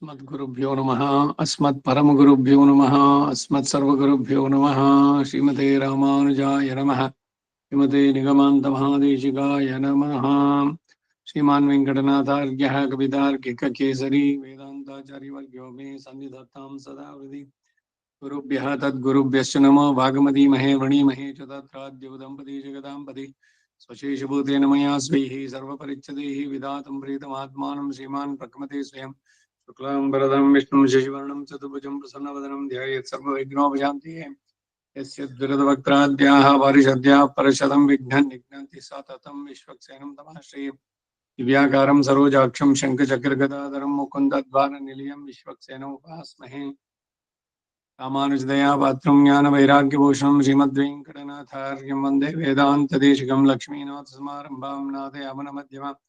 अस्मद्गुरुभ्यो नमः। अस्मत्परमगुरुभ्यो नमः। अस्मत्सर्वगुरुभ्यो नमः। श्रीमते रामानुजाय नमः। श्रीमते निगमान्तमहादेशिकाय नमः। श्रीमान् वेङ्कटनाथार्यः कवितार्किककेसरी वेदान्ताचार्यवर्यो मे सन्निधत्तां सदा हृदि। गुरुभ्यः तद्गुरुभ्यश्च नमो भागमतीमहे वृणीमहे च तत्राद्यवदम्पति जगदाम्पति स्वशेषभूतेन मया स्वैः सर्वपरिच्छदैः विधातं प्रीतमात्मानं श्रीमान् प्रकमते स्वयं शुक्लाम्बरधं विष्णुं शशिवर्णं चतुर्भुजं प्रसन्नवदनं ध्यायेत् सर्वविघ्नोपशान्तिः। यस्य द्विरदवक्त्राद्याः पारिषद्याः परशतं विघ्नं निघ्नन्ति सततं विश्वक्सेनं तमाश्रये। दिव्याकारं सरोजाक्षं शङ्खचक्रगदाधरं मुकुन्दध्वारनिलयं विश्वक्सेनम् उपास्महे। रामानुजदया पात्रं ज्ञानवैराग्यभूषणं श्रीमद्वेङ्कटनाथार्यं वन्दे वेदान्तदेशिकं लक्ष्मीनाथसमारम्भां नाथयामनमध्यमाम्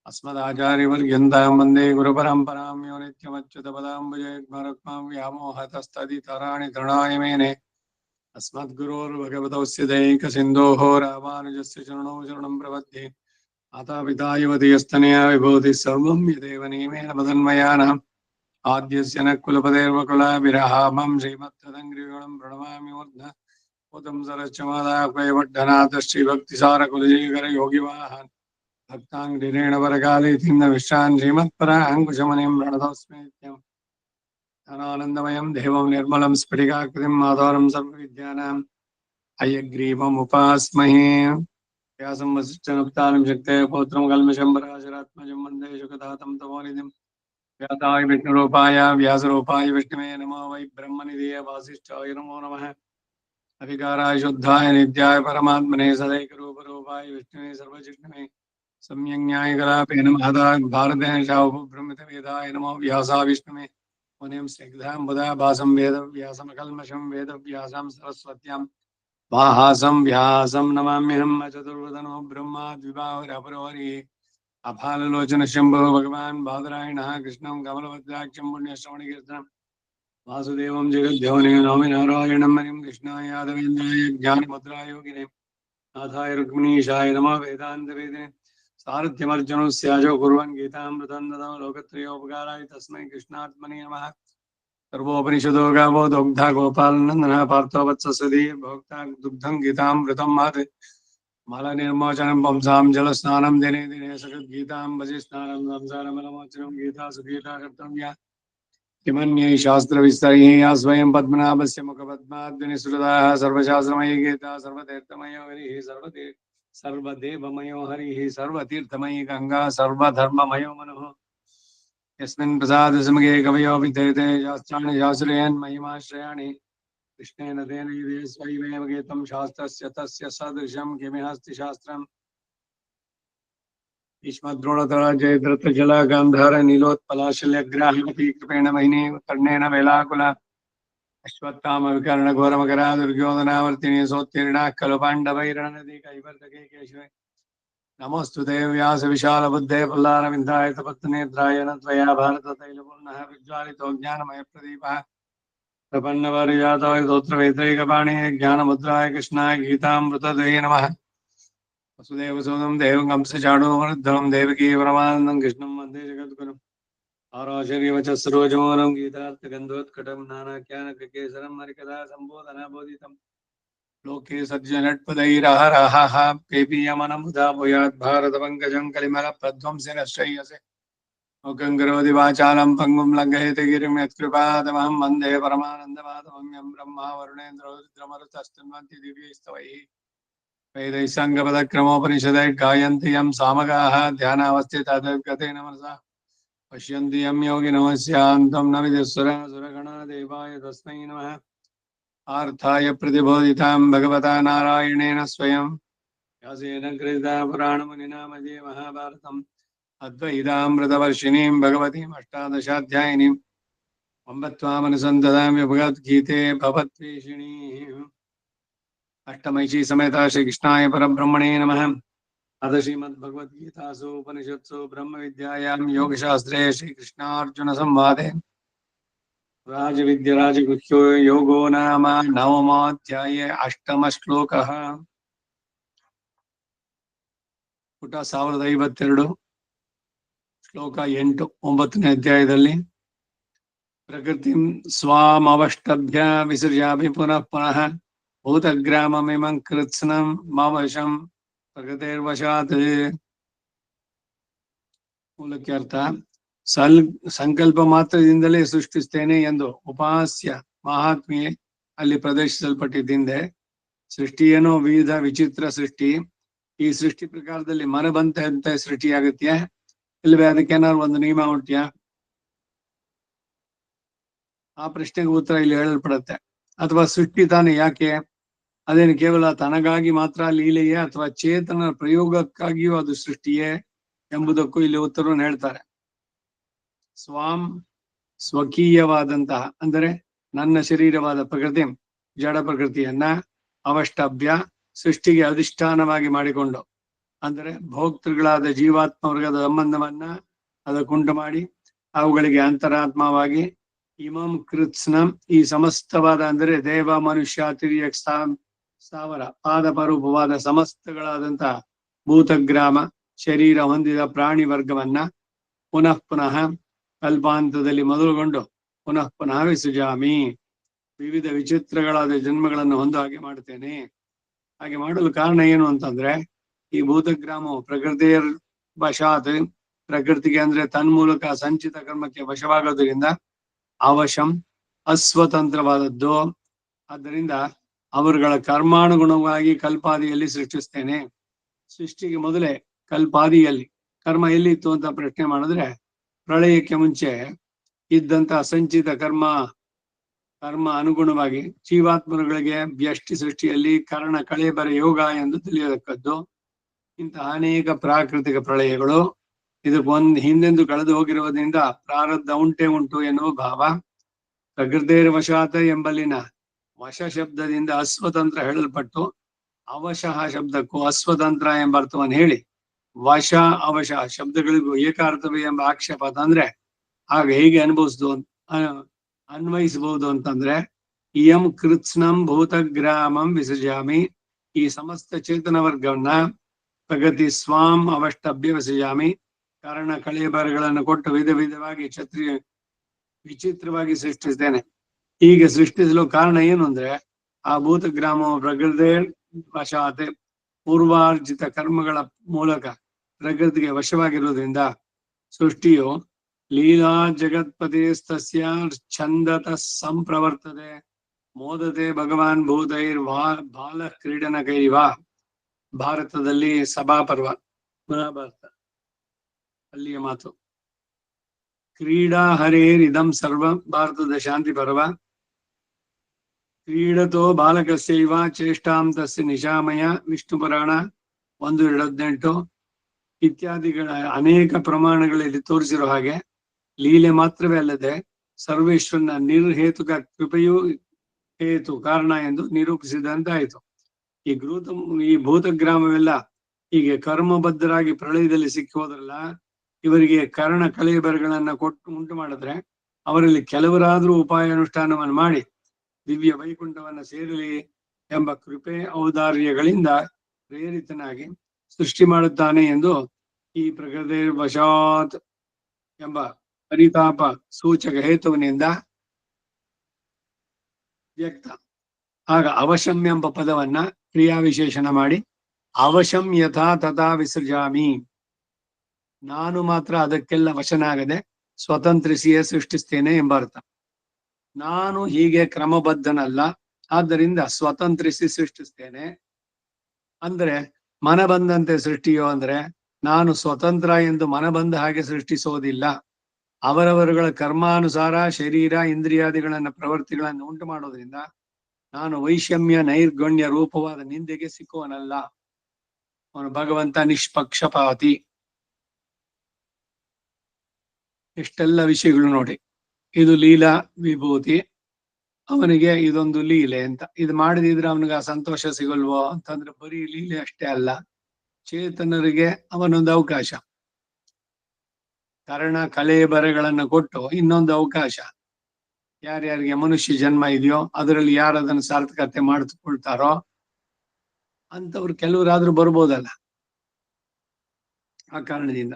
अस्मदाचार्यवर्यन्तां वन्दे गुरुपरम्परां यो नित्यमच्युतपदाम्बुजयुग्मरुक्मां व्यामोहतस्तदितराणि तृणाय मेने अस्मद्गुरोर्भगवतोऽस्य दैकसिन्धोः रामानुजस्य चरणौ शरणं प्रपद्ये। मातापिता युवतियस्तनया विभूतिः सर्वं यदेव नियमेन मदन्मयानाम् आद्यस्य न कुलपतेर्वकुलाभिरामं श्रीमत्तदङ्घ्रिगुणं प्रणमामि मूर्ध्ना भूतं सरश्च मादापयवड्डनाथ श्रीभक्तिसारकुलशेखरयोगिवाहान् भक्ताङ्घ्रिरेण वरकालेतिन्न विश्रान् श्रीमत्पराङ्कुशमनिं प्रणतोऽस्मि नित्यम् अनानन्दमयं देवं निर्मलं स्फटिकाकृतिम् आधारं सर्वविद्यानां हयग्रीवमुपास्महे। व्यासं वसिष्ठनप्तारं शक्तेः पौत्रं कल्मषं पराशरात्मजं वन्दे शुकदातं तपोनिधिं व्यासाय विष्णुरूपाय व्यासरूपाय विष्णवे नमो वै ब्रह्मनिधये वासिष्ठाय नमो नमः। अविकाराय शुद्धाय नित्याय परमात्मने सदैकरूपरूपाय विष्णवे सर्वजिष्णवे सम्यज्ञायकलापेन महदाय भारतेन शावभूभ्रमितवेदाय नमो व्यासा विष्णवे मुनिं स्निग्धां बुधा भासं वेदव्यासमकल्मषं वेदव्यासां सरस्वत्यां भाहासं व्यासं नमाम्यहं चतुर्वदनो ब्रह्मा द्विबाहुरपरोहरिः अफाललोचन शंभो भगवान् बादरायणः कृष्णं कमलभद्राक्षं पुण्यश्रवणकीर्तनं वासुदेवं जगद्योनिं नौमि नारायणं हरिं कृष्णाय यादवेन्द्राय ज्ञानमुद्राय योगिने नाथाय रुक्मिणीशाय नमः वेदान्तवेदिने सारथ्यमर्जुनस्याजो कुर्वन् गीतामृतं ददौ लोकत्रयोपकाराय तस्मै कृष्णात्मने नमः। सर्वोपनिषदो गावो दुग्धा गोपालनन्दनः पार्थो वत्ससदी भोक्ता दुग्धं गीतामृतं महत् मलनिर्मोचनं पुंसां जलस्नानं दिने दिने सकृद्गीतां भजे स्नानं संसारमलमोचनं गीता सुगीता कर्तव्या किमन्यै शास्त्रविस्तरैः या स्वयं पद्मनाभस्य मुखपद्माद्विनिसृताः सर्वशास्त्रमयी गीता सर्वतीर्थमयो हरिः सर्वदेवमयो हरिः सर्वतीर्थमयी गङ्गा सर्वधर्ममयो मनुः यस्मिन् प्रसादसमगे कवयो विद्यते शास्त्राणि शास्त्रयन् महिमाश्रयाणि कृष्णेन तेन युधे स्वयमेव गीतं शास्त्रस्य तस्य सदृशं किमिहस्ति शास्त्रम् भीष्मद्रोणतरा जयद्रथजला गान्धार नीलोत्पलाशल्यग्राहमपि कृपेण महिनी कर्णेन वेलाकुला अश्वत्थाम विकर्णघोरमकरा दुर्योधनावर्तिनी सोत्तीर्णाः खलु पाण्डवैरणनदी कैवर्तके केशवे नमोऽस्तु ते व्यासविशालबुद्धे प्रह्लादविन्दाय तपत्नेत्राय न त्वया भारततैलपूर्णः विज्वालितो ज्ञानमयप्रदीपः प्रपन्नवारिजाताय स्तोत्रवेत्रैकपाणिः ज्ञानमुद्राय कृष्णाय गीतामृतदये नमः। वसुदेवसुतं देवं कंसचाणूरद्धं देवकी परमानन्दं कृष्णं वन्दे जगद्गुरुम् आराशर्यवचः सरोजमौनं गीतार्थगन्धोत्कटं नानाख्यानकेसरं हरिकथा सम्बोधनाबोधितं लोके सज्जनट्पदैरहरहः पेपीयमनमुदा भूयात् भारतपङ्कजं कलिमलप्रध्वंसेन श्रेयसे मुखं करोति वाचालं पङ्गुं लङ्घयति गिरिं यत्कृपातमहं वन्दे परमानन्दमाधवं यं ब्रह्मा वरुणेन्द्रो रुद्रमरुतस्तुन्वन्ति दिव्यैस्तवैः वेदैः सङ्गपदक्रमोपनिषदैः गायन्ति यं सामगाः ध्यानावस्थिताद्गतेन मनसा पश्यन्ति यं योगिनमस्यान्तं न विदुःसुरगणा देवाय तस्मै नमः। आर्थाय प्रतिबोधितां भगवता नारायणेन स्वयं व्यासेन कृता पुराणमुनिना मध्ये महाभारतम् अद्वैतामृतवर्षिणीं भगवतीम् अष्टादशाध्यायिनीम् अम्ब त्वामनुसन्ततामि भगवद्गीते भवद्वेषिणीः अष्टमैषी समेता श्रीकृष्णाय परब्रह्मणे नमः। अथ श्रीमद्भगवद्गीतासु उपनिषत्सु ब्रह्मविद्यायां योगशास्त्रे श्रीकृष्णार्जुनसंवादे राजविद्यराजगुह्यो योगो नाम नवमोऽध्याये अष्टमश्लोकः ಪುಟ 1052 ಶ್ಲೋಕ 8 9ನೇ ಅಧ್ಯಾಯದಲ್ಲಿ ಪ್ರಕೃತಿಂ ಸ್ವಾಮವಷ್ಟಭ್ಯ ವಿಸೃಜಾಮಿ ಪುನಃ ಪುನಃ ಭೂತಗ್ರಾಮಮಿಮಂ ಕೃತ್ಸ್ನಂ ಮಾವಶಂ ಪ್ರಕೃತಿರ್ವಶಾತ್. ಮೂಲಕ್ಕೆ ಅರ್ಥ, ಸಂಕಲ್ಪ ಮಾತ್ರದಿಂದಲೇ ಸೃಷ್ಟಿಸ್ತೇನೆ ಎಂದು ಉಪಾಸ್ಯ ಮಹಾತ್ಮೆಯೇ ಅಲ್ಲಿ ಪ್ರದರ್ಶಿಸಲ್ಪಟ್ಟಿದ್ದಿಂದೆ. ಸೃಷ್ಟಿ ಏನೋ ವಿವಿಧ ವಿಚಿತ್ರ ಸೃಷ್ಟಿ. ಈ ಸೃಷ್ಟಿ ಪ್ರಕಾರದಲ್ಲಿ ಮನ ಬಂತ ಸೃಷ್ಟಿಯಾಗತ್ಯ, ಇಲ್ವೇ ಅದಕ್ಕೇನಾದ್ರು ಒಂದು ನಿಯಮ ಉಂಟ್ಯಾ? ಆ ಪ್ರಶ್ನೆಗೆ ಉತ್ತರ ಇಲ್ಲಿ ಹೇಳಲ್ಪಡುತ್ತೆ. ಅಥವಾ ಸೃಷ್ಟಿ ತಾನೇ ಯಾಕೆ? ಅದೇನು ಕೇವಲ ತನಗಾಗಿ ಮಾತ್ರ ಲೀಲೆಯೇ ಅಥವಾ ಚೇತನ ಪ್ರಯೋಗಕ್ಕಾಗಿಯೂ ಅದು ಸೃಷ್ಟಿಯೇ ಎಂಬುದಕ್ಕೂ ಇಲ್ಲಿ ಉತ್ತರವನ್ನು ಹೇಳ್ತಾರೆ. ಸ್ವಾಂ ಸ್ವಕೀಯವಾದಂತಹ ಅಂದರೆ ನನ್ನ ಶರೀರವಾದ ಪ್ರಕೃತಿ, ಜಡ ಪ್ರಕೃತಿಯನ್ನ ಅವಷ್ಟಭ್ಯ ಸೃಷ್ಟಿಗೆ ಅಧಿಷ್ಠಾನವಾಗಿ ಮಾಡಿಕೊಂಡು, ಅಂದರೆ ಭೋಕ್ತೃಗಳಾದ ಜೀವಾತ್ಮ ವರ್ಗದ ಸಂಬಂಧವನ್ನ ಅದಕ್ಕುಂಟು ಮಾಡಿ ಅವುಗಳಿಗೆ ಅಂತರಾತ್ಮವಾಗಿ ಇಮಂ ಕೃತ್ಸ್ನಂ ಈ ಸಮಸ್ತವಾದ ಅಂದರೆ ದೇವ ಮನುಷ್ಯ ತಿರ್ಯಕ್ ಸ್ಥಾವರ ಪಾದಪರೂಪವಾದ ಸಮಸ್ತಗಳಾದಂತಹ ಭೂತಗ್ರಾಮ ಶರೀರ ಹೊಂದಿದ ಪ್ರಾಣಿ ವರ್ಗವನ್ನ ಪುನಃ ಪುನಃ ಕಲ್ಪಾಂತದಲ್ಲಿ ಮೊದಲುಗೊಂಡು ಪುನಃ ಪುನಃ ವಿಸೃಜಾಮಿ ವಿವಿಧ ವಿಚಿತ್ರಗಳಾದ ಜನ್ಮಗಳನ್ನು ಹೊಂದ ಹಾಗೆ ಮಾಡ್ತೇನೆ. ಹಾಗೆ ಮಾಡಲು ಕಾರಣ ಏನು ಅಂತಂದ್ರೆ, ಈ ಭೂತಗ್ರಾಮವು ಪ್ರಕೃತಿಯ ವಶಾತ್, ಪ್ರಕೃತಿಗೆ ಅಂದ್ರೆ ತನ್ಮೂಲಕ ಸಂಚಿತ ಕರ್ಮಕ್ಕೆ ವಶವಾಗೋದ್ರಿಂದ ಅವಶಂ ಅಸ್ವತಂತ್ರವಾದದ್ದು. ಆದ್ದರಿಂದ ಅವರುಗಳ ಕರ್ಮಾನುಗುಣವಾಗಿ ಕಲ್ಪಾದಿಯಲ್ಲಿ ಸೃಷ್ಟಿಸ್ತೇನೆ. ಸೃಷ್ಟಿಗೆ ಮೊದಲೇ ಕಲ್ಪಾದಿಯಲ್ಲಿ ಕರ್ಮ ಎಲ್ಲಿತ್ತು ಅಂತ ಪ್ರಶ್ನೆ ಮಾಡಿದ್ರೆ, ಪ್ರಳಯಕ್ಕೆ ಮುಂಚೆ ಇದ್ದಂತ ಸಂಚಿತ ಕರ್ಮ ಅನುಗುಣವಾಗಿ ಜೀವಾತ್ಮರುಗಳಿಗೆ ವ್ಯಷ್ಟಿ ಸೃಷ್ಟಿಯಲ್ಲಿ ಕರ್ಣ ಕಳೆಬರ ಯೋಗ ಎಂದು ತಿಳಿಯತಕ್ಕದ್ದು. ಇಂತಹ ಅನೇಕ ಪ್ರಾಕೃತಿಕ ಪ್ರಳಯಗಳು ಇದಕ್ಕೊಂದು ಹಿಂದೆಂದು ಕಳೆದು ಹೋಗಿರುವುದರಿಂದ ಪ್ರಾರಬ್ಧ ಉಂಟೇ ಉಂಟು ಎನ್ನುವ ಭಾವ. ಪ್ರಕೃತಿಯ ವಶಾತ ಎಂಬಲ್ಲಿನ ವಶ ಶಬ್ದದಿಂದ ಅಸ್ವತಂತ್ರ ಹೇಳಲ್ಪಟ್ಟು ಅವಶಃ ಶಬ್ದಕ್ಕೂ ಅಸ್ವತಂತ್ರ ಎಂಬ ಅರ್ಥವನ್ನು ಹೇಳಿ ವಶ ಅವಶ ಶಬ್ದಗಳಿಗೂ ಏಕಾರ್ಥವೇ ಎಂಬ ಆಕ್ಷೇಪ ಅಂದ್ರೆ ಆಗ ಹೇಗೆ ಅನ್ವಯಿಸಬಹುದು ಅಂತಂದ್ರೆ, ಇಯಂ ಕೃತ್ಸ್ನಂ ಭೂತಗ್ರಾಮಂ ವಿಸೃಜಾಮಿ ಈ ಸಮಸ್ತ ಚೇತನ ವರ್ಗವನ್ನ ಪ್ರಗತಿ ಸ್ವಾಂ ಅವಷ್ಟಭ್ಯ ವಿಸೃಜಾಮಿ ಕಾರಣ ಕಳೆಬರಗಳನ್ನು ಕೊಟ್ಟು ವಿಧ ವಿಧವಾಗಿ ವಿಚಿತ್ರವಾಗಿ ಸೃಷ್ಟಿಸ್ತೇನೆ. ಹೀಗೆ ಸೃಷ್ಟಿಸಲು ಕಾರಣ ಏನು ಅಂದ್ರೆ, ಆ ಭೂತಗ್ರಾಮವು ಪ್ರಕೃತಿ ವಶಾತೆ ಪೂರ್ವಾರ್ಜಿತ ಕರ್ಮಗಳ ಮೂಲಕ ಪ್ರಕೃತಿಗೆ ವಶವಾಗಿರುವುದರಿಂದ ಸೃಷ್ಟಿಯು ಲೀಲಾ ಜಗತ್ಪತಿಸ್ತಸ್ಯ ಛಂದತ ಸಂಪ್ರವರ್ತದೆ ಮೋದತೆ ಭಗವಾನ್ ಭೂತೈರ್ ಬಾಲ ಕ್ರೀಡನ ಕೈವ. ಭಾರತದಲ್ಲಿ ಸಭಾಪರ್ವ ಮಹಾಭಾರತ ಅಲ್ಲಿಯ ಮಾತು. ಕ್ರೀಡಾ ಹರೇರ್ ಇದಂ ಸರ್ವ ಭಾರತದ ಶಾಂತಿ ಪರ್ವ. ಕ್ರೀಡತೋ ಬಾಲಕಸ್ಯೈವ ಚೇಷ್ಟಾಂ ತಸ್ಯ ನಿಶಾಮಯ ವಿಷ್ಣು ಪುರಾಣ 1:18 ಇತ್ಯಾದಿಗಳ ಅನೇಕ ಪ್ರಮಾಣಗಳಲ್ಲಿ ತೋರಿಸಿರೋ ಹಾಗೆ ಲೀಲೆ ಮಾತ್ರವೇ ಅಲ್ಲದೆ ಸರ್ವೇಶ್ವರನ ನಿರ್ಹೇತುಕ ಕೃಪೆಯೂ ಹೇತು ಕಾರಣ ಎಂದು ನಿರೂಪಿಸಿದಂತಾಯಿತು. ಈ ಭೂತಗ್ರಾಮವೆಲ್ಲ ಹೀಗೆ ಕರ್ಮಬದ್ಧರಾಗಿ ಪ್ರಳಯದಲ್ಲಿ ಸಿಕ್ಕಿ ಹೋದ್ರಲ್ಲ, ಇವರಿಗೆ ಕರ್ಣ ಕಳೆಬರಗಳನ್ನ ಕೊಟ್ಟು ಉಂಟು ಮಾಡಿದ್ರೆ ಅವರಲ್ಲಿ ಕೆಲವರಾದ್ರೂ ಉಪಾಯ ಅನುಷ್ಠಾನವನ್ನು ಮಾಡಿ ದಿವ್ಯ ವೈಕುಂಠವನ್ನ ಸೇರಲಿ ಎಂಬ ಕೃಪೆ ಔದಾರ್ಯಗಳಿಂದ ಪ್ರೇರಿತನಾಗಿ ಸೃಷ್ಟಿ ಮಾಡುತ್ತಾನೆ ಎಂದು ಈ ಪ್ರಕೃತಿ ವಶಾತ್ ಎಂಬ ಪರಿತಾಪ ಸೂಚಕ ಹೇತುವಿನಿಂದ ವ್ಯಕ್ತ. ಆಗ ಅವಶಂ ಎಂಬ ಪದವನ್ನ ಕ್ರಿಯಾವಿಶೇಷಣ ಮಾಡಿ ಅವಶಂ ಯಥಾ ತಥಾ ವಿಸೃಜಾಮಿ, ನಾನು ಮಾತ್ರ ಅದಕ್ಕೆಲ್ಲ ವಶನಾಗದೆ ಸ್ವತಂತ್ರಿಸಿಯೇ ಸೃಷ್ಟಿಸ್ತೇನೆ ಎಂಬ ಅರ್ಥ. ನಾನು ಹೀಗೆ ಕ್ರಮಬದ್ಧನಲ್ಲ, ಆದ್ದರಿಂದ ಸ್ವತಂತ್ರಿಸಿ ಸೃಷ್ಟಿಸ್ತೇನೆ. ಅಂದ್ರೆ ಮನ ಬಂದಂತೆ ಸೃಷ್ಟಿಯೋ ಅಂದ್ರೆ ನಾನು ಸ್ವತಂತ್ರ ಎಂದು ಮನ ಬಂದ ಹಾಗೆ ಸೃಷ್ಟಿಸೋದಿಲ್ಲ. ಅವರವರುಗಳ ಕರ್ಮಾನುಸಾರ ಶರೀರ ಇಂದ್ರಿಯಾದಿಗಳನ್ನ ಪ್ರವೃತ್ತಿಗಳನ್ನು ಉಂಟು ಮಾಡೋದ್ರಿಂದ ನಾನು ವೈಷಮ್ಯ ನೈರ್ಗಣ್ಯ ರೂಪವಾದ ನಿಂದೆಗೆ ಸಿಕ್ಕುವನಲ್ಲ. ಅವನು ಭಗವಂತ ನಿಷ್ಪಕ್ಷಪಾತಿ. ಇಷ್ಟೆಲ್ಲ ವಿಷಯಗಳು ನೋಡಿ. ಇದು ಲೀಲಾ ವಿಭೂತಿ, ಅವನಿಗೆ ಇದೊಂದು ಲೀಲೆ ಅಂತ. ಇದು ಮಾಡದಿದ್ರೆ ಅವನಿಗೆ ಆ ಸಂತೋಷ ಸಿಗಲ್ವೋ ಅಂತಂದ್ರೆ ಬರೀ ಲೀಲೆ ಅಷ್ಟೇ ಅಲ್ಲ, ಚೇತನರಿಗೆ ಅವನೊಂದು ಅವಕಾಶ. ಕಾರಣ ಕಳೆಬರಗಳನ್ನು ಕೊಟ್ಟು ಇನ್ನೊಂದು ಅವಕಾಶ. ಯಾರ್ಯಾರಿಗೆ ಮನುಷ್ಯ ಜನ್ಮ ಇದೆಯೋ ಅದರಲ್ಲಿ ಯಾರು ಅದನ್ನು ಸಾರ್ಥಕತೆ ಮಾಡಿಕೊಳ್ತಾರೋ ಅಂತವ್ರು ಕೆಲವರಾದ್ರೂ ಬರ್ಬೋದಲ್ಲ. ಆ ಕಾರಣದಿಂದ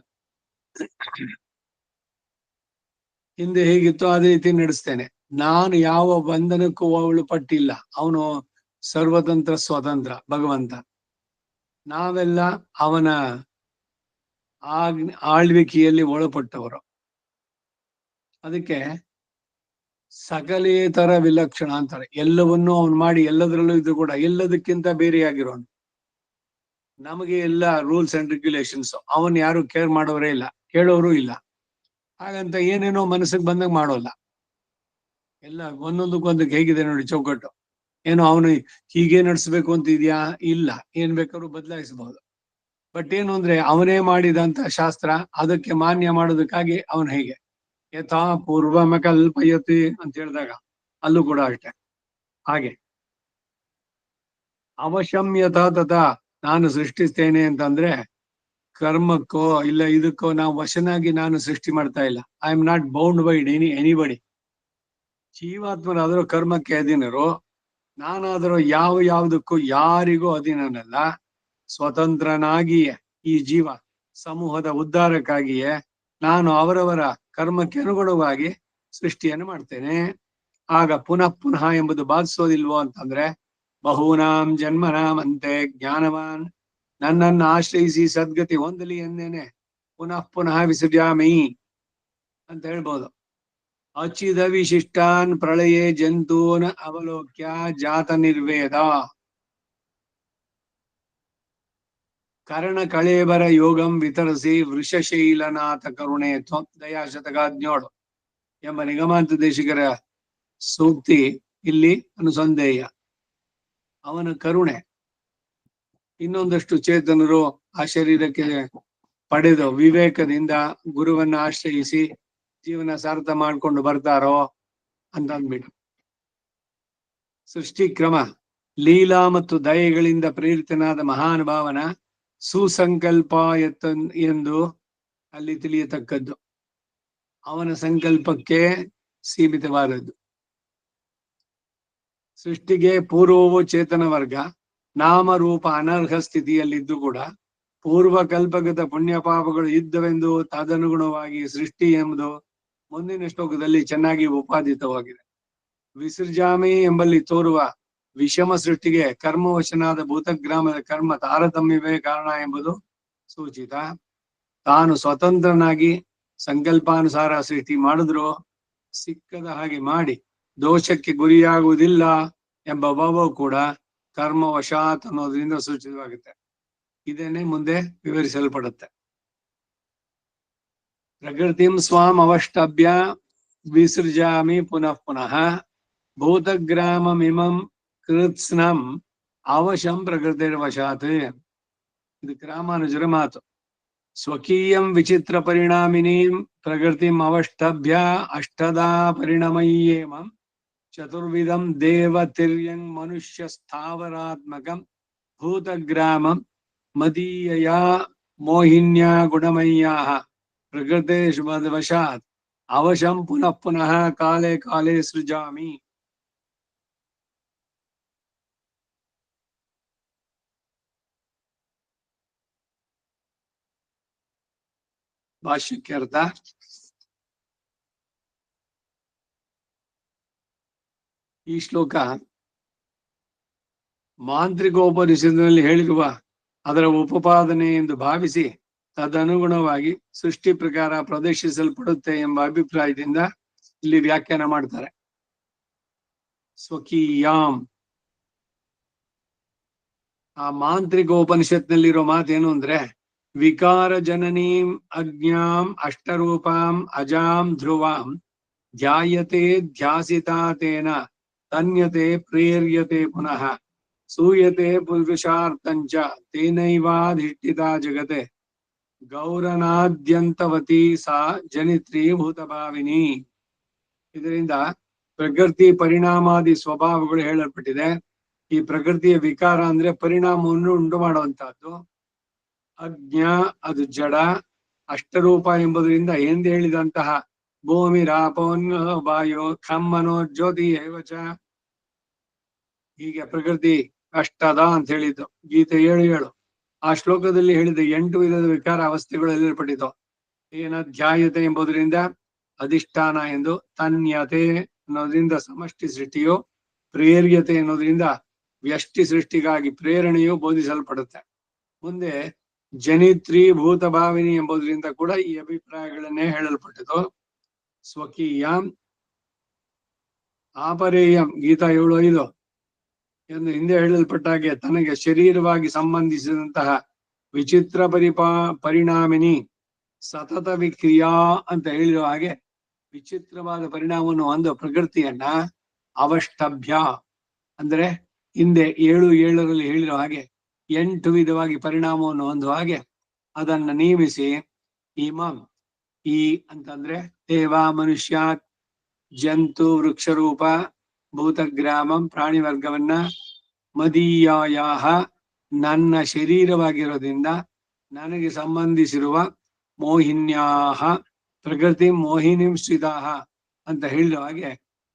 ಹಿಂದೆ ಹೇಗಿತ್ತು ಅದೇ ರೀತಿ ನಡೆಸ್ತೇನೆ. ನಾನು ಯಾವ ಬಂಧನಕ್ಕೂ ಅವಳು ಪಟ್ಟಿಲ್ಲ. ಅವನು ಸರ್ವತಂತ್ರ ಸ್ವತಂತ್ರ ಭಗವಂತ. ನಾವೆಲ್ಲ ಅವನ ಆಳ್ವಿಕೆಯಲ್ಲಿ ಒಳಪಟ್ಟವರು. ಅದಕ್ಕೆ ಸಕಲೇತರ ವಿಲಕ್ಷಣ ಅಂತಾರೆ. ಎಲ್ಲವನ್ನೂ ಅವನು ಮಾಡಿ ಎಲ್ಲದರಲ್ಲೂ ಇದು ಕೂಡ ಎಲ್ಲದಕ್ಕಿಂತ ಬೇರೆಯಾಗಿರೋನು. ನಮಗೆ ಎಲ್ಲ ರೂಲ್ಸ್ ಅಂಡ್ ರೆಗ್ಯುಲೇಷನ್ಸ್. ಅವನ್ ಯಾರು ಕೇರ್ ಮಾಡೋರೇ ಇಲ್ಲ, ಕೇಳೋರು ಇಲ್ಲ. ಹಾಗಂತ ಏನೇನೋ ಮನಸ್ಸಿಗೆ ಬಂದಾಗ ಮಾಡೋಲ್ಲ. ಎಲ್ಲ ಒಂದೊಂದಕ್ಕೊಂದಕ್ಕೆ ಹೇಗಿದೆ ನೋಡಿ ಚೌಕಟ್ಟು. ಏನೋ ಅವನು ಹೀಗೆ ನಡೆಸ್ಬೇಕು ಅಂತ ಇದೆಯಾ? ಇಲ್ಲ, ಏನ್ ಬೇಕಾದ್ರೂ ಬದಲಾಯಿಸಬಹುದು. ಬಟ್ ಏನು ಅಂದ್ರೆ ಅವನೇ ಮಾಡಿದಂತ ಶಾಸ್ತ್ರ, ಅದಕ್ಕೆ ಮಾನ್ಯ ಮಾಡೋದಕ್ಕಾಗಿ ಅವನು ಹೇಗೆ ಯಥಾ ಪೂರ್ವಮ ಕಲ್ಪಯತಿ ಅಂತ ಹೇಳಿದಾಗ ಅಲ್ಲೂ ಕೂಡ ಅಷ್ಟೆ. ಹಾಗೆ ಅವಶ್ಯಂ ಯಥಾ ತಥಾ ನಾನು ಸೃಷ್ಟಿಸ್ತೇನೆ ಅಂತಂದ್ರೆ ಕರ್ಮಕ್ಕೋ ಇಲ್ಲ ಇದಕ್ಕೋ ನಾವು ವಶನಾಗಿ ನಾನು ಸೃಷ್ಟಿ ಮಾಡ್ತಾ ಇಲ್ಲ. I am not bound by anybody. ಜೀವಾತ್ಮರಾದರೂ ಕರ್ಮಕ್ಕೆ ಅಧೀನರು, ನಾನಾದರೂ ಯಾವುದಕ್ಕೂ ಯಾರಿಗೂ ಅಧೀನನಲ್ಲ. ಸ್ವತಂತ್ರನಾಗಿಯೇ ಈ ಜೀವ ಸಮೂಹದ ಉದ್ಧಾರಕ್ಕಾಗಿಯೇ ನಾನು ಅವರವರ ಕರ್ಮಕ್ಕೆ ಅನುಗುಣವಾಗಿ ಸೃಷ್ಟಿಯನ್ನು ಮಾಡ್ತೇನೆ. ಆಗ ಪುನಃ ಪುನಃ ಎಂಬುದು ಬಾಧಿಸೋದಿಲ್ವೋ ಅಂತಂದ್ರೆ ಬಹೂನಾಂ ಜನ್ಮನಾಂ ಅಂತೆ ಜ್ಞಾನವಾನ್ ನನ್ನನ್ನು ಆಶ್ರಯಿಸಿ ಸದ್ಗತಿ ಹೊಂದಲಿ ಎಂದೇನೆ ಪುನಃ ಪುನಃ ವಿಸರ್ಜಾಮಿ ಅಂತ ಹೇಳ್ಬೋದು. ಅಚ್ಚಿದ ವಿಶಿಷ್ಟಾನ್ ಪ್ರಳಯೇ ಜಂತೂನ್ ಅವಲೋಕ್ಯ ಜಾತ ನಿರ್ವೇದ ಕರ್ಣ ಕಳೇಬರ ಯೋಗಂ ವಿತರಿಸಿ ವೃಷಶೈಲನಾಥ ಕರುಣೆ ತ್ವಂ ದಯಾಶತಗಾಜ್ಞೋಳು ಎಂಬ ನಿಗಮಾಂತ ದೇಶಿಕರ ಸೂಕ್ತಿ ಇಲ್ಲಿ ಅನುಸಂಧೇಯ. ಅವನ ಕರುಣೆ ಇನ್ನೊಂದಷ್ಟು ಚೇತನರು ಆ ಶರೀರಕ್ಕೆ ಪಡೆದು ವಿವೇಕದಿಂದ ಗುರುವನ್ನ ಆಶ್ರಯಿಸಿ ಜೀವನ ಸಾರ್ಥ ಮಾಡ್ಕೊಂಡು ಬರ್ತಾರೋ ಅಂತ ಅಂದ್ಬಿಟ್ಟು ಸೃಷ್ಟಿಕ್ರಮ ಲೀಲಾ ಮತ್ತು ದಯೆಗಳಿಂದ ಪ್ರೇರಿತನಾದ ಮಹಾನುಭಾವನ ಸುಸಂಕಲ್ಪ ಎಂದು ಅಲ್ಲಿ ತಿಳಿಯತಕ್ಕದ್ದು. ಅವನ ಸಂಕಲ್ಪಕ್ಕೆ ಸೀಮಿತವಾದದ್ದು. ಸೃಷ್ಟಿಗೆ ಪೂರ್ವವು ಚೇತನ ವರ್ಗ ನಾಮರೂಪ ಅನರ್ಹ ಸ್ಥಿತಿಯಲ್ಲಿದ್ದು ಕೂಡ ಪೂರ್ವಕಲ್ಪಗತ ಪುಣ್ಯ ಪಾಪಗಳು ಇದ್ದವೆಂದು ತದನುಗುಣವಾಗಿ ಸೃಷ್ಟಿ ಎಂಬುದು ಮುಂದಿನ ಶ್ಲೋಕದಲ್ಲಿ ಚೆನ್ನಾಗಿ ಉಪಾದಿತವಾಗಿದೆ. ವಿಸರ್ಜಾಮಿ ಎಂಬಲ್ಲಿ ತೋರುವ ವಿಷಮ ಸೃಷ್ಟಿಗೆ ಕರ್ಮವಶನಾದ ಭೂತಗ್ರಾಮದ ಕರ್ಮ ತಾರತಮ್ಯವೇ ಕಾರಣ ಎಂಬುದು ಸೂಚಿತ. ತಾನು ಸ್ವತಂತ್ರನಾಗಿ ಸಂಕಲ್ಪಾನುಸಾರ ಸೃಷ್ಟಿ ಮಾಡಿದ್ರು ಸಿಕ್ಕದ ಹಾಗೆ ಮಾಡಿ ದೋಷಕ್ಕೆ ಗುರಿಯಾಗುವುದಿಲ್ಲ ಎಂಬ ಭಾವವು ಕೂಡ ಕರ್ಮವಶಾತ್ ಅನ್ನೋದ್ರಿಂದ ಸೂಚಿತವಾಗುತ್ತೆ. ಇದನ್ನೇ ಮುಂದೆ ವಿವರಿಸಲ್ಪಡುತ್ತೆ. ಪ್ರಕೃತಿಂ ಸ್ವಾಂ ಅವಷ್ಟಭ್ಯ ವಿಸೃಜಾಮಿ ಪುನಃ ಪುನಃ ಭೂತಗ್ರಾಮಮಿಮಂ ಕೃತ್ಸ್ನಂ ಅವಶಂ ಪ್ರಕೃತಿರ್ವಶಾತ್. ಇದು ರಾಮಾನುಜರ ಮಾತು. ಸ್ವಕೀಯಂ ವಿಚಿತ್ರ ಪರಿಣಾಮಿನೀಂ ಪ್ರಕೃತಿಂ ಅವಷ್ಟಭ್ಯ ಅಷ್ಟದಾ ಪರಿಣಮಯ್ಯೇಮಂ ಚತುರ್ವಿಧಂ ದೇವತಿರ್ಯಂಗ್ ಮನುಷ್ಯ ಸ್ಥಾವರಾತ್ಮಕಂ ಭೂತಗ್ರಾಮಂ ಮದೀಯಯಾ ಮೋಹಿನ್ಯಾ ಗುಣಮಯ್ಯಾಃ ಪ್ರಕೃತೇಶು ವಶಾತ್ ಅವಶಂ ಪುನಃ ಪುನಃ ಕಾಲೇ ಕಾಲೇ ಸೃಜಾಮಿ. ಭಾಷ್ಯಕ್ಕೆ ಅರ್ಥ. ಈ ಶ್ಲೋಕ ಮಾಂತ್ರಿಕೋಪನಿಷತ್ತಿನಲ್ಲಿ ಹೇಳಿರುವ ಅದರ ಉಪಪಾದನೆ ಎಂದು ಭಾವಿಸಿ ತದನುಗುಣವಾಗಿ ಸೃಷ್ಟಿ ಪ್ರಕಾರ ಪ್ರದರ್ಶಿಸಲ್ಪಡುತ್ತೆ ಎಂಬ ಅಭಿಪ್ರಾಯದಿಂದ ಇಲ್ಲಿ ವ್ಯಾಖ್ಯಾನ ಮಾಡ್ತಾರೆ. ಸ್ವಕೀಯಾಂ ಆ ಮಾಂತ್ರಿಕೋಪನಿಷತ್ನಲ್ಲಿರೋ ಮಾತೇನು ಅಂದ್ರೆ ವಿಕಾರ ಜನನೀಂ ಅಜ್ಞಾಂ ಅಷ್ಟರೂಪಾಂ ಅಜಾಂ ಧ್ರುವಾಂ ಧ್ಯಾಯತೆ ಧ್ಯಾಸಿತಾತೇನ ತನ್ಯತೆ ಪ್ರೇರ್ಯತೆ ಪುನಃ ಸೂಯತೆ ಪುರುಷಾರ್ಥಂಚ ತೇನೈವಾಧಿಷ್ಠಿತಾ ಜಗತೆ ಗೌರನಾದ್ಯಂತವತಿ ಸಾ ಜನಿತ್ರಿ ಭೂತಭಾವಿನಿ. ಇದರಿಂದ ಪ್ರಕೃತಿ ಪರಿಣಾಮಾದಿ ಸ್ವಭಾವಗಳು ಹೇಳಲ್ಪಟ್ಟಿದೆ. ಈ ಪ್ರಕೃತಿಯ ವಿಕಾರ ಅಂದ್ರೆ ಪರಿಣಾಮವನ್ನು ಉಂಟು ಮಾಡುವಂತಹದ್ದು. ಅಜ್ಞಾ ಅದು ಜಡ. ಅಷ್ಟರೂಪ ಎಂಬುದರಿಂದ ಎಂದು ಹೇಳಿದಂತಹ ಭೂಮಿ ರಾಪೋನ್ಯ ವಾಯು ಖಮ್ಮನೋ ಜ್ಯೋತಿ ಏವಚ ಹೀಗೆ ಪ್ರಕೃತಿ ಅಷ್ಟದ ಅಂತ ಹೇಳಿದ್ದು ಗೀತೆ 7:7. ಆ ಶ್ಲೋಕದಲ್ಲಿ ಹೇಳಿದ 8 ವಿಧದ ವಿಕಾರ ಅವಸ್ಥೆಗಳು ಎಲ್ಲಿರ್ಪಟ್ಟಿತು. ಏನ ಧ್ಯಾಯತೆ ಎಂಬುದರಿಂದ ಅಧಿಷ್ಠಾನ ಎಂದು, ತನ್ಯತೆ ಅನ್ನೋದ್ರಿಂದ ಸಮಷ್ಟಿ ಸೃಷ್ಟಿಯು, ಪ್ರೇರ್ಯತೆ ಅನ್ನೋದ್ರಿಂದ ವ್ಯಷ್ಟಿ ಸೃಷ್ಟಿಗಾಗಿ ಪ್ರೇರಣೆಯು ಬೋಧಿಸಲ್ಪಡುತ್ತೆ. ಮುಂದೆ ಜನಿತ್ರಿ ಭೂತ ಭಾವಿನಿ ಎಂಬುದರಿಂದ ಕೂಡ ಈ ಅಭಿಪ್ರಾಯಗಳನ್ನೇ ಹೇಳಲ್ಪಟ್ಟಿತು. ಸ್ವಕೀಯ ಆಪರೇಯಂ ಗೀತಾ 7:5 ಎಂದು ಹಿಂದೆ ಹೇಳಲ್ಪಟ್ಟ ಹಾಗೆ ತನಗೆ ಶರೀರವಾಗಿ ಸಂಬಂಧಿಸಿದಂತಹ ವಿಚಿತ್ರ ಪರಿಣಾಮಿನಿ ಸತತ ವಿಕ್ರಿಯಾ ಅಂತ ಹೇಳಿರೋ ಹಾಗೆ ವಿಚಿತ್ರವಾದ ಪರಿಣಾಮವನ್ನು ಹೊಂದುವ ಪ್ರಕೃತಿಯನ್ನ ಅವಷ್ಟಭ್ಯ ಅಂದ್ರೆ ಹಿಂದೆ 7:7 ಹೇಳಿರೋ ಹಾಗೆ 8 ವಿಧವಾಗಿ ಪರಿಣಾಮವನ್ನು ಹೊಂದುವ ಹಾಗೆ ಅದನ್ನ ನೇಮಿಸಿ ಇಮಾಂ ಈ ಅಂತಂದ್ರೆ ದೇವ, ಮನುಷ್ಯ, ಜಂತು, ವೃಕ್ಷರೂಪ, ಭೂತಗ್ರಾಮಂ ಪ್ರಾಣಿ ವರ್ಗವನ್ನ ಮದೀಯಾಯಾಹ ನನ್ನ ಶರೀರವಾಗಿರೋದ್ರಿಂದ ನನಗೆ ಸಂಬಂಧಿಸಿರುವ ಮೋಹಿನ್ಯಾಹ ಪ್ರಕೃತಿ ಮೋಹಿನಿಂ ಶ್ರಿತಾಹ ಅಂತ ಹೇಳಿದ ಹಾಗೆ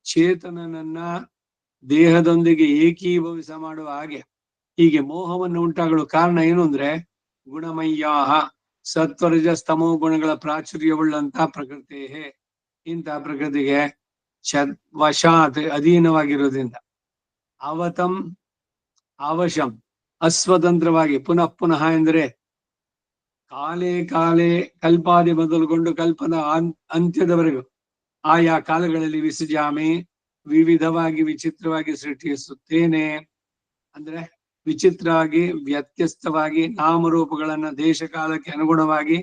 ಚೇತನನನ್ನ ದೇಹದೊಂದಿಗೆ ಏಕೀಭವಿಸ ಮಾಡುವ ಹಾಗೆ ಹೀಗೆ ಮೋಹವನ್ನು ಉಂಟಾಗಲು ಕಾರಣ ಏನು ಅಂದ್ರೆ ಗುಣಮಯ್ಯಾಹ ಸತ್ವರಜಸ್ತಮೋ ಗುಣಗಳ ಪ್ರಾಚುರ್ಯವುಳ್ಳಂತಹ ಪ್ರಕೃತಿ, ಇಂತಹ ಪ್ರಕೃತಿಗೆ ವಶಾತ್ ಅಧೀನವಾಗಿರೋದ್ರಿಂದ ಅವತಂ ಅವಶಂ ಅಸ್ವತಂತ್ರವಾಗಿ ಪುನಃ ಪುನಃ ಎಂದರೆ ಕಾಲೇ ಕಾಲೇ ಕಲ್ಪಾದಿ ಮೊದಲುಗೊಂಡು ಕಲ್ಪದ ಅಂತ್ಯದವರೆಗೂ ಆಯಾ ಕಾಲಗಳಲ್ಲಿ ವಿಸೃಜಾಮಿ ವಿವಿಧವಾಗಿ ವಿಚಿತ್ರವಾಗಿ ಸೃಷ್ಟಿಸುತ್ತೇನೆ. ಅಂದ್ರೆ ವಿಚಿತ್ರವಾಗಿ ವ್ಯತ್ಯಸ್ತವಾಗಿ ನಾಮರೂಪಗಳನ್ನ ದೇಶ ಕಾಲಕ್ಕೆ ಅನುಗುಣವಾಗಿ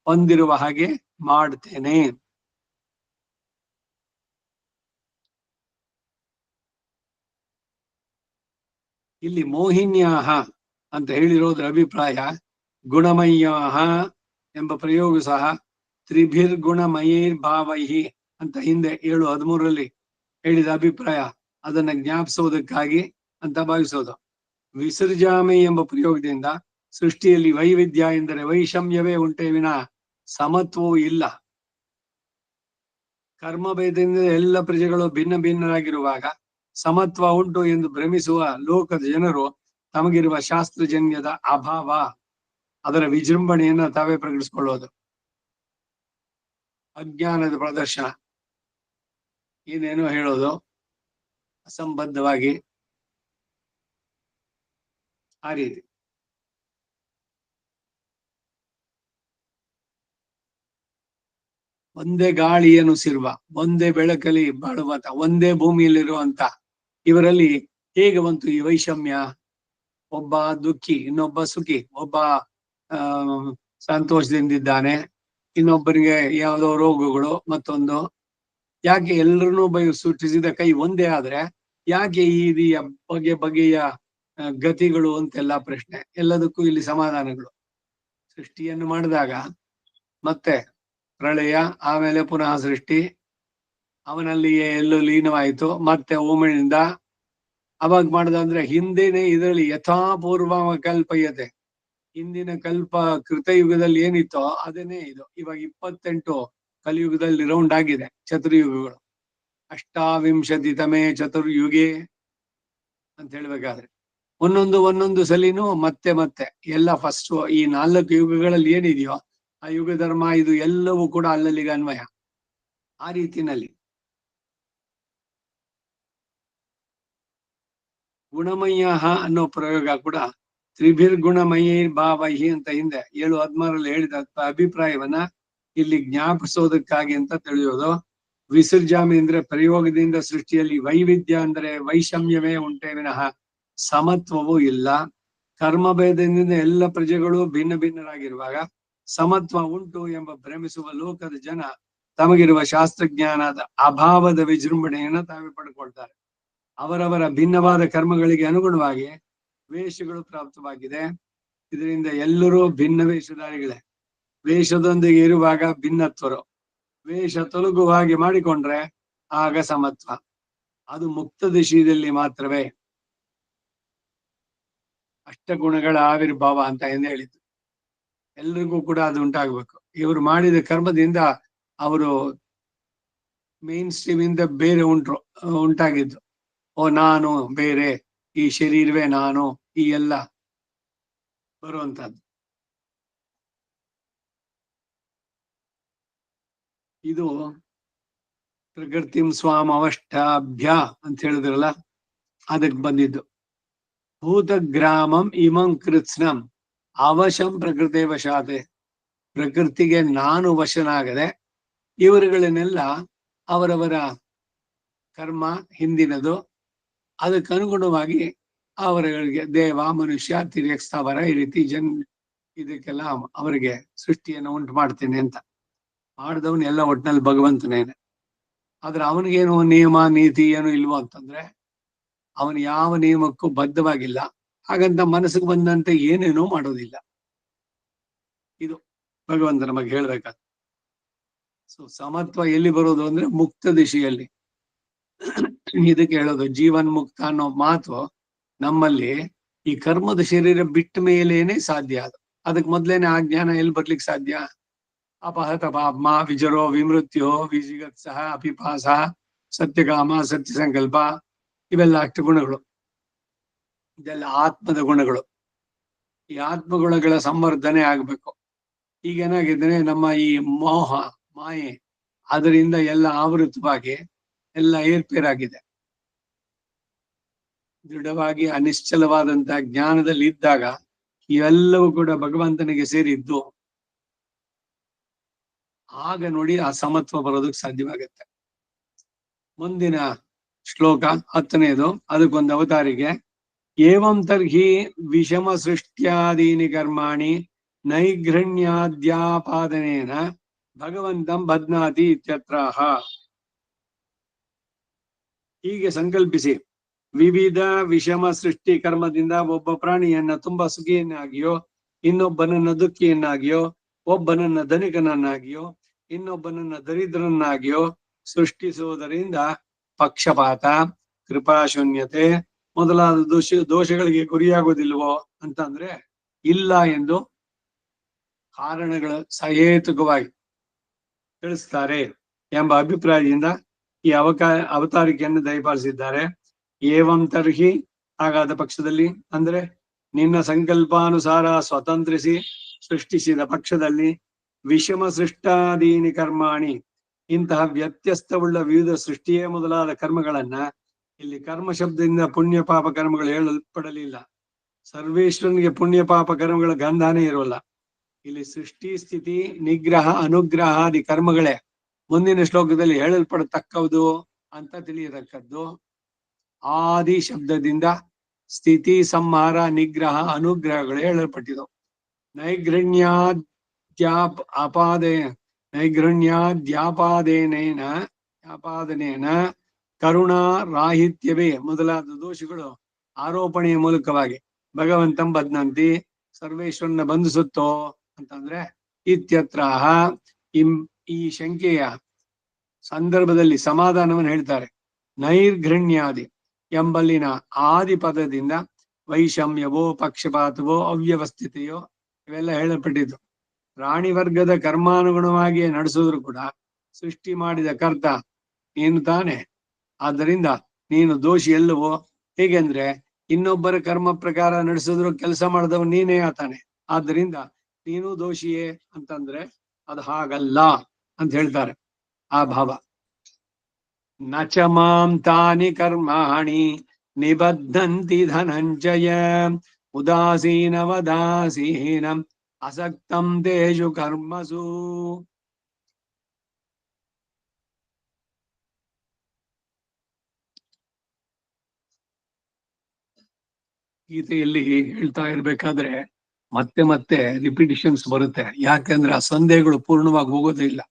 ಹೊಂದಿರುವ ಹಾಗೆ ಮಾಡ್ತೇನೆ. ಇಲ್ಲಿ ಮೋಹಿನ್ಯಾಹ ಅಂತ ಹೇಳಿರೋದ್ರ ಅಭಿಪ್ರಾಯ ಗುಣಮಯ್ಯಾಹ ಎಂಬ ಪ್ರಯೋಗ ಸಹ ತ್ರಿಭಿರ್ಗುಣಮಯೈರ್ ಭಾವೈಹಿ ಅಂತ ಹಿಂದೆ 7:13 ಹೇಳಿದ ಅಭಿಪ್ರಾಯ ಅದನ್ನ ಜ್ಞಾಪಿಸೋದಕ್ಕಾಗಿ ಅಂತ ಭಾವಿಸೋದು. ವಿಸರ್ಜಾಮಿ ಎಂಬ ಪ್ರಯೋಗದಿಂದ ಸೃಷ್ಟಿಯಲ್ಲಿ ವೈವಿಧ್ಯ ಎಂದರೆ ವೈಷಮ್ಯವೇ ಉಂಟೆ ವಿನ ಸಮತ್ವವೂ ಇಲ್ಲ. ಕರ್ಮಭೇದದಿಂದ ಎಲ್ಲ ಪ್ರಜೆಗಳು ಭಿನ್ನ ಭಿನ್ನರಾಗಿರುವಾಗ ಸಮತ್ವ ಉಂಟು ಎಂದು ಭ್ರಮಿಸುವ ಲೋಕದ ಜನರು ತಮಗಿರುವ ಶಾಸ್ತ್ರಜನ್ಯದ ಅಭಾವ ಅದರ ವಿಜೃಂಭಣೆಯನ್ನ ತಾವೇ ಪ್ರಕಟಿಸಿಕೊಳ್ಳೋದು. ಅಜ್ಞಾನದ ಪ್ರದರ್ಶನ ಏನೇನೋ ಹೇಳೋದು ಅಸಂಬದ್ಧವಾಗಿ ಆ ರೀತಿ. ಒಂದೇ ಗಾಳಿಯನ್ನು ಸಿರುವ, ಒಂದೇ ಬೆಳಕಲ್ಲಿ ಬಾಳುವಂತ, ಒಂದೇ ಭೂಮಿಯಲ್ಲಿರುವಂತ ಇವರಲ್ಲಿ ಹೇಗೆ ಬಂತು ಈ ವೈಷಮ್ಯ? ಒಬ್ಬ ದುಃಖಿ, ಇನ್ನೊಬ್ಬ ಸುಖಿ, ಒಬ್ಬ ಸಂತೋಷದಿಂದಿದ್ದಾನೆ, ಇನ್ನೊಬ್ಬರಿಗೆ ಯಾವುದೋ ರೋಗಗಳು, ಮತ್ತೊಂದು. ಯಾಕೆ ಎಲ್ಲರನ್ನೂ ಸೃಷ್ಟಿಸಿದ ಕೈ ಒಂದೇ ಆದ್ರೆ ಯಾಕೆ ಈ ಬಗೆ ಬಗೆಯ ಗತಿಗಳು ಅಂತೆಲ್ಲ ಪ್ರಶ್ನೆ. ಎಲ್ಲದಕ್ಕೂ ಇಲ್ಲಿ ಸಮಾಧಾನಗಳು. ಸೃಷ್ಟಿಯನ್ನು ಮಾಡಿದಾಗ ಮತ್ತೆ ಪ್ರಳಯ, ಆಮೇಲೆ ಪುನಃ ಸೃಷ್ಟಿ, ಅವನಲ್ಲಿಯೇ ಎಲ್ಲೋ ಲೀನವಾಯಿತು, ಮತ್ತೆ ಓಮನಿಂದ ಅವಾಗ ಮಾಡದಂದ್ರೆ ಹಿಂದಿನ ಇದರಲ್ಲಿ ಯಥಾಪೂರ್ವ ಕಲ್ಪಯತೆ, ಹಿಂದಿನ ಕಲ್ಪ ಕೃತಯುಗದಲ್ಲಿ ಏನಿತ್ತೋ ಅದನ್ನೇ ಇದು. ಇವಾಗ 28 ಕಲಿಯುಗದಲ್ಲಿ ರೌಂಡ್ ಆಗಿದೆ ಚತುರ್ಯುಗಗಳು. ಅಷ್ಟಾವಿಂಶತಿ ತಮೇ ಚತುರ್ಯುಗೆ ಅಂತ ಹೇಳ್ಬೇಕಾದ್ರೆ ಒಂದೊಂದು ಸಲಿನೂ ಮತ್ತೆ ಮತ್ತೆ ಎಲ್ಲ ಫಸ್ಟ್ ಈ 4 ಯುಗಗಳಲ್ಲಿ ಏನಿದೆಯೋ ಆ ಯುಗ ಧರ್ಮ ಇದು ಎಲ್ಲವೂ ಕೂಡ ಅಲ್ಲಲ್ಲಿಗೆ ಅನ್ವಯ. ಆ ರೀತಿನಲ್ಲಿ ಗುಣಮಯ್ಯ ಅನ್ನೋ ಪ್ರಯೋಗ ಕೂಡ ತ್ರಿಭಿರ್ಗುಣಮಯೈರ್ ಭಾವೈಹಿ ಅಂತ ಹಿಂದೆ 7:13 ಹೇಳಿದ ಅಭಿಪ್ರಾಯವನ್ನ ಇಲ್ಲಿ ಜ್ಞಾಪಿಸೋದಕ್ಕಾಗಿ ಅಂತ ತಿಳಿಯೋದು. ವಿಸರ್ಜಾಮಿ ಅಂದ್ರೆ ಪ್ರಯೋಗದಿಂದ ಸೃಷ್ಟಿಯಲ್ಲಿ ವೈವಿಧ್ಯ ಅಂದ್ರೆ ವೈಷಮ್ಯವೇ ಉಂಟೆ ವಿನಃ ಸಮತ್ವವೂ ಇಲ್ಲ. ಕರ್ಮಭೇದದಿಂದ ಎಲ್ಲ ಪ್ರಜೆಗಳು ಭಿನ್ನ ಭಿನ್ನರಾಗಿರುವಾಗ ಸಮತ್ವ ಉಂಟು ಎಂಬ ಭ್ರಮಿಸುವ ಲೋಕದ ಜನ ತಮಗಿರುವ ಶಾಸ್ತ್ರಜ್ಞಾನದ ಅಭಾವದ ವಿಜೃಂಭಣೆಯನ್ನು ತಾವೇ ಪಡ್ಕೊಳ್ತಾರೆ. ಅವರವರ ಭಿನ್ನವಾದ ಕರ್ಮಗಳಿಗೆ ಅನುಗುಣವಾಗಿ ವೇಷಗಳು ಪ್ರಾಪ್ತವಾಗಿದೆ. ಇದರಿಂದ ಎಲ್ಲರೂ ಭಿನ್ನ ವೇಷಧಾರಿಗಳೇ. ವೇಷದೊಂದಿಗೆ ಇರುವಾಗ ಭಿನ್ನತ್ವರು, ವೇಷ ತೊಲಗುವ ಹಾಗೆ ಮಾಡಿಕೊಂಡ್ರೆ ಆಗ ಸಮತ್ವ. ಅದು ಮುಕ್ತ ದಿಶೆಯಲ್ಲಿ ಮಾತ್ರವೇ ಅಷ್ಟಗುಣಗಳ ಆವಿರ್ಭಾವ ಅಂತ ಎಂದು ಹೇಳಿದ್ದು. ಎಲ್ರಿಗೂ ಕೂಡ ಅದು ಉಂಟಾಗಬೇಕು. ಇವರು ಮಾಡಿದ ಕರ್ಮದಿಂದ ಅವರು ಮೇನ್ ಸ್ಟ್ರೀಮ್ ಇಂದ ಬೇರೆ ಉಂಟಾಗಿದ್ದು. ಓ ನಾನು ಬೇರೆ, ಈ ಶರೀರವೇ ನಾನು, ಈ ಎಲ್ಲ ಬರುವಂತದ್ದು. ಇದು ಪ್ರಕೃತಿಂ ಸ್ವಾಮ್ ಅವಷ್ಟಾಭ್ಯ ಅಂತ ಹೇಳಿದ್ರಲ್ಲ, ಅದಕ್ಕೆ ಬಂದಿದ್ದು. ಭೂತಗ್ರಾಮಂ ಇಮಂ ಕೃತ್ಸ್ನಂ ಅವಶಂ ಪ್ರಕೃತಿ ವಶಾತೆ. ಪ್ರಕೃತಿಗೆ ನಾನು ವಶನಾಗದೆ ಇವರುಗಳನ್ನೆಲ್ಲ ಅವರವರ ಕರ್ಮ ಹಿಂದಿನದು, ಅದಕ್ಕನುಗುಣವಾಗಿ ಅವರುಗಳಿಗೆ ದೇವ, ಮನುಷ್ಯ, ತಿರ್ಯಕ್ ಸ್ಥಾವರ ಈ ರೀತಿ ಇದಕ್ಕೆಲ್ಲ ಅವರಿಗೆ ಸೃಷ್ಟಿಯನ್ನು ಉಂಟು ಮಾಡ್ತೇನೆ ಅಂತ ಮಾಡಿದವನು ಎಲ್ಲ ಒಟ್ಟಿನಲ್ಲಿ ಭಗವಂತನೇನೆ. ಆದ್ರೆ ಅವನಿಗೇನು ನಿಯಮ ನೀತಿ ಏನು ಇಲ್ವೋ ಅಂತಂದ್ರೆ ಅವನು ಯಾವ ನಿಯಮಕ್ಕೂ ಬದ್ಧವಾಗಿಲ್ಲ. ಹಾಗಂತ ಮನಸ್ಸಿಗೆ ಬಂದಂತೆ ಏನೇನೋ ಮಾಡೋದಿಲ್ಲ. ಇದು ಭಗವಂತ ನಮಗೆ ಹೇಳ್ಬೇಕಾದ. ಸೊ ಸಮತ್ವ ಎಲ್ಲಿ ಬರೋದು ಅಂದ್ರೆ ಮುಕ್ತ ದಿಶೆಯಲ್ಲಿ. ಇದಕ್ಕೆ ಹೇಳೋದು ಜೀವನ್ ಮುಕ್ತ ಅನ್ನೋ ಮಾತು ನಮ್ಮಲ್ಲಿ ಈ ಕರ್ಮದ ಶರೀರ ಬಿಟ್ಟ ಮೇಲೇನೆ ಸಾಧ್ಯ. ಅದಕ್ಕೆ ಮೊದ್ಲೇನೆ ಆ ಜ್ಞಾನ ಎಲ್ಲಿ ಬರ್ಲಿಕ್ಕೆ ಸಾಧ್ಯ? ಅಪಹತ ಪಾಪ್ಮ ವಿಜರೋ ವಿಮೃತ್ಯೋ ವಿಜಿಗತ್ಸಹ ಅಪಿಪಾಸ ಸತ್ಯಕಾಮ ಸತ್ಯ ಸಂಕಲ್ಪ, ಇವೆಲ್ಲ ಅಷ್ಟಗುಣಗಳು. ಇದೆಲ್ಲ ಆತ್ಮದ ಗುಣಗಳು. ಈ ಆತ್ಮಗುಣಗಳ ಸಂವರ್ಧನೆ ಆಗ್ಬೇಕು. ಈಗ ಏನಾಗಿದ್ರೆ ನಮ್ಮ ಈ ಮೋಹ ಮಾಯೆ ಅದರಿಂದ ಎಲ್ಲ ಆವೃತವಾಗಿ ಎಲ್ಲ ಏರ್ಪೇರಾಗಿದೆ. ದೃಢವಾಗಿ ಅನಿಶ್ಚಲವಾದಂತಹ ಜ್ಞಾನದಲ್ಲಿ ಇದ್ದಾಗ ಇವೆಲ್ಲವೂ ಕೂಡ ಭಗವಂತನಿಗೆ ಸೇರಿದ್ದು. ಆಗ ನೋಡಿ ಆ ಸಮತ್ವ ಬರೋದಕ್ಕೆ ಸಾಧ್ಯವಾಗುತ್ತೆ. ಮುಂದಿನ ಶ್ಲೋಕ 10ನೇದು, ಅದಕ್ಕೊಂದು ಅವತಾರಿಗೆ. ಏವಂ ತರ್ಹಿ ವಿಷಮ ಸೃಷ್ಟ್ಯಾದೀನಿ ಕರ್ಮಾಣಿ ನೈಘೃಣ್ಯಾದ್ಯಾಪಾದನೇನ ಭಗವಂತಂ ಬಧ್ನಾತಿ ಇತ್ಯತ್ರಾಹ. ಹೀಗೆ ಸಂಕಲ್ಪಿಸಿ, ವಿವಿಧ ವಿಷಮ ಸೃಷ್ಟಿ ಕರ್ಮದಿಂದ ಒಬ್ಬ ಪ್ರಾಣಿಯನ್ನ ತುಂಬಾ ಸುಖಿಯನ್ನಾಗಿಯೋ, ಇನ್ನೊಬ್ಬನನ್ನ ದುಃಖಿಯನ್ನಾಗಿಯೋ, ಒಬ್ಬನನ್ನ ಧನಿಕನನ್ನಾಗಿಯೋ, ಇನ್ನೊಬ್ಬನನ್ನ ದರಿದ್ರನಾಗಿಯೋ ಸೃಷ್ಟಿಸುವುದರಿಂದ ಪಕ್ಷಪಾತ, ಕೃಪಾಶೂನ್ಯತೆ ಮೊದಲಾದ ದೋಷಗಳಿಗೆ ಗುರಿಯಾಗೋದಿಲ್ವೋ ಅಂತಂದ್ರೆ ಇಲ್ಲ ಎಂದು ಕಾರಣಗಳು ಸಹೇತುಕವಾಗಿ ತಿಳಿಸ್ತಾರೆ ಎಂಬ ಅಭಿಪ್ರಾಯದಿಂದ ಈ ಅವತಾರಿಕೆಯನ್ನು ದಯಪಾಲಿಸಿದ್ದಾರೆ. ಏವಂ ತರ್ಹಿ, ಹಾಗಾದ ಪಕ್ಷದಲ್ಲಿ ಅಂದ್ರೆ ನಿನ್ನ ಸಂಕಲ್ಪಾನುಸಾರ ಸ್ವತಂತ್ರಿಸಿ ಸೃಷ್ಟಿಸಿದ ಪಕ್ಷದಲ್ಲಿ ವಿಷಮ ಸೃಷ್ಟಾದೀನಿ ಕರ್ಮಾಣಿ, ಇಂತಹ ವ್ಯತ್ಯಸ್ತವುಳ್ಳ ವಿವಿಧ ಸೃಷ್ಟಿಯೇ ಮೊದಲಾದ ಕರ್ಮಗಳನ್ನ, ಇಲ್ಲಿ ಕರ್ಮ ಶಬ್ದದಿಂದ ಪುಣ್ಯ ಪಾಪ ಕರ್ಮಗಳು ಹೇಳಲ್ಪಡಲಿಲ್ಲ. ಸರ್ವೇಶ್ವರನಿಗೆ ಪುಣ್ಯ ಪಾಪ ಕರ್ಮಗಳ ಗಂಧಾನೇ ಇರೋಲ್ಲ. ಇಲ್ಲಿ ಸೃಷ್ಟಿ ಸ್ಥಿತಿ ನಿಗ್ರಹ ಅನುಗ್ರಹಾದಿ ಕರ್ಮಗಳೇ ಮುಂದಿನ ಶ್ಲೋಕದಲ್ಲಿ ಹೇಳಲ್ಪಡತಕ್ಕವುದು ಅಂತ ತಿಳಿಯತಕ್ಕದ್ದು. ಆದಿ ಶಬ್ದದಿಂದ ಸ್ಥಿತಿ ಸಂಹಾರ ನಿಗ್ರಹ ಅನುಗ್ರಹಗಳು ಹೇಳಲ್ಪಟ್ಟಿದ್ದವು. ನೈಘೃಣ್ಯಾದ್ಯಾಪಾದನೇನ ಕರುಣಾ ರಾಹಿತ್ಯವೇ ಮೊದಲಾದ ದೋಷಗಳು ಆರೋಪಣೆಯ ಮೂಲಕವಾಗಿ ಭಗವಂತಂ ಬದ್ನಂತಿ ಸರ್ವೇಶ್ವರನ ಬಂಧಿಸುತ್ತೋ ಅಂತಂದ್ರೆ ಇತ್ಯತ್ರಾಹ, ಈ ಶಂಕೆಯ ಸಂದರ್ಭದಲ್ಲಿ ಸಮಾಧಾನವನ್ನು ಹೇಳ್ತಾರೆ. ನೈರ್ಘೃಣ್ಯಾದಿ ಎಂಬಲ್ಲಿನ ಆದಿ ಪದದಿಂದ ವೈಷಮ್ಯವೋ ಪಕ್ಷಪಾತವೋ ಅವ್ಯವಸ್ಥಿತೆಯೋ ಇವೆಲ್ಲ ಹೇಳಲ್ಪಟ್ಟಿದ್ದು. ಪ್ರಾಣಿ ವರ್ಗದ ಕರ್ಮಾನುಗುಣವಾಗಿ ನಡೆಸಿದ್ರು ಕೂಡ ಸೃಷ್ಟಿ ಮಾಡಿದ ಕರ್ತ ನೀನು ತಾನೆ. ಆದ್ದರಿಂದ ನೀನು ದೋಷಿ ಎಲ್ಲವೋ. ಹೇಗೆಂದ್ರೆ ಇನ್ನೊಬ್ಬರ ಕರ್ಮ ಪ್ರಕಾರ ನಡೆಸಿದ್ರು ಕೆಲಸ ಮಾಡಿದವ ನೀನೇ ಆತಾನೆ. ಆದ್ದರಿಂದ ನೀನು ದೋಷಿಯೇ ಅಂತಂದ್ರೆ ಅದು ಹಾಗಲ್ಲ ಅಂತ ಹೇಳ್ತಾರೆ ಆ ಭಾವ. ನಚ ಮಾಂ ತಾನಿ ಕರ್ಮಾಣಿ ನಿಬದ್ಧಂತಿ ಧನಂಜಯ ಉದಾಸೀನವದಾಸೀನಂ ಅಸಕ್ತಂ ತೇಷು ಕರ್ಮಸು. ಗೀತೆಯಲ್ಲಿ ಹೇಳ್ತಾ ಇರ್ಬೇಕಾದ್ರೆ ಮತ್ತೆ ಮತ್ತೆ ರಿಪಿಟಿಷನ್ಸ್ ಬರುತ್ತೆ. ಯಾಕಂದ್ರೆ ಆ ಸಂದೇಹಗಳು ಪೂರ್ಣವಾಗಿ ಹೋಗೋದೇ ಇಲ್ಲ.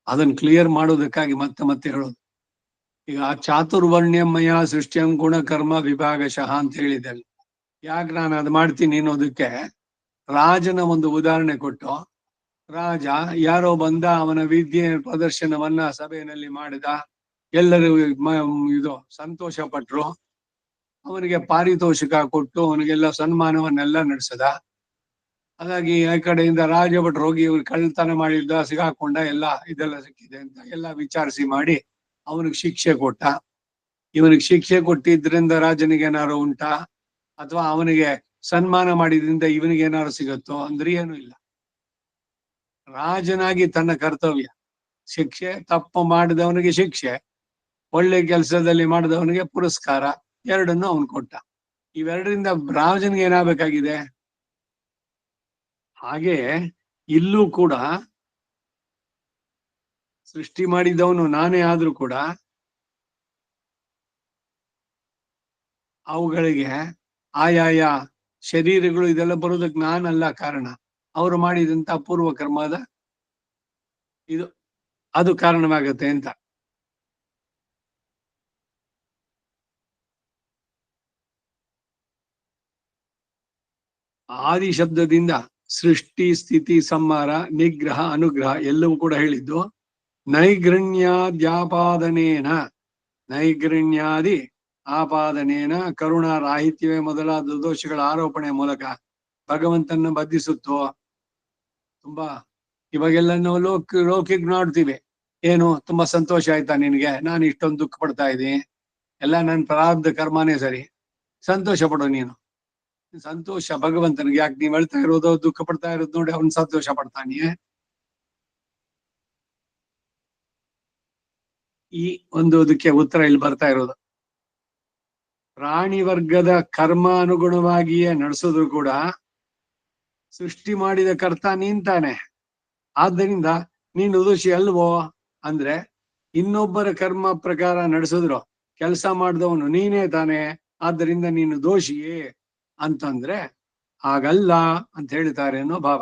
ಅದನ್ನ ಕ್ಲಿಯರ್ ಮಾಡೋದಕ್ಕಾಗಿ ಮತ್ತೆ ಮತ್ತೆ ಹೇಳೋದು. ಈಗ ಚಾತುರ್ವರ್ಣ್ಯಮಯ ಸೃಷ್ಟಿಯಂ ಗುಣ ಕರ್ಮ ವಿಭಾಗಶಃ ಅಂತ ಹೇಳಿದೆ. ಯಾಕೆ ನಾನು ಅದು ಮಾಡ್ತೀನಿ ಅನ್ನೋದಕ್ಕೆ ರಾಜನ ಒಂದು ಉದಾಹರಣೆ ಕೊಟ್ಟು, ರಾಜ ಯಾರೋ ಬಂದ, ಅವನ ವಿದ್ಯೆ ಪ್ರದರ್ಶನವನ್ನ ಸಭೆಯಲ್ಲಿ ಮಾಡಿದ, ಎಲ್ಲರೂ ಇದು ಸಂತೋಷ ಪಟ್ರು, ಅವನಿಗೆ ಪಾರಿತೋಷಿಕ ಕೊಟ್ಟು ಅವನಿಗೆಲ್ಲ ಸನ್ಮಾನವನ್ನೆಲ್ಲ ನಡೆಸದ. ಹಾಗಾಗಿ ಆ ಕಡೆಯಿಂದ ರಾಜಭಟ್ರು ಹೋಗಿ ಇವ್ರು ಕಳ್ತನ ಮಾಡಿದ್ದ, ಸಿಗಾಕೊಂಡ, ಎಲ್ಲ ಇದೆಲ್ಲ ಸಿಕ್ಕಿದೆ ಅಂತ ಎಲ್ಲ ವಿಚಾರಿಸಿ ಮಾಡಿ ಅವನಿಗೆ ಶಿಕ್ಷೆ ಕೊಟ್ಟ. ಇವನಿಗೆ ಶಿಕ್ಷೆ ಕೊಟ್ಟಿದ್ರಿಂದ ರಾಜನಿಗೆ ಏನಾರು ಉಂಟಾ, ಅಥವಾ ಅವನಿಗೆ ಸನ್ಮಾನ ಮಾಡಿದ್ರಿಂದ ಇವನಿಗೆ ಏನಾರು ಸಿಗುತ್ತೋ ಅಂದ್ರೆ ಏನೂ ಇಲ್ಲ. ರಾಜನಾಗಿ ತನ್ನ ಕರ್ತವ್ಯ ಶಿಕ್ಷೆ, ತಪ್ಪು ಮಾಡಿದವನಿಗೆ ಶಿಕ್ಷೆ, ಒಳ್ಳೆ ಕೆಲಸದಲ್ಲಿ ಮಾಡಿದವನಿಗೆ ಪುರಸ್ಕಾರ, ಎರಡನ್ನು ಅವನು ಕೊಟ್ಟ. ಇವೆರಡರಿಂದ ರಾಜನಿಗೆ ಏನಾಗಬೇಕಾಗಿದೆ? ಹಾಗೆ ಇಲ್ಲೂ ಕೂಡ ಸೃಷ್ಟಿ ಮಾಡಿದವನು ನಾನೇ ಆದ್ರೂ ಕೂಡ ಅವುಗಳಿಗೆ ಆಯಾಯ ಶರೀರಗಳು ಇದೆಲ್ಲ ಬರೋದಕ್ಕೆ ನಾನಲ್ಲ ಕಾರಣ. ಅವರು ಮಾಡಿದಂತ ಪೂರ್ವ ಕರ್ಮದ ಇದು ಅದು ಕಾರಣವಾಗತ್ತೆ ಅಂತ. ಆದಿ ಶಬ್ದದಿಂದ ಸೃಷ್ಟಿ, ಸ್ಥಿತಿ, ಸಂಹಾರ, ನಿಗ್ರಹ, ಅನುಗ್ರಹ ಎಲ್ಲವೂ ಕೂಡ ಹೇಳಿದ್ದು ನೈಗೃಣ್ಯಾದ್ಯಾಪಾದನೇನ, ನೈಗೃಣ್ಯಾದಿ ಆಪಾದನೇನ ಕರುಣಾ ರಾಹಿತ್ಯವೇ ಮೊದಲಾದ ದೋಷಗಳ ಆರೋಪಣೆ ಮೂಲಕ ಭಗವಂತನ ಬದ್ಧಿಸುತ್ತೋ. ತುಂಬಾ ಇವಾಗೆಲ್ಲ ನಾವು ಲೌಕಿಕ ನೋಡ್ತೀವಿ. ಏನು ತುಂಬಾ ಸಂತೋಷ ಆಯ್ತಾ ನಿನ್ಗೆ, ನಾನು ಇಷ್ಟೊಂದು ದುಃಖ ಪಡ್ತಾ ಇದ್ದೀನಿ, ಎಲ್ಲ ನನ್ನ ಪ್ರಾರಬ್ಧ ಕರ್ಮನೇ ಸರಿ, ಸಂತೋಷ ಪಡೋ ನೀನು. ಸಂತೋಷ ಭಗವಂತನಿಗೆ ಯಾಕೆ? ನೀವ್ ಹೇಳ್ತಾ ಇರೋದು ದುಃಖ ಪಡ್ತಾ ಇರೋದು ನೋಡಿ ಅವನು ಸಂತೋಷ ಪಡ್ತಾನೆ. ಈ ಒಂದು ಅದಕ್ಕೆ ಉತ್ತರ ಇಲ್ಲಿ ಬರ್ತಾ ಇರೋದು. ಪ್ರಾಣಿ ವರ್ಗದ ಕರ್ಮ ಅನುಗುಣವಾಗಿಯೇ ನಡೆಸಿದ್ರು ಕೂಡ ಸೃಷ್ಟಿ ಮಾಡಿದ ಕರ್ತ ನೀನ್ ತಾನೆ. ಆದ್ದರಿಂದ ನೀನು ದೋಷಿ ಅಲ್ವೋ ಅಂದ್ರೆ, ಇನ್ನೊಬ್ಬರ ಕರ್ಮ ಪ್ರಕಾರ ನಡೆಸಿದ್ರು ಕೆಲಸ ಮಾಡಿದವನು ನೀನೇ ತಾನೆ, ಆದ್ದರಿಂದ ನೀನು ದೋಷಿಯೇ ಅಂತಂದ್ರೆ ಹಾಗಲ್ಲ ಅಂತ ಹೇಳ್ತಾರೆ ಅನ್ನೋ ಭಾವ.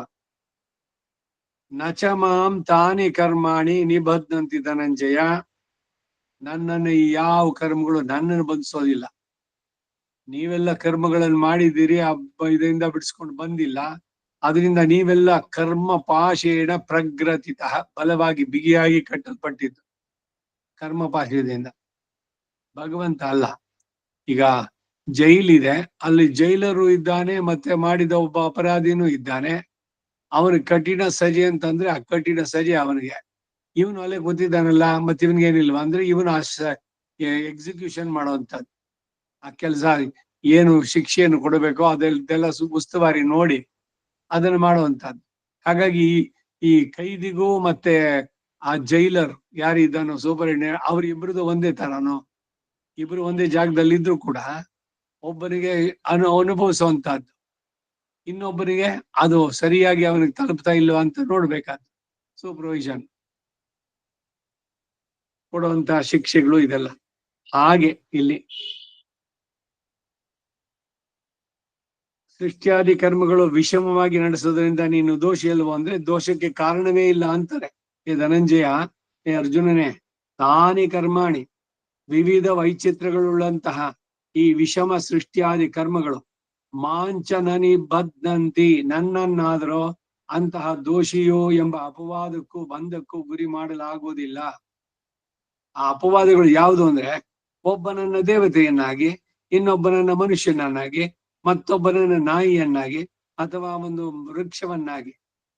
ನಚ ಮಾಂ ತಾನಿ ಕರ್ಮಾಣಿ ನಿಬದ್ಧಂತಿ ಧನಂಜಯ, ನನ್ನನ್ನು ಈ ಯಾವ ಕರ್ಮಗಳು ನನ್ನನ್ನು ಬಂಧಿಸೋದಿಲ್ಲ. ನೀವೆಲ್ಲ ಕರ್ಮಗಳನ್ನು ಮಾಡಿದ್ದೀರಿ, ಇದರಿಂದ ಬಿಡಿಸ್ಕೊಂಡು ಬಂದಿಲ್ಲ, ಅದರಿಂದ ನೀವೆಲ್ಲ ಕರ್ಮ ಪಾಶೇಣ ಪ್ರಗ್ರತಿತ, ಬಲವಾಗಿ ಬಿಗಿಯಾಗಿ ಕಟ್ಟಲ್ಪಟ್ಟಿದ್ದು ಕರ್ಮ ಪಾಶದಿಂದ. ಭಗವಂತ ಅಲ್ಲ. ಈಗ ಜೈಲಿದೆ, ಅಲ್ಲಿ ಜೈಲರು ಇದ್ದಾನೆ, ಮತ್ತೆ ಮಾಡಿದ ಒಬ್ಬ ಅಪರಾಧಿನೂ ಇದ್ದಾನೆ. ಅವನಿಗೆ ಕಠಿಣ ಸಜೆ ಅಂತಂದ್ರೆ ಆ ಕಠಿಣ ಸಜೆ ಅವನಿಗೆ. ಇವನು ಅಲ್ಲೇ ಗೊತ್ತಿದ್ದಾನಲ್ಲ, ಮತ್ತೆ ಇವನ್ಗೇನಿಲ್ವಾ ಅಂದ್ರೆ ಇವನು ಎಕ್ಸಿಕ್ಯೂಷನ್ ಮಾಡುವಂಥದ್ದು, ಆ ಕೆಲಸ ಏನು ಶಿಕ್ಷೆಯನ್ನು ಕೊಡಬೇಕೋ ಅದೆಲ್ಲ ಉಸ್ತುವಾರಿ ನೋಡಿ ಅದನ್ನು ಮಾಡುವಂತದ್ದು. ಹಾಗಾಗಿ ಈ ಕೈದಿಗೂ ಮತ್ತೆ ಆ ಜೈಲರ್ ಯಾರಿದ್ದಾನೋ ಸೂಪರಿಂಟೆಂಡೆಂಟ್, ಅವ್ರಿಬ್ರದ್ದು ಒಂದೇ ತರನು, ಇಬ್ರು ಒಂದೇ ಜಾಗದಲ್ಲಿದ್ರು ಕೂಡ ಒಬ್ಬರಿಗೆ ಅನುಭವಿಸುವಂತಹದ್ದು, ಇನ್ನೊಬ್ಬರಿಗೆ ಅದು ಸರಿಯಾಗಿ ಅವನಿಗೆ ತಲುಪ್ತಾ ಇಲ್ವಾ ಅಂತ ನೋಡ್ಬೇಕಾದ್ದು. ಸೂಪರ್ವೈಷನ್ ಕೊಡುವಂತಹ ಶಿಕ್ಷೆಗಳು ಇದೆಲ್ಲ. ಹಾಗೆ ಇಲ್ಲಿ ಸೃಷ್ಟಿಯಾದಿ ಕರ್ಮಗಳು ವಿಷಮವಾಗಿ ನಡೆಸೋದ್ರಿಂದ ನೀನು ದೋಷಿ ಅಲ್ವೋ ಅಂದ್ರೆ ದೋಷಕ್ಕೆ ಕಾರಣವೇ ಇಲ್ಲ ಅಂತಾರೆ. ಏ ಧನಂಜಯ, ಏ ಅರ್ಜುನನೇ, ತಾನಿ ಕರ್ಮಾಣಿ, ವಿವಿಧ ವೈಚಿತ್ರಗಳುಳ್ಳಂತಹ ಈ ವಿಷಮ ಸೃಷ್ಟಿಯಾದಿ ಕರ್ಮಗಳು ಮಾಂಚನನಿ ಬದ್ಧಂತಿ, ನನ್ನನ್ನಾದರೂ ಅಂತಹ ದೋಷಿಯೋ ಎಂಬ ಅಪವಾದಕ್ಕೂ ಬಂಧಕ್ಕೂ ಗುರಿ ಮಾಡಲಾಗುವುದಿಲ್ಲ. ಆ ಅಪವಾದಗಳು ಯಾವುದು ಅಂದ್ರೆ, ಒಬ್ಬನನ್ನ ದೇವತೆಯನ್ನಾಗಿ, ಇನ್ನೊಬ್ಬನನ್ನ ಮನುಷ್ಯನನ್ನಾಗಿ, ಮತ್ತೊಬ್ಬನನ್ನ ನಾಯಿಯನ್ನಾಗಿ, ಅಥವಾ ಒಂದು ವೃಕ್ಷವನ್ನಾಗಿ,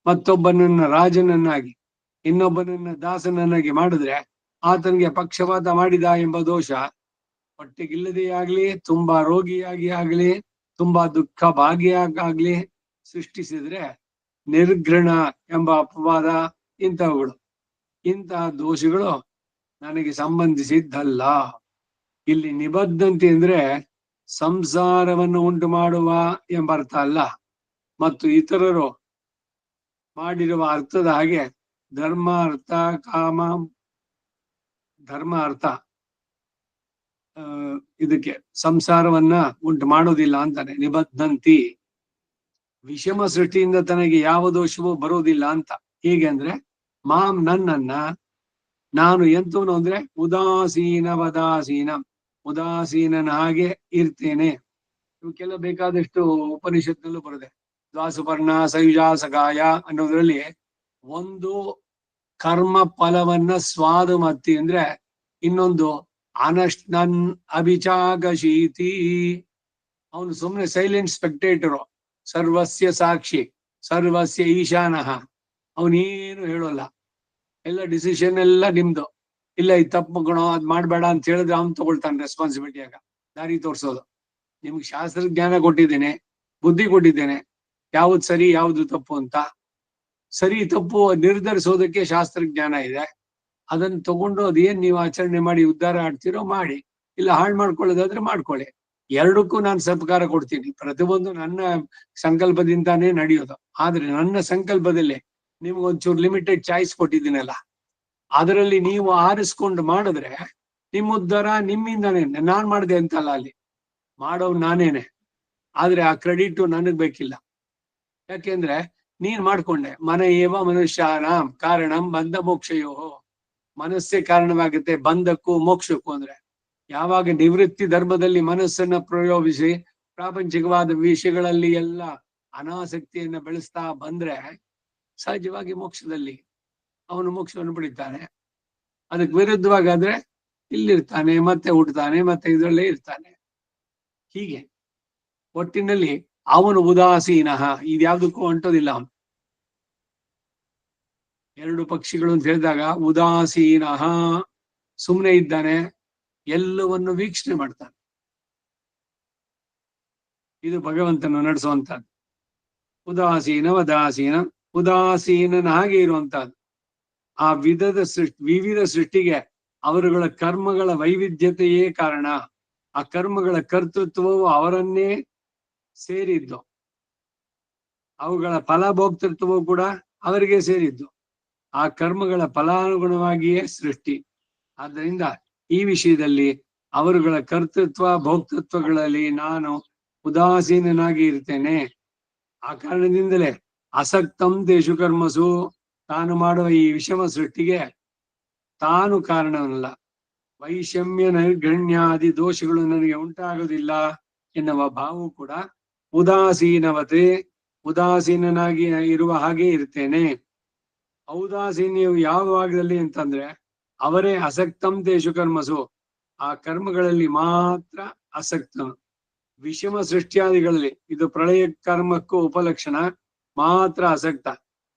ಮತ್ತೊಬ್ಬನನ್ನ ರಾಜನನ್ನಾಗಿ, ಇನ್ನೊಬ್ಬನನ್ನ ದಾಸನನ್ನಾಗಿ ಮಾಡಿದ್ರೆ ಆತನಿಗೆ ಪಕ್ಷಪಾತ ಮಾಡಿದ ಎಂಬ ದೋಷ ಹೊಟ್ಟೆಗಿಲ್ಲದೆ ಆಗ್ಲಿ, ತುಂಬಾ ರೋಗಿಯಾಗಿ ಆಗ್ಲಿ, ತುಂಬಾ ದುಃಖ ಭಾಗಿಯಾಗ್ಲಿ ಸೃಷ್ಟಿಸಿದ್ರೆ ನಿರ್ಘೃಣ ಎಂಬ ಅಪವಾದ ಇಂಥವುಗಳು, ಇಂತಹ ದೋಷಗಳು ನನಗೆ ಸಂಬಂಧಿಸಿದ್ದಲ್ಲ. ಇಲ್ಲಿ ನಿಬದ್ಧಂತಿ ಅಂದ್ರೆ ಸಂಸಾರವನ್ನು ಉಂಟು ಮಾಡುವ ಎಂಬ ಅರ್ಥ ಅಲ್ಲ, ಮತ್ತು ಇತರರು ಮಾಡಿರುವ ಅರ್ಥದ ಹಾಗೆ ಧರ್ಮ ಅರ್ಥ ಕಾಮ ಧರ್ಮ ಅರ್ಥ ಇದಕ್ಕೆ ಸಂಸಾರವನ್ನ ಉಂಟು ಮಾಡೋದಿಲ್ಲ ಅಂತಾನೆ. ನಿಬದ್ಧಂತಿ ವಿಷಮ ಸೃಷ್ಟಿಯಿಂದ ತನಗೆ ಯಾವ ದೋಷವೂ ಬರೋದಿಲ್ಲ ಅಂತ. ಹೀಗೆ ಅಂದ್ರೆ ಮಾಂ ನನ್ನನ್ನ, ನಾನು ಎಂತವನು ಅಂದ್ರೆ ಉದಾಸೀನ ಉದಾಸೀನನ ಹಾಗೆ ಇರ್ತೇನೆ. ಇವಕ್ಕೆಲ್ಲ ಬೇಕಾದಷ್ಟು ಉಪನಿಷತ್ನಲ್ಲೂ ಬರುತ್ತೆ. ದ್ವಾಸುಪರ್ಣ ಸಯುಜಾಸಗಾಯ ಅನ್ನೋದ್ರಲ್ಲಿ ಒಂದು ಕರ್ಮ ಫಲವನ್ನ ಸ್ವಾದುಮತ್ತಿ ಅಂದ್ರೆ, ಇನ್ನೊಂದು ಅನಶ್ನನ್ ಅಭಿಚಾಗಶೀತಿ, ಅವನು ಸುಮ್ಮನೆ ಸೈಲೆಂಟ್ ಸ್ಪೆಕ್ಟೇಟರು, ಸರ್ವಸ್ಯ ಸಾಕ್ಷಿ ಸರ್ವಸ್ಯ ಈಶಾನಃ, ಅವನೇನು ಹೇಳೋಲ್ಲ, ಎಲ್ಲ ಡಿಸಿಷನ್ ಎಲ್ಲ ನಿಮ್ದು. ಇಲ್ಲ ಇದು ತಪ್ಪು ಗುಣ, ಅದ್ ಮಾಡ್ಬೇಡ ಅಂತ ಹೇಳಿದ್ರೆ ಅವ್ನು ತಗೊಳ್ತಾನೆ ರೆಸ್ಪಾನ್ಸಿಬಿಲಿಟಿಯಾಗ, ದಾರಿ ತೋರ್ಸೋದು. ನಿಮ್ಗೆ ಶಾಸ್ತ್ರ ಜ್ಞಾನ ಕೊಟ್ಟಿದ್ದೇನೆ, ಬುದ್ಧಿ ಕೊಟ್ಟಿದ್ದೇನೆ, ಯಾವ್ದು ಸರಿ ಯಾವ್ದು ತಪ್ಪು ಅಂತ. ಸರಿ ತಪ್ಪು ನಿರ್ಧರಿಸೋದಕ್ಕೆ ಶಾಸ್ತ್ರ ಜ್ಞಾನ ಇದೆ, ಅದನ್ನ ತಗೊಂಡು ಅದೇನ್ ನೀವು ಆಚರಣೆ ಮಾಡಿ ಉದ್ಧಾರ ಆಡ್ತಿರೋ ಮಾಡಿ, ಇಲ್ಲ ಹಾಳು ಮಾಡ್ಕೊಳ್ಳೋದಾದ್ರೆ ಮಾಡ್ಕೊಳ್ಳಿ. ಎರಡಕ್ಕೂ ನಾನು ಸಹಕಾರ ಕೊಡ್ತೀನಿ. ಪ್ರತಿಯೊಂದು ನನ್ನ ಸಂಕಲ್ಪದಿಂದಾನೇ ನಡೆಯೋದು. ಆದ್ರೆ ನನ್ನ ಸಂಕಲ್ಪದಲ್ಲಿ ನಿಮ್ಗೊಂಚೂರು ಲಿಮಿಟೆಡ್ ಚಾಯ್ಸ್ ಕೊಟ್ಟಿದ್ದೀನಲ್ಲ, ಅದರಲ್ಲಿ ನೀವು ಆರಿಸ್ಕೊಂಡು ಮಾಡಿದ್ರೆ ನಿಮ್ಮ ಉದ್ಧಾರ ನಿಮ್ಮಿಂದಾನೇ. ನಾನ್ ಮಾಡಿದೆ ಅಂತಲ್ಲ, ಅಲ್ಲಿ ಮಾಡೋವ್ ನಾನೇನೆ. ಆದ್ರೆ ಆ ಕ್ರೆಡಿಟ್ ನನಗ್ ಬೇಕಿಲ್ಲ. ಯಾಕೆಂದ್ರೆ ನೀನ್ ಮಾಡ್ಕೊಂಡೆ. ಮನ ಏವ ಮನುಷ್ಯಾನಾಂ ಕಾರಣಂ ಬಂಧ ಮೋಕ್ಷಯೋ. ಮನಸ್ಸೇ ಕಾರಣವಾಗುತ್ತೆ ಬಂಧಕ್ಕೂ ಮೋಕ್ಷಕ್ಕೂ. ಅಂದ್ರೆ ಯಾವಾಗ ನಿವೃತ್ತಿ ಧರ್ಮದಲ್ಲಿ ಮನಸ್ಸನ್ನ ಪ್ರಯೋಗಿಸಿ ಪ್ರಾಪಂಚಿಕವಾದ ವಿಷಯಗಳಲ್ಲಿ ಎಲ್ಲ ಅನಾಸಕ್ತಿಯನ್ನ ಬೆಳೆಸ್ತಾ ಬಂದ್ರೆ ಸಹಜವಾಗಿ ಮೋಕ್ಷದಲ್ಲಿ ಅವನು ಮೋಕ್ಷವನ್ನು ಪಡಿತಾನೆ. ಅದಕ್ಕೆ ವಿರುದ್ಧವಾಗಾದ್ರೆ ಇಲ್ಲಿರ್ತಾನೆ, ಮತ್ತೆ ಹುಟ್ಟುತ್ತಾನೆ, ಮತ್ತೆ ಇದರಲ್ಲೇ ಇರ್ತಾನೆ. ಹೀಗೆ ಒಟ್ಟಿನಲ್ಲಿ ಅವನು ಉದಾಸೀನ, ಇದ್ಯಾವುದಕ್ಕೂ ಅಂಟೋದಿಲ್ಲ ಅವನು. ಎರಡು ಪಕ್ಷಿಗಳು ಅಂತ ಹೇಳಿದಾಗ ಉದಾಸೀನ, ಸುಮ್ಮನೆ ಇದ್ದಾನೆ, ಎಲ್ಲವನ್ನು ವೀಕ್ಷಣೆ ಮಾಡ್ತಾನೆ. ಇದು ಭಗವಂತನ ನಡೆಸುವಂತಹದ್ದು. ಉದಾಸೀನ ವದಾಸೀನ, ಉದಾಸೀನನ ಹಾಗೆ ಇರುವಂತಹದ್ದು. ಆ ವಿವಿಧ ಸೃಷ್ಟಿಗೆ ಅವರುಗಳ ಕರ್ಮಗಳ ವೈವಿಧ್ಯತೆಯೇ ಕಾರಣ. ಆ ಕರ್ಮಗಳ ಕರ್ತೃತ್ವವು ಅವರನ್ನೇ ಸೇರಿದ್ದು, ಅವುಗಳ ಫಲಭೋಕ್ತೃತ್ವವು ಕೂಡ ಅವರಿಗೆ ಸೇರಿದ್ದು. ಆ ಕರ್ಮಗಳ ಫಲಾನುಗುಣವಾಗಿಯೇ ಸೃಷ್ಟಿ. ಆದ್ದರಿಂದ ಈ ವಿಷಯದಲ್ಲಿ ಅವರುಗಳ ಕರ್ತೃತ್ವ ಭೋಕ್ತೃತ್ವಗಳಲ್ಲಿ ನಾನು ಉದಾಸೀನನಾಗಿ ಇರ್ತೇನೆ. ಆ ಕಾರಣದಿಂದಲೇ ಅಸಕ್ತಂ ತೇಷು ಕರ್ಮಸು, ತಾನು ಮಾಡುವ ಈ ವಿಷಮ ಸೃಷ್ಟಿಗೆ ತಾನು ಕಾರಣವಲ್ಲ. ವೈಷಮ್ಯ ನೈರ್ಗಣ್ಯಾದಿ ದೋಷಗಳು ನನಗೆ ಉಂಟಾಗುವುದಿಲ್ಲ ಎನ್ನುವ ಭಾವವು ಕೂಡ ಉದಾಸೀನವತೆ, ಉದಾಸೀನನಾಗಿ ಇರುವ ಹಾಗೆ ಇರ್ತೇನೆ. ಔದಾಸೀನ್ಯವು ಯಾವ ಭಾಗದಲ್ಲಿ ಅಂತಂದ್ರೆ ಅವರೇ ಅಸಕ್ತಂ ತೇಷು ಕರ್ಮಸು, ಆ ಕರ್ಮಗಳಲ್ಲಿ ಮಾತ್ರ ಅಸಕ್ತನು. ವಿಷಮ ಸೃಷ್ಟಿಯಾದಿಗಳಲ್ಲಿ, ಇದು ಪ್ರಳಯ ಕರ್ಮಕ್ಕೂ ಉಪಲಕ್ಷಣ, ಮಾತ್ರ ಅಸಕ್ತ.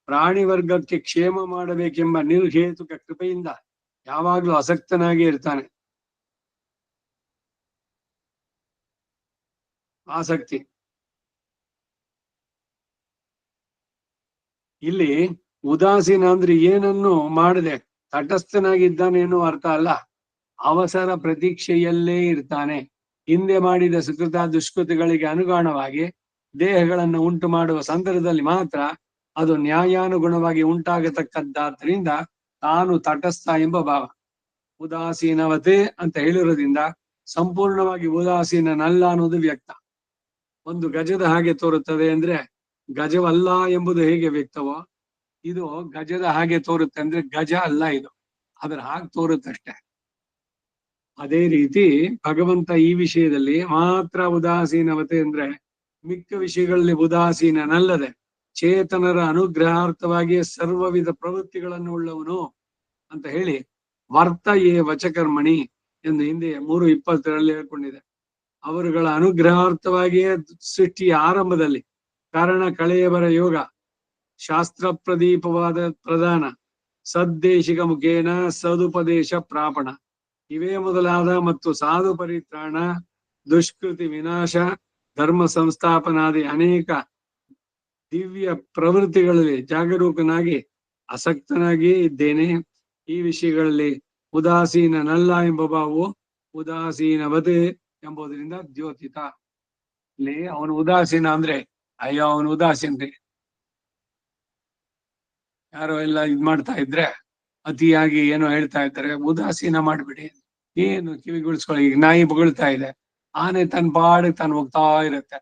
ಪ್ರಾಣಿ ವರ್ಗಕ್ಕೆ ಕ್ಷೇಮ ಮಾಡಬೇಕೆಂಬ ನಿರ್ಹೇತುಕ ಕೃಪೆಯಿಂದ ಯಾವಾಗ್ಲೂ ಅಸಕ್ತನಾಗಿ ಇರ್ತಾನೆ. ಆಸಕ್ತಿ ಇಲ್ಲಿ ಉದಾಸೀನ ಅಂದ್ರೆ ಏನನ್ನು ಮಾಡದೆ ತಟಸ್ಥನಾಗಿದ್ದಾನೆ ಎನ್ನುವ ಅರ್ಥ ಅಲ್ಲ. ಅವಸರ ಪ್ರತೀಕ್ಷೆಯಲ್ಲೇ ಇರ್ತಾನೆ. ಹಿಂದೆ ಮಾಡಿದ ಸುಕೃತ ದುಷ್ಕೃತಿಗಳಿಗೆ ಅನುಗುಣವಾಗಿ ದೇಹಗಳನ್ನು ಉಂಟು ಮಾಡುವ ಸಂದರ್ಭದಲ್ಲಿ ಮಾತ್ರ ಅದು ನ್ಯಾಯಾನುಗುಣವಾಗಿ ಉಂಟಾಗತಕ್ಕದ್ದಾದ್ರಿಂದ ತಾನು ತಟಸ್ಥ ಎಂಬ ಭಾವ. ಉದಾಸೀನವತೆ ಅಂತ ಹೇಳಿರೋದ್ರಿಂದ ಸಂಪೂರ್ಣವಾಗಿ ಉದಾಸೀನನಲ್ಲ ಅನ್ನೋದು ವ್ಯಕ್ತ. ಒಂದು ಗಜದ ಹಾಗೆ ತೋರುತ್ತದೆ ಅಂದ್ರೆ ಗಜವಲ್ಲ ಎಂಬುದು ಹೇಗೆ ವ್ಯಕ್ತವೋ, ಇದು ಗಜದ ಹಾಗೆ ತೋರುತ್ತೆ ಅಂದ್ರೆ ಗಜ ಅಲ್ಲ, ಇದು ಅದ್ರ ಹಾಗೆ ತೋರುತ್ತಷ್ಟೆ. ಅದೇ ರೀತಿ ಭಗವಂತ ಈ ವಿಷಯದಲ್ಲಿ ಮಾತ್ರ ಉದಾಸೀನವತೆ ಅಂದ್ರೆ ಮಿಕ್ಕ ವಿಷಯಗಳಲ್ಲಿ ಉದಾಸೀನನಲ್ಲದೆ ಚೇತನರ ಅನುಗ್ರಹಾರ್ಥವಾಗಿ ಸರ್ವವಿಧ ಪ್ರವೃತ್ತಿಗಳನ್ನು ಉಳ್ಳವನು ಅಂತ ಹೇಳಿ ವರ್ತ ಏ ವಚಕರ್ಮಣಿ ಎಂದು ಹಿಂದೆ 3:20 ಹೇಳ್ಕೊಂಡಿದೆ. ಅವರುಗಳ ಅನುಗ್ರಹಾರ್ಥವಾಗಿಯೇ ಸೃಷ್ಟಿಯ ಆರಂಭದಲ್ಲಿ ಕಾರಣ ಕಳೆಯವರ ಯೋಗ, ಶಾಸ್ತ್ರ ಪ್ರದೀಪವಾದ ಪ್ರಧಾನ, ಸದ್ದೇಶಿಕ ಮುಖೇನ ಸದುಪದೇಶ ಪ್ರಾಪಣ, ಇವೇ ಮೊದಲಾದ ಮತ್ತು ಸಾಧು ಪರಿತ್ರಾಣ, ದುಷ್ಕೃತಿ ವಿನಾಶ, ಧರ್ಮ ಸಂಸ್ಥಾಪನಾದಿ ಅನೇಕ ದಿವ್ಯ ಪ್ರವೃತ್ತಿಗಳಲ್ಲಿ ಜಾಗರೂಕನಾಗಿ ಆಸಕ್ತನಾಗಿಯೇ ಇದ್ದೇನೆ. ಈ ವಿಷಯಗಳಲ್ಲಿ ಉದಾಸೀನನಲ್ಲ ಎಂಬ ಭಾವವು ಉದಾಸೀನವತೆ ಎಂಬುದರಿಂದ ದ್ಯೋತಿತ. ಇಲ್ಲಿ ಅವನು ಉದಾಸೀನ ಅಂದ್ರೆ ಅಯ್ಯೋ ಅವನು ಉದಾಸೀನ್ರಿ, ಯಾರೋ ಎಲ್ಲ ಇದ್ ಮಾಡ್ತಾ ಇದ್ರೆ ಅತಿಯಾಗಿ ಏನೋ ಹೇಳ್ತಾ ಇರ್ತಾರೆ, ಉದಾಸೀನ ಮಾಡ್ಬಿಡಿ, ಏನು ಕಿವಿಗೊಳಿಸ್ಕೊಳ್ಳಿ. ಈಗ ನಾಯಿ ಬೊಗಳ್ತಾ ಇದೆ, ಆನೆ ತನ್ನ ಪಾಡಿಗೆ ತಾನು ಹೋಗ್ತಾ ಇರುತ್ತೆ.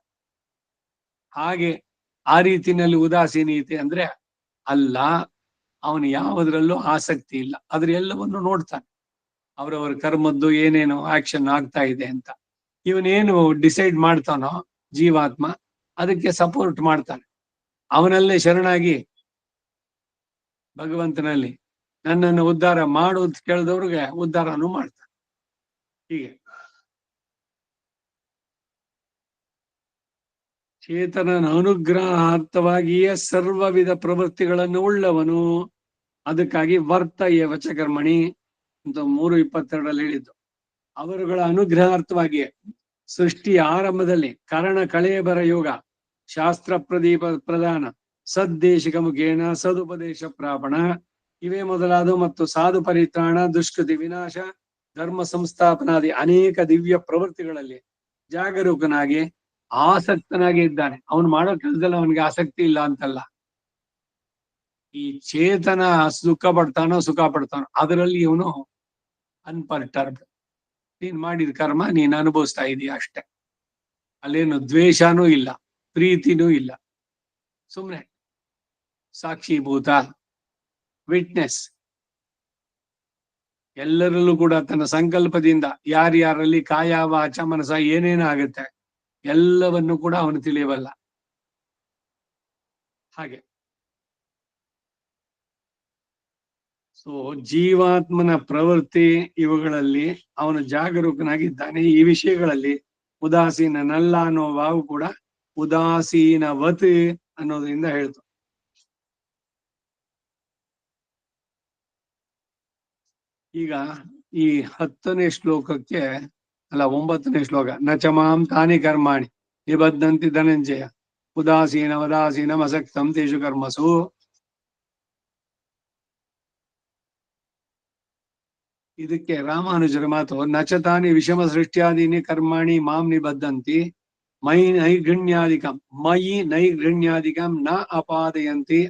ಹಾಗೆ ಆ ರೀತಿನಲ್ಲಿ ಉದಾಸೀನತೆ ಅಂದ್ರೆ ಅಲ್ಲ. ಅವನು ಯಾವುದ್ರಲ್ಲೂ ಆಸಕ್ತಿ ಇಲ್ಲ, ಅದ್ರ ಎಲ್ಲವನ್ನು ನೋಡ್ತಾನೆ. ಅವ್ರವ್ರ ಕರ್ಮದ್ದು ಏನೇನು ಆಕ್ಷನ್ ಆಗ್ತಾ ಇದೆ ಅಂತ ಇವನೇನು ಡಿಸೈಡ್ ಮಾಡ್ತಾನೋ ಜೀವಾತ್ಮ, ಅದಕ್ಕೆ ಸಪೋರ್ಟ್ ಮಾಡ್ತಾನೆ. ಅವನಲ್ಲೇ ಶರಣಾಗಿ ಭಗವಂತನಲ್ಲಿ ನನ್ನನ್ನು ಉದ್ಧಾರ ಮಾಡು ಅಂತ ಕೇಳಿದವ್ರಿಗೆ ಉದ್ಧಾರನು ಮಾಡ್ತಾನೆ. ಹೀಗೆ ಚೇತನನ ಅನುಗ್ರಹಾರ್ಥವಾಗಿಯೇ ಸರ್ವವಿಧ ಪ್ರವೃತ್ತಿಗಳನ್ನು ಉಳ್ಳವನು. ಅದಕ್ಕಾಗಿ ವರ್ತ ಏ ವಚಕರ್ಮಣಿ ಅಂತ 3:22 ಹೇಳಿದ್ದು. ಅವರುಗಳ ಅನುಗ್ರಹಾರ್ಥವಾಗಿಯೇ ಸೃಷ್ಟಿಯ ಆರಂಭದಲ್ಲಿ ಕರಣ ಕಳೆಯಬರ ಯೋಗ, ಶಾಸ್ತ್ರ ಪ್ರದೀಪ ಪ್ರಧಾನ, ಸದ್ದೇಶಿಕ ಮುಖೇನ ಸದುಪದೇಶ ಪ್ರಾಪಣ, ಇವೇ ಮೊದಲಾದ ಮತ್ತು ಸಾಧು ಪರಿತ್ರಾಣ, ದುಷ್ಕೃತಿ ವಿನಾಶ, ಧರ್ಮ ಸಂಸ್ಥಾಪನಾದಿ ಅನೇಕ ದಿವ್ಯ ಪ್ರವೃತ್ತಿಗಳಲ್ಲಿ ಜಾಗರೂಕನಾಗಿ ಆಸಕ್ತನಾಗಿ ಇದ್ದಾನೆ. ಅವನು ಮಾಡೋ ಕೆಲಸದಲ್ಲಿ ಅವನಿಗೆ ಆಸಕ್ತಿ ಇಲ್ಲ ಅಂತಲ್ಲ. ಈ ಚೇತನ ಸುಖ ಪಡ್ತಾನೋ ಅದರಲ್ಲಿ ಇವನು ಅನ್ಪರ್ಟರ್ಬ್ಡ್. ನೀನ್ ಮಾಡಿದ ಕರ್ಮ ನೀನ್ ಅನುಭವಿಸ್ತಾ ಇದೀಯ ಅಷ್ಟೆ. ಅಲ್ಲೇನು ದ್ವೇಷನೂ ಇಲ್ಲ, ಪ್ರೀತಿನೂ ಇಲ್ಲ. ಸುಮ್ನೆ ಸಾಕ್ಷೀಭೂತ, ವಿಟ್ನೆಸ್. ಎಲ್ಲರಲ್ಲೂ ಕೂಡ ತನ್ನ ಸಂಕಲ್ಪದಿಂದ ಯಾರ್ಯಾರಲ್ಲಿ ಕಾಯ ವಾಚ ಮನಸ ಏನೇನಾಗುತ್ತೆ ಎಲ್ಲವನ್ನು ಕೂಡ ಅವನು ತಿಳಿಯಬಲ್ಲ. ಹಾಗೆ ಸೊ ಜೀವಾತ್ಮನ ಪ್ರವೃತ್ತಿ ಇವುಗಳಲ್ಲಿ ಅವನು ಜಾಗರೂಕನಾಗಿದ್ದಾನೆ. ಈ ವಿಷಯಗಳಲ್ಲಿ ಉದಾಸೀನನಲ್ಲ ಅನ್ನೋ ವಾವು ಕೂಡ ಉದಾಸೀನವತ್ ಅನ್ನೋದ್ರಿಂದ ಹೇಳ್ತು. ಈಗ ಈ 10ನೇ ಶ್ಲೋಕಕ್ಕೆ 9ನೇ ಶ್ಲೋಕ, ನ ಚ ಮಾಂ ತಾನಿ ಕರ್ಮಾಣಿ ನಿಬದ್ಧಂತಿ ಧನಂಜಯ ಉದಾಸೀನ ವದಾಸೀನಂ ಅಸಕ್ತಂ ತೇಷು ಕರ್ಮಸು. ಇದಕ್ಕೆ ರಾಮಾನುಜರ ಮಾತು, ನಚತಾನಿ ವಿಷಮ ಸೃಷ್ಟ್ಯಾದೀನಿ ಕರ್ಮಾಣಿ ಮಾಂ ನಿಬದ್ಧಂತಿ ಮಯಿ ನೈರ್ಗಣ್ಯಾದಿಕಂ ನ ಆಪಾದಯಂತಿ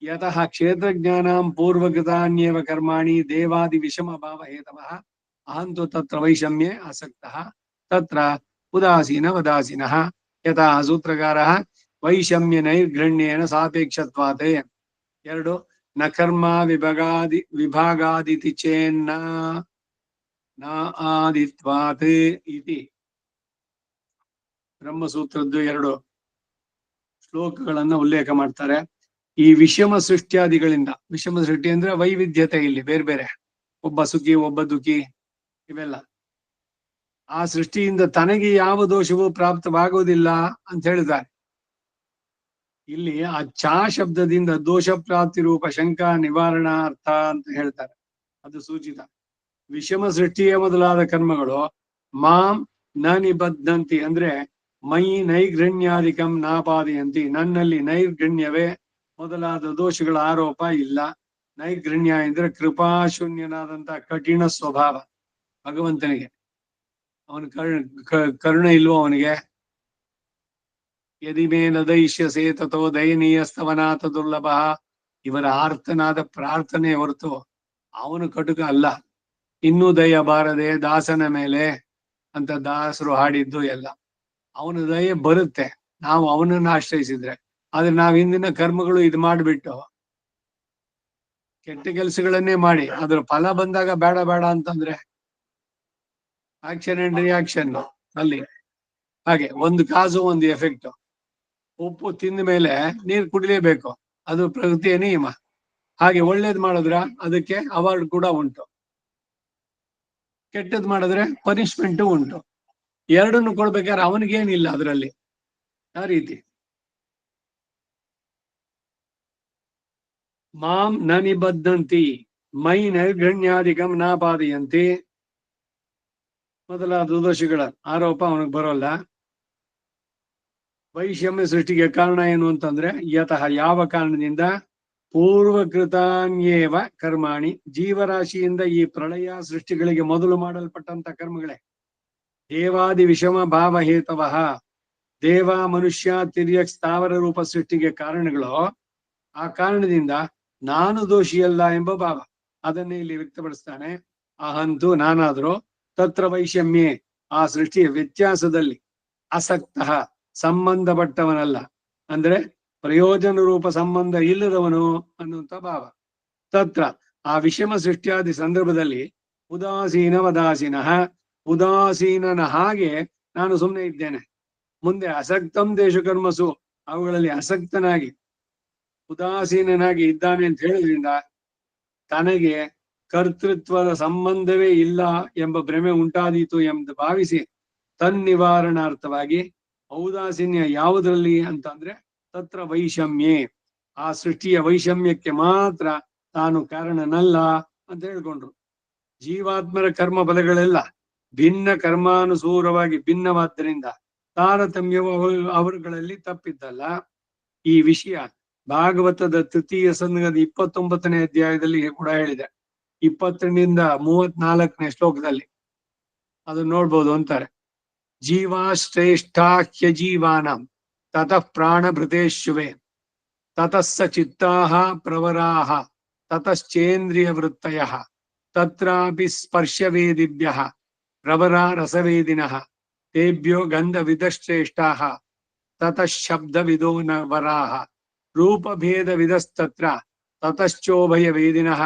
ಯತಃ ಕ್ಷೇತ್ರಜ್ಞಾನಾಂ ಪೂರ್ವಕೃತಾನ್ಯೇವ ಕರ್ಮಾಣಿ ದೇವಾದಿ ವಿಷಮ ಭಾವ ಹೇತವಃ ಅಹಂತು ತತ್ರ ವೈಷಮ್ಯೆ ಆಸಕ್ತಃ ತತ್ರ ಉದಾಸೀನ ವದಾಸೀನಃ. ಯಥಾ ಸೂತ್ರಕಾರಃ ವೈಷಮ್ಯ ನೈರ್ಗಣ್ಯೇನ ಸಾಪೇಕ್ಷತ್ವಾತೆ. 2 ನ ಕರ್ಮ ವಿಭಾಗಾದಿತಿ ಚೇನ್ನ ನ ಆದಿತ್ವಾತ್ ಇತಿ ಬ್ರಹ್ಮಸೂತ್ರದ್ದು 2 ಶ್ಲೋಕಗಳನ್ನ ಉಲ್ಲೇಖ ಮಾಡ್ತಾರೆ. ಈ ವಿಷಮ ಸೃಷ್ಟ್ಯಾದಿಗಳಿಂದ, ವಿಷಮ ಸೃಷ್ಟಿ ಅಂದ್ರೆ ವೈವಿಧ್ಯತೆ, ಇಲ್ಲಿ ಬೇರೆ ಬೇರೆ, ಒಬ್ಬ ಸುಖಿ ಒಬ್ಬ ದುಃಖಿ ಇವೆಲ್ಲ, ಆ ಸೃಷ್ಟಿಯಿಂದ ತನಗೆ ಯಾವ ದೋಷವೂ ಪ್ರಾಪ್ತವಾಗುವುದಿಲ್ಲ ಅಂತ ಹೇಳಿದ್ದಾರೆ. ಇಲ್ಲಿ ಆ ಚಾ ಶಬ್ದದಿಂದ ದೋಷ ಪ್ರಾಪ್ತಿ ರೂಪ ಶಂಕಾ ನಿವಾರಣಾ ಅರ್ಥ ಅಂತ ಹೇಳ್ತಾರೆ. ಅದು ಸೂಚಿತ. ವಿಷಮ ಸೃಷ್ಟಿಯ ಮೊದಲಾದ ಕರ್ಮಗಳು ಮಾಂ ನ ನಿಬದ್ಧಂತಿ ಅಂದ್ರೆ ಮೈ ನೈರ್ಗಣ್ಯಾದಿಕಂ ನಾಪಾದಯಂತಿ, ನನ್ನಲ್ಲಿ ನೈರ್ಗಣ್ಯವೇ ಮೊದಲಾದ ದೋಷಗಳ ಆರೋಪ ಇಲ್ಲ. ನೈರ್ಗಣ್ಯ ಅಂದ್ರೆ ಕೃಪಾಶೂನ್ಯನಾದಂತಹ ಕಠಿಣ ಸ್ವಭಾವ ಭಗವಂತನಿಗೆ. ಅವನ ಕರುಣೆ ಇಲ್ವೋ ಅವನಿಗೆ? ಯದಿ ಮೇ ನದೈಷ್ಯಸೇ ತಥೋ ದಯನೀಯಸ್ತವನಾಥ ದುರ್ಲಭ. ಇವರ ಆರ್ತನಾದ ಪ್ರಾರ್ಥನೆ ಹೊರತು ಅವನು ಕಟುಕ ಅಲ್ಲ. ಇನ್ನೂ ದಯ ಬಾರದೆ ದಾಸನ ಮೇಲೆ ಅಂತ ದಾಸರು ಹಾಡಿದ್ದು ಎಲ್ಲ. ಅವನ ದಯೆ ಬರುತ್ತೆ ನಾವು ಅವನನ್ನು ಆಶ್ರಯಿಸಿದ್ರೆ. ಆದ್ರೆ ನಾವ್ ಹಿಂದಿನ ಕರ್ಮಗಳು ಇದು ಮಾಡಿಬಿಟ್ಟು ಕೆಟ್ಟ ಕೆಲಸಗಳನ್ನೇ ಮಾಡಿ ಅದ್ರ ಫಲ ಬಂದಾಗ ಬೇಡ ಬೇಡ ಅಂತಂದ್ರೆ ಆಕ್ಷನ್ ಅಂಡ್ ರಿಯಾಕ್ಷನ್ ಅಲ್ಲಿ. ಹಾಗೆ ಒಂದು ಕಾಸು ಒಂದು ಎಫೆಕ್ಟ್. ಉಪ್ಪು ತಿಂದ ಮೇಲೆ ನೀರು ಕುಡಿಲೇಬೇಕು, ಅದು ಪ್ರಕೃತಿಯ ನಿಯಮ. ಹಾಗೆ ಒಳ್ಳೇದ್ ಮಾಡಿದ್ರ ಅದಕ್ಕೆ ಅವಾರ್ಡ್ ಕೂಡ ಉಂಟು, ಕೆಟ್ಟದ್ ಮಾಡಿದ್ರೆ ಪನಿಷ್ಮೆಂಟ್ ಉಂಟು. ಎರಡನ್ನು ಕೊಡ್ಬೇಕಾದ್ರೆ ಅವನಿಗೇನಿಲ್ಲ ಅದರಲ್ಲಿ. ಆ ರೀತಿ ಮಾಂ ನ ನಿಬದ್ಧಂತಿ ಮೈ ನೈರ್ಗಣ್ಯಾದಿಕಂ ನಾಪಾದಯಂತಿ ಮೊದಲಾದ ದೋಷಗಳ ಆರೋಪ ಅವನಿಗೆ ಬರೋಲ್ಲ. ವೈಷಮ್ಯ ಸೃಷ್ಟಿಗೆ ಕಾರಣ ಏನು ಅಂತಂದ್ರೆ ಯತಃ ಯಾವ ಕಾರಣದಿಂದ ಪೂರ್ವಕೃತಾನ್ಯೇವ ಕರ್ಮಾಣಿ, ಜೀವರಾಶಿಯಿಂದ ಈ ಪ್ರಳಯ ಸೃಷ್ಟಿಗಳಿಗೆ ಮೊದಲು ಮಾಡಲ್ಪಟ್ಟಂತ ಕರ್ಮಗಳೇ. ದೇವಾದಿ ವಿಷಮ ಭಾವ ಹೇತವಃ, ದೇವ ಮನುಷ್ಯ ತಿರ್ಯಕ್ ಸ್ಥಾವರ ರೂಪ ಸೃಷ್ಟಿಗೆ ಕಾರಣಗಳು. ಆ ಕಾರಣದಿಂದ ನಾನು ದೋಷಿಯಲ್ಲ ಎಂಬ ಭಾವ ಅದನ್ನೇ ಇಲ್ಲಿ ವ್ಯಕ್ತಪಡಿಸ್ತಾನೆ. ಅಹಂತು ನಾನಾದ್ರೂ ತತ್ರ ವೈಷಮ್ಯೆ, ಆ ಸೃಷ್ಟಿಯ ವ್ಯತ್ಯಾಸದಲ್ಲಿ ಆಸಕ್ತ ಸಂಬಂಧಪಟ್ಟವನಲ್ಲ, ಅಂದ್ರೆ ಪ್ರಯೋಜನ ರೂಪ ಸಂಬಂಧ ಇಲ್ಲದವನು ಅನ್ನುವಂಥ ಭಾವ. ತತ್ರ ಆ ವಿಷಮ ಸೃಷ್ಟಿಯಾದಿ ಸಂದರ್ಭದಲ್ಲಿ ಉದಾಸೀನ ವದಾಸೀನಃ, ಉದಾಸೀನನ ಹಾಗೆ ನಾನು ಸುಮ್ಮನೆ ಇದ್ದೇನೆ. ಮುಂದೆ ಅಸಕ್ತಂ ದೇಶು ಕರ್ಮಸು, ಅವುಗಳಲ್ಲಿ ಅಸಕ್ತನಾಗಿ ಉದಾಸೀನನಾಗಿ ಇದ್ದಾನೆ ಅಂತ ಹೇಳೋದ್ರಿಂದ ತನಗೆ ಕರ್ತೃತ್ವದ ಸಂಬಂಧವೇ ಇಲ್ಲ ಎಂಬ ಭ್ರಮೆ ಉಂಟಾದೀತು ಎಂದು ಭಾವಿಸಿ ತನ್ನಿವಾರಣಾರ್ಥವಾಗಿ ಔದಾಸೀನ್ಯ ಯಾವುದರಲ್ಲಿ ಅಂತಂದ್ರೆ ತತ್ರ ವೈಷಮ್ಯೆ, ಆ ಸೃಷ್ಟಿಯ ವೈಷಮ್ಯಕ್ಕೆ ಮಾತ್ರ ತಾನು ಕಾರಣನಲ್ಲ ಅಂತ ಹೇಳ್ಕೊಂಡ್ರು. ಜೀವಾತ್ಮರ ಕರ್ಮ ಬಲಗಳೆಲ್ಲ ಭಿನ್ನ ಕರ್ಮಾನುಸಾರವಾಗಿ ಭಿನ್ನವಾದ್ದರಿಂದ ತಾರತಮ್ಯವು ಅವರುಗಳಲ್ಲಿ ತಪ್ಪಿದ್ದಲ್ಲ. ಈ ವಿಷಯ ಭಾಗವತದ ತೃತೀಯ ಸಂಘದ 29ನೇ ಅಧ್ಯಾಯದಲ್ಲಿ ಕೂಡ ಹೇಳಿದೆ. 22ರಿಂದ 34ನೇ ಶ್ಲೋಕದಲ್ಲಿ ಅದು ನೋಡ್ಬೋದು ಅಂತಾರೆ. ಜೀವಾ ಶ್ರೇಷ್ಠ ಹ್ಯಜೀವಾನಂ ತತಃ ಪ್ರಾಣಭೃತೇಶುವೆ ತತಸ್ಸ ಚಿತ್ತಾಹ ಪ್ರವರಾಹ ತತಶ್ಚೇಂದ್ರಿಯ ವೃತ್ತಯಃ ತತ್ರಾಪಿ ಸ್ಪರ್ಶವೇದಿಭ್ಯಃ ಪ್ರವರಾ ರಸವೇದಿನಃ ತೇಭ್ಯೋ ಗಂಧವಿದಶ್ರೇಷ್ಠಾಃ ತತಃ ಶಬ್ದವಿದೋ ನ ವರಾಹ ರೂಪಭೇದವಿದಸ್ತತ್ರ ತತಶ್ಚೋಭಯ ವೇದಿನಃ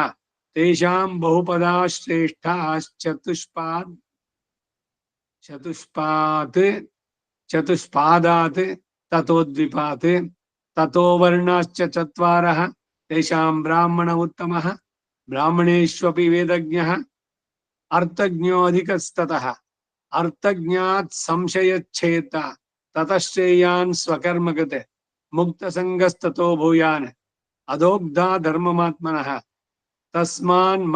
ತೇಷಾಂ ಬಹುಪದಾ ಶ್ರೇಷ್ಠಾಶ್ಚತುಷ್ಪಾದ್ ಚತುಷ್ಪಾದಾತ್ ತತೋದ್ವಿಪಾತ್ ತಥೋ ವರ್ಣಾಶ್ಚ ಚತ್ವಾರಃ ತೇಷಾಂ ಬ್ರಾಹ್ಮಣ ಉತ್ತಮಃ ಬ್ರಾಹ್ಮಣೇಷ್ವಪಿ ವೇದಜ್ಞಃ ಅರ್ಥಜ್ಞೋ ಅಧಿಕಸ್ತತಃ ಅರ್ಥಜ್ಞಾತ್ ಸಂಶಯಚ್ಛೇತ ತತಶ್ರೇಯಾನ್ ಸ್ವಕರ್ಮಗತೆ ಮುಕ್ತ ಸಂಗಸ್ತತೋ ಭೂಯಾನ್ ಅಧೋಗ್ಧಾ ಧರ್ಮಮಾತ್ಮನಃ ತಸ್ಮಾನ್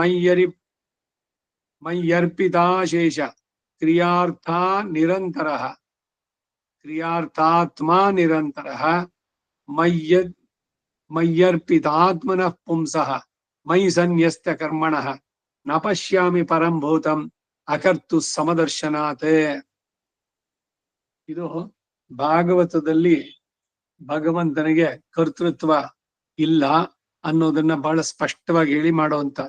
ಮಯ್ಯರ್ಪಿತಾಶೇಷ ಕ್ರಿಯಾರ್ಥಾ ನಿರಂತರಃ ಕ್ರಿಯಾರ್ಥಾತ್ಮಾ ನಿರಂತರಃ ಮಯ್ಯರ್ಪಿತಾತ್ಮನಃ ಪುಂಸಃ ಮಯಿ ಸನ್ಯಸ್ತ ಕರ್ಮಣಃ ನ ಪಶ್ಯಾಮಿ ಪರಂ ಭೂತಂ ಅಕರ್ತು ಸಮದರ್ಶನಾತ್. ಇದು ಭಾಗವತದಲ್ಲಿ ಭಗವಂತನಿಗೆ ಕರ್ತೃತ್ವ ಇಲ್ಲ ಅನ್ನೋದನ್ನ ಬಹಳ ಸ್ಪಷ್ಟವಾಗಿ ಹೇಳಿ ಮಾಡುವಂತ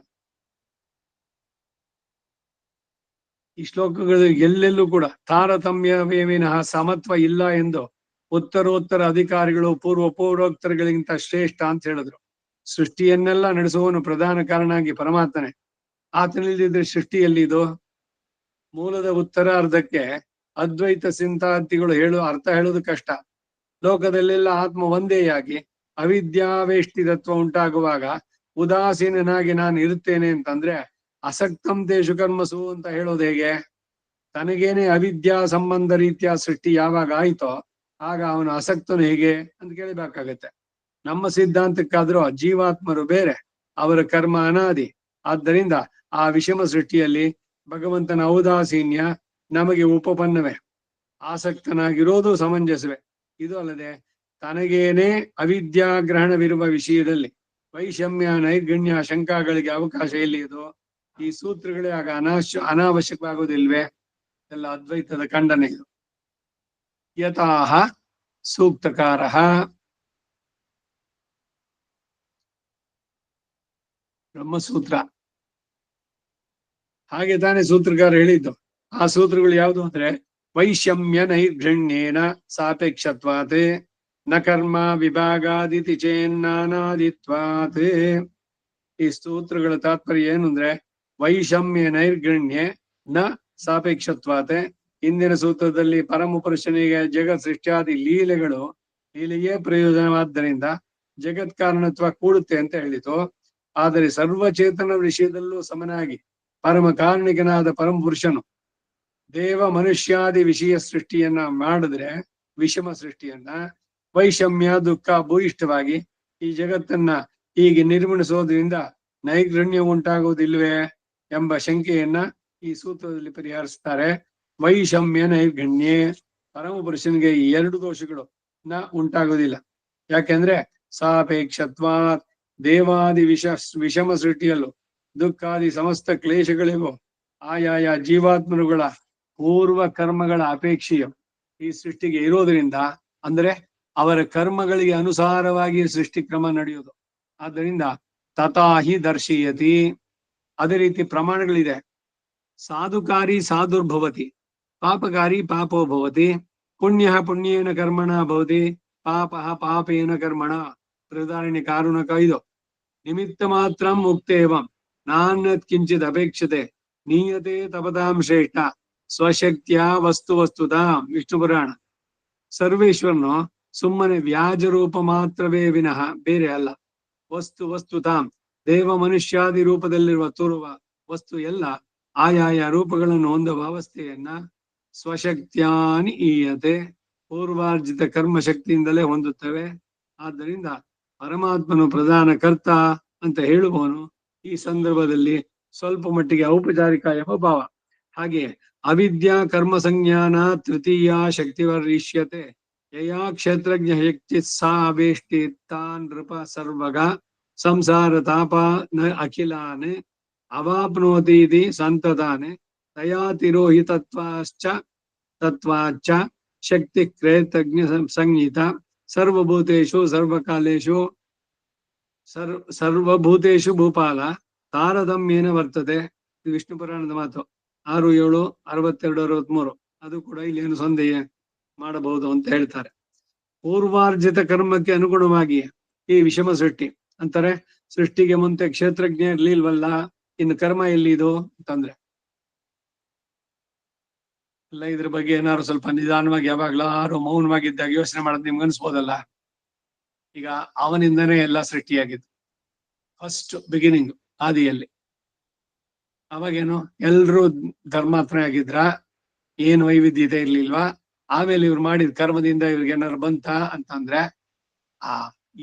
ಈ ಶ್ಲೋಕಗಳು ಎಲ್ಲೆಲ್ಲೂ ಕೂಡ ತಾರತಮ್ಯವೇವಿನಃ ಸಮತ್ವ ಇಲ್ಲ ಎಂದು ಉತ್ತರೋತ್ತರ ಅಧಿಕಾರಿಗಳು ಪೂರ್ವೋತ್ತರಗಳಿಗಿಂತ ಶ್ರೇಷ್ಠ ಅಂತ ಹೇಳಿದ್ರು. ಸೃಷ್ಟಿಯನ್ನೆಲ್ಲ ನಡೆಸುವವನು ಪ್ರಧಾನ ಕಾರಣವಾಗಿ ಪರಮಾತ್ಮನೇ. ಆತನಿಲ್ಲದಿದ್ರೆ ಸೃಷ್ಟಿಯಲ್ಲಿ ಇದು ಮೂಲದ ಉತ್ತರಾರ್ಧಕ್ಕೆ ಅದ್ವೈತ ಸಿದ್ಧಾಂತಿಗಳು ಅರ್ಥ ಹೇಳೋದು ಕಷ್ಟ. ಲೋಕದಲ್ಲೆಲ್ಲ ಆತ್ಮ ಒಂದೇಯಾಗಿ ಅವಿದ್ಯಾವೇಷ್ಟಿತತ್ವ ಉಂಟಾಗುವಾಗ ಉದಾಸೀನನಾಗಿ ನಾನು ಇರುತ್ತೇನೆ ಅಂತಂದ್ರೆ ಅಸಕ್ತಂ ತೇಷು ಕರ್ಮಸು ಅಂತ ಹೇಳೋದು ಹೇಗೆ? ತನಗೇನೆ ಅವಿದ್ಯಾ ಸಂಬಂಧ ರೀತಿಯ ಸೃಷ್ಟಿ ಯಾವಾಗ ಆಯ್ತೋ ಆಗ ಅವನು ಅಸಕ್ತನು ಹೇಗೆ ಅಂತ ಕೇಳಬೇಕಾಗತ್ತೆ. ನಮ್ಮ ಸಿದ್ಧಾಂತಕ್ಕಾದ್ರೂ ಜೀವಾತ್ಮರು ಬೇರೆ, ಅವರ ಕರ್ಮ ಅನಾದಿ. ಆದ್ದರಿಂದ ಆ ವಿಷಮ ಸೃಷ್ಟಿಯಲ್ಲಿ ಭಗವಂತನ ಔದಾಸೀನ್ಯ ನಮಗೆ ಉಪಪನ್ನವೇ. ಆಸಕ್ತನಾಗಿರೋದು ಸಮಂಜಸವೇ. ಇದು ಅಲ್ಲದೆ ತನಗೇನೆ ಅವಿದ್ಯಾಗ್ರಹಣವಿರುವ ವಿಷಯದಲ್ಲಿ ವೈಷಮ್ಯ ನೈರ್ಗಣ್ಯ ಶಂಕಾಗಳಿಗೆ ಅವಕಾಶ ಎಲ್ಲಿಯದು? ಈ ಸೂತ್ರಗಳೇ ಆಗ ಅನಾವಶ್ಯಕವಾಗುವುದಿಲ್ವೇ? ಎಲ್ಲ ಅದ್ವೈತದ ಖಂಡನೆ ಇದು. ಯಥಾಹ ಸೂಕ್ತಕಾರ ಬ್ರಹ್ಮಸೂತ್ರ, ಹಾಗೆ ತಾನೇ ಸೂತ್ರಕಾರ ಹೇಳಿದ್ದು. ಆ ಸೂತ್ರಗಳು ಯಾವುದು ಅಂದ್ರೆ ವೈಷಮ್ಯ ನೈರ್ಘಣ್ಯೇನ ಸಾಪೇಕ್ಷತ್ವಾತ್ ನ ಕರ್ಮ ವಿಭಾಗಾದಿತಿ ಚೇನ್ನಾನಾದಿತ್ವಾತ್. ಈ ಸೂತ್ರಗಳ ತಾತ್ಪರ್ಯ ಏನು ಅಂದ್ರೆ ವೈಷಮ್ಯ ನೈರ್ಗಣ್ಯ ನ ಸಾಪೇಕ್ಷತ್ವಾತ್. ಹಿಂದಿನ ಸೂತ್ರದಲ್ಲಿ ಪರಮಪುರುಷನಿಗೆ ಜಗತ್ ಸೃಷ್ಟಿಯಾದಿ ಲೀಲೆಯೇ ಪ್ರಯೋಜನವಾದ್ದರಿಂದ ಜಗತ್ ಕಾರಣತ್ವ ಕೂಡುತ್ತೆ ಅಂತ ಹೇಳಿತು. ಆದರೆ ಸರ್ವಚೇತನ ವಿಷಯದಲ್ಲೂ ಸಮನಾಗಿ ಪರಮ ಕಾರಣಿಕನಾದ ಪರಮಪುರುಷನು ದೇವ ಮನುಷ್ಯಾದಿ ವಿಷಯ ಸೃಷ್ಟಿಯನ್ನ ಮಾಡಿದ್ರೆ ವಿಷಮ ಸೃಷ್ಟಿಯನ್ನ ವೈಷಮ್ಯ ದುಃಖ ಭೂಯಿಷ್ಠವಾಗಿ ಈ ಜಗತ್ತನ್ನ ಹೀಗೆ ನಿರ್ಮಿಸೋದ್ರಿಂದ ನೈರ್ಗಣ್ಯ ಉಂಟಾಗುವುದಿಲ್ವೇ ಎಂಬ ಶಂಕೆಯನ್ನ ಈ ಸೂತ್ರದಲ್ಲಿ ಪರಿಹರಿಸ್ತಾರೆ. ವೈಷಮ್ಯ ನೈರ್ಗಣ್ಯೆ, ಪರಮಪುರುಷನಿಗೆ ಈ ಎರಡು ದೋಷಗಳು ಉಂಟಾಗುವುದಿಲ್ಲ. ಯಾಕೆಂದ್ರೆ ಸಾಪೇಕ್ಷತ್ವ ದೇವಾದಿ ವಿಷಮ ಸೃಷ್ಟಿಯಲ್ಲೂ ದುಃಖಾದಿ ಸಮಸ್ತ ಕ್ಲೇಶಗಳಿಗೂ ಆಯಾಯ ಜೀವಾತ್ಮರುಗಳ ಪೂರ್ವ ಕರ್ಮಗಳ ಅಪೇಕ್ಷೆಯು ಈ ಸೃಷ್ಟಿಗೆ ಇರೋದ್ರಿಂದ, ಅಂದ್ರೆ ಅವರ ಕರ್ಮಗಳಿಗೆ ಅನುಸಾರವಾಗಿ ಸೃಷ್ಟಿ ಕ್ರಮ ನಡೆಯೋದು. ಆದ್ದರಿಂದ ತಥಾಹಿ ದರ್ಶಯತಿ, ಅದೇ ರೀತಿ ಪ್ರಮಾಣಗಳಿದೆ. ಸಾಧುಕಾರಿ ಸಾಧುರ್ಭವತಿ, ಪಾಪಕಾರಿ ಪಾಪೋ ಭವತಿ, ಪುಣ್ಯ ಪುಣ್ಯೇನ ಕರ್ಮಣ ಭವತಿ, ಪಾಪ ಪಾಪೇನ ಕರ್ಮಣ. ಬೃಹದಾರಣ್ಯ ಕಾರುಣಕ 5. ನಿಮಿತ್ತ ಮಾತ್ರ ಮುಕ್ತೇವಂ ನಾನ್ಯತ್ ಕಿಂಚಿತ್ ಅಪೇಕ್ಷತೆ ನೀಯತೆ ತಪತಾಂ ಶ್ರೇಷ್ಠ ಸ್ವಶಕ್ತಿಯ ವಸ್ತುತಾಂ. ವಿಷ್ಣು ಪುರಾಣ. ಸರ್ವೇಶ್ವರನು ಸುಮ್ಮನೆ ವ್ಯಾಜ ರೂಪ ಮಾತ್ರವೇ ವಿನಃ ಬೇರೆ ಅಲ್ಲ. ವಸ್ತುತಾಂ, ದೇವ ಮನುಷ್ಯಾದಿ ರೂಪದಲ್ಲಿರುವ ತೋರುವ ವಸ್ತು ಎಲ್ಲ ಆಯಾಯ ರೂಪಗಳನ್ನು ಹೊಂದುವ ಅವಸ್ಥೆಯನ್ನ ಸ್ವಶಕ್ತಿಯಾನಿ ಈಯತೆ, ಪೂರ್ವಾರ್ಜಿತ ಕರ್ಮ ಶಕ್ತಿಯಿಂದಲೇ ಹೊಂದುತ್ತವೆ. ಆದ್ದರಿಂದ ಪರಮಾತ್ಮನು ಪ್ರಧಾನ ಕರ್ತ ಅಂತ ಹೇಳುವವನು ಈ ಸಂದರ್ಭದಲ್ಲಿ ಸ್ವಲ್ಪ ಮಟ್ಟಿಗೆ ಔಪಚಾರಿಕ ಎಂಬ ಭಾವ. ಹಾಗೆ ಅವಿದ್ಯಾ ಕರ್ಮ ಸಂಜ್ಞಾನ ತೃತೀಯ ಶಕ್ತಿವರ್ಯಿಷ್ಯತೆ ಯಯಾ ಕ್ಷೇತ್ರಜ್ಞ ಶಕ್ತಿ ಸಾ ವೇಷ್ಟಿ ತಾನ್ ನೃಪ ಸರ್ವಗ ಸಂಸಾರ ತಾಪ ನ ಅಖಿಲಾನ್ ಅವಾಪ್ನೋತಿ ಇತಿ ಸಂತತಾನ್ ತಯಾ ತಿರೋಹಿತತ್ವಾಶ್ಚ ತತ್ವಾಚ್ಚ ಶಕ್ತಿ ಕ್ರೇತಜ್ಞ ಸಂಹಿತ ಸರ್ವಭೂತೇಷು ಸರ್ವಕಾಲೇಷು ಸರ್ವಭೂತೇಷು ಭೂಪಾಲ ತಾರತಮ್ಯೇನ ವರ್ತತೆ. ಇದು ವಿಷ್ಣು ಪುರಾಣದ ಮಾತು 6, 7, 62, 63. ಅದು ಕೂಡ ಇಲ್ಲಿ ಏನು ಸಂದೇಹ ಮಾಡಬಹುದು ಅಂತ ಹೇಳ್ತಾರೆ. ಪೂರ್ವಾರ್ಜಿತ ಕರ್ಮಕ್ಕೆ ಅನುಗುಣವಾಗಿ ಈ ವಿಷಮ ಸೃಷ್ಟಿ ಅಂತಾರೆ. ಸೃಷ್ಟಿಗೆ ಮುಂತೆ ಕ್ಷೇತ್ರಜ್ಞ ಇರ್ಲಿಲ್ವಲ್ಲ, ಇನ್ನು ಕರ್ಮ ಎಲ್ಲಿದು ಅಂತಂದ್ರೆ ಇಲ್ಲ. ಇದ್ರ ಬಗ್ಗೆ ಏನಾದ್ರು ಸ್ವಲ್ಪ ನಿಧಾನವಾಗಿ ಯಾವಾಗ್ಲಾರು ಮೌನವಾಗಿದ್ದಾಗ ಯೋಚನೆ ಮಾಡೋದು ನಿಮ್ಗೆ ಅನ್ಸ್ಬೋದಲ್ಲ. ಈಗ ಅವನಿಂದನೇ ಎಲ್ಲ ಸೃಷ್ಟಿಯಾಗಿತ್ತು, ಫಸ್ಟ್ ಬಿಗಿನಿಂಗ್, ಆದಿಯಲ್ಲಿ. ಅವಾಗೇನು ಎಲ್ರೂ ಧರ್ಮಾತ್ಮ ಆಗಿದ್ರ, ಏನು ವೈವಿಧ್ಯತೆ ಇರ್ಲಿಲ್ವಾ. ಆಮೇಲೆ ಇವ್ರು ಮಾಡಿದ ಕರ್ಮದಿಂದ ಇವ್ರಿಗೆ ಏನಾರು ಬಂತ ಅಂತಂದ್ರೆ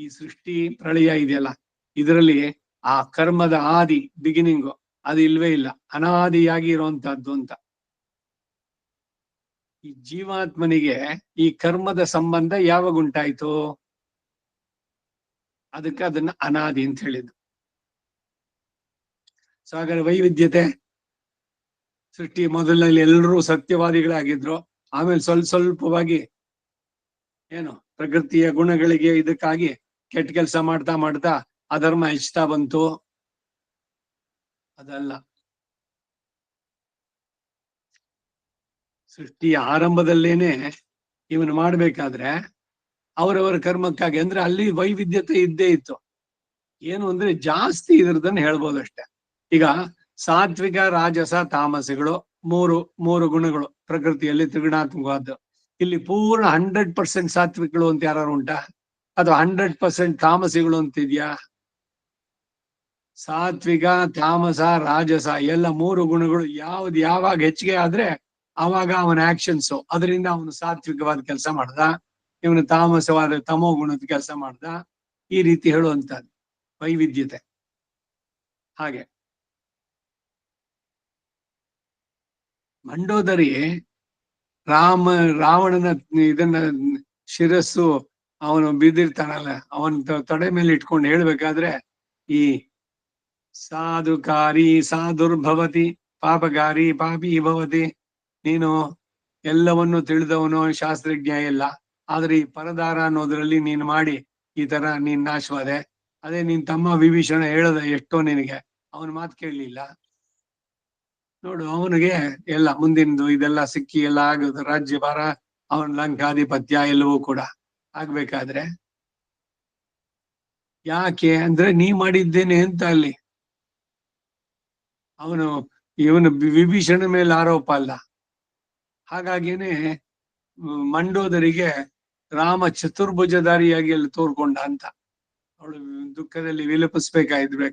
ಈ ಸೃಷ್ಟಿ ಪ್ರಳಯ ಇದೆಯಲ್ಲ, ಇದರಲ್ಲಿ ಆ ಕರ್ಮದ ಆದಿ ಬಿಗಿನಿಂಗು ಅದು ಇಲ್ವೇ ಇಲ್ಲ, ಅನಾದಿಯಾಗಿ ಇರುವಂತಹದ್ದು ಅಂತ. ಈ ಜೀವಾತ್ಮನಿಗೆ ಈ ಕರ್ಮದ ಸಂಬಂಧ ಯಾವಾಗ ಉಂಟಾಯ್ತು? ಅದಕ್ಕೆ ಅದನ್ನ ಅನಾದಿ ಅಂತ ಹೇಳಿದ್ದು. ಸೊ ಹಾಗಾದ್ರೆ ವೈವಿಧ್ಯತೆ, ಸೃಷ್ಟಿ ಮೊದಲಿನಲ್ಲಿ ಎಲ್ಲರೂ ಸತ್ಯವಾದಿಗಳಾಗಿದ್ರು, ಆಮೇಲೆ ಸ್ವಲ್ಪವಾಗಿ ಏನು ಪ್ರಕೃತಿಯ ಗುಣಗಳಿಗೆ ಇದಕ್ಕಾಗಿ ಕೆಟ್ಟ ಕೆಲಸ ಮಾಡ್ತಾ ಮಾಡ್ತಾ ಅಧರ್ಮ ಹೆಚ್ಚುತ್ತಾ ಬಂತು. ಅದಲ್ಲ. ಸೃಷ್ಟಿಯ ಆರಂಭದಲ್ಲೇನೆ ಇವನು ಮಾಡ್ಬೇಕಾದ್ರೆ ಅವರವರ ಕರ್ಮಕ್ಕಾಗಿ, ಅಂದ್ರೆ ಅಲ್ಲಿ ವೈವಿಧ್ಯತೆ ಇದ್ದೇ ಇತ್ತು. ಏನು ಅಂದ್ರೆ ಜಾಸ್ತಿ ಇದ್ರದನ್ನ ಹೇಳ್ಬೋದಷ್ಟೆ. ಈಗ ಸಾತ್ವಿಕ, ರಾಜಸ, ತಾಮಸಗಳು ಮೂರು ಗುಣಗಳು ಪ್ರಕೃತಿಯಲ್ಲಿ ತ್ರಿಗುಣಾತ್ಮಕವಾದ್ದು. ಇಲ್ಲಿ ಪೂರ್ಣ 100% ಸಾತ್ವಿಕಗಳು ಅಂತ ಯಾರು ಉಂಟಾ? ಅಥವಾ 100% ತಾಮಸಿಗಳು ಅಂತಿದ್ಯಾ? ಸಾತ್ವಿಕ, ತಾಮಸ, ರಾಜಸ ಎಲ್ಲ 3 ಗುಣಗಳು ಯಾವ್ದು ಯಾವಾಗ ಹೆಚ್ಚಿಗೆ ಆದ್ರೆ ಆವಾಗ ಅವನ ಆಕ್ಷನ್ಸ್, ಅದರಿಂದ ಅವನು ಸಾತ್ವಿಕವಾದ ಕೆಲಸ ಮಾಡ್ದ, ಇವನು ತಾಮಸವಾದ ತಮೋ ಗುಣದ ಕೆಲಸ ಮಾಡ್ದ. ಈ ರೀತಿ ಹೇಳುವಂತದ್ದು ವೈವಿಧ್ಯತೆ. ಹಾಗೆ ಮಂಡೋದರಿ ರಾವಣನ ಇದನ್ನ ಶಿರಸ್ಸು ಅವನು ಬಿದ್ದಿರ್ತಾನಲ್ಲ, ಅವನ ತೊಡೆ ಮೇಲೆ ಇಟ್ಕೊಂಡು ಹೇಳ್ಬೇಕಾದ್ರೆ ಈ ಸಾಧುಕಾರಿ ಸಾಧುರ್ಭವತಿ ಪಾಪಕಾರಿ ಪಾಪಿ ಭವತಿ. ನೀನು ಎಲ್ಲವನ್ನು ತಿಳಿದವನು, ಶಾಸ್ತ್ರಜ್ಞ ಇಲ್ಲ, ಆದ್ರೆ ಈ ಪರದಾರ ಅನ್ನೋದ್ರಲ್ಲಿ ನೀನು ಮಾಡಿ ಈ ತರ ನೀನ್ ನಾಶವಾದೆ. ಅದೇ ನಿನ್ ತಮ್ಮ ವಿಭೀಷಣ ಹೇಳದ ಎಷ್ಟೋ ನಿನಗೆ, ಅವನ ಮಾತು ಕೇಳಲಿಲ್ಲ. ನೋಡು, ಅವನಿಗೆ ಎಲ್ಲ ಮುಂದಿನದು ಇದೆಲ್ಲ ಸಿಕ್ಕಿ ಎಲ್ಲ ಆಗೋದು, ರಾಜ್ಯಭಾರ, ಅವನ ಲಂಕಾಧಿಪತ್ಯ ಎಲ್ಲವೂ ಕೂಡ ಆಗ್ಬೇಕಾದ್ರೆ ಯಾಕೆ ಅಂದ್ರೆ ನೀ ಮಾಡಿದ್ದೇನೆ ಅಂತ ಅಲ್ಲಿ ಇವನು ವಿಭೀಷಣ ಮೇಲೆ ಆರೋಪ ಅಲ್ಲ. ಹಾಗಾಗಿನೇ ಮಂಡೋದರಿಗೆ ರಾಮ ಚತುರ್ಭುಜಧಾರಿಯಾಗಿ ಅಲ್ಲಿ ತೋರ್ಕೊಂಡ ಅಂತ. ಅವಳು ದುಃಖದಲ್ಲಿ ವಿಲಪಿಸ್ಬೇಕಾದ್ರೆ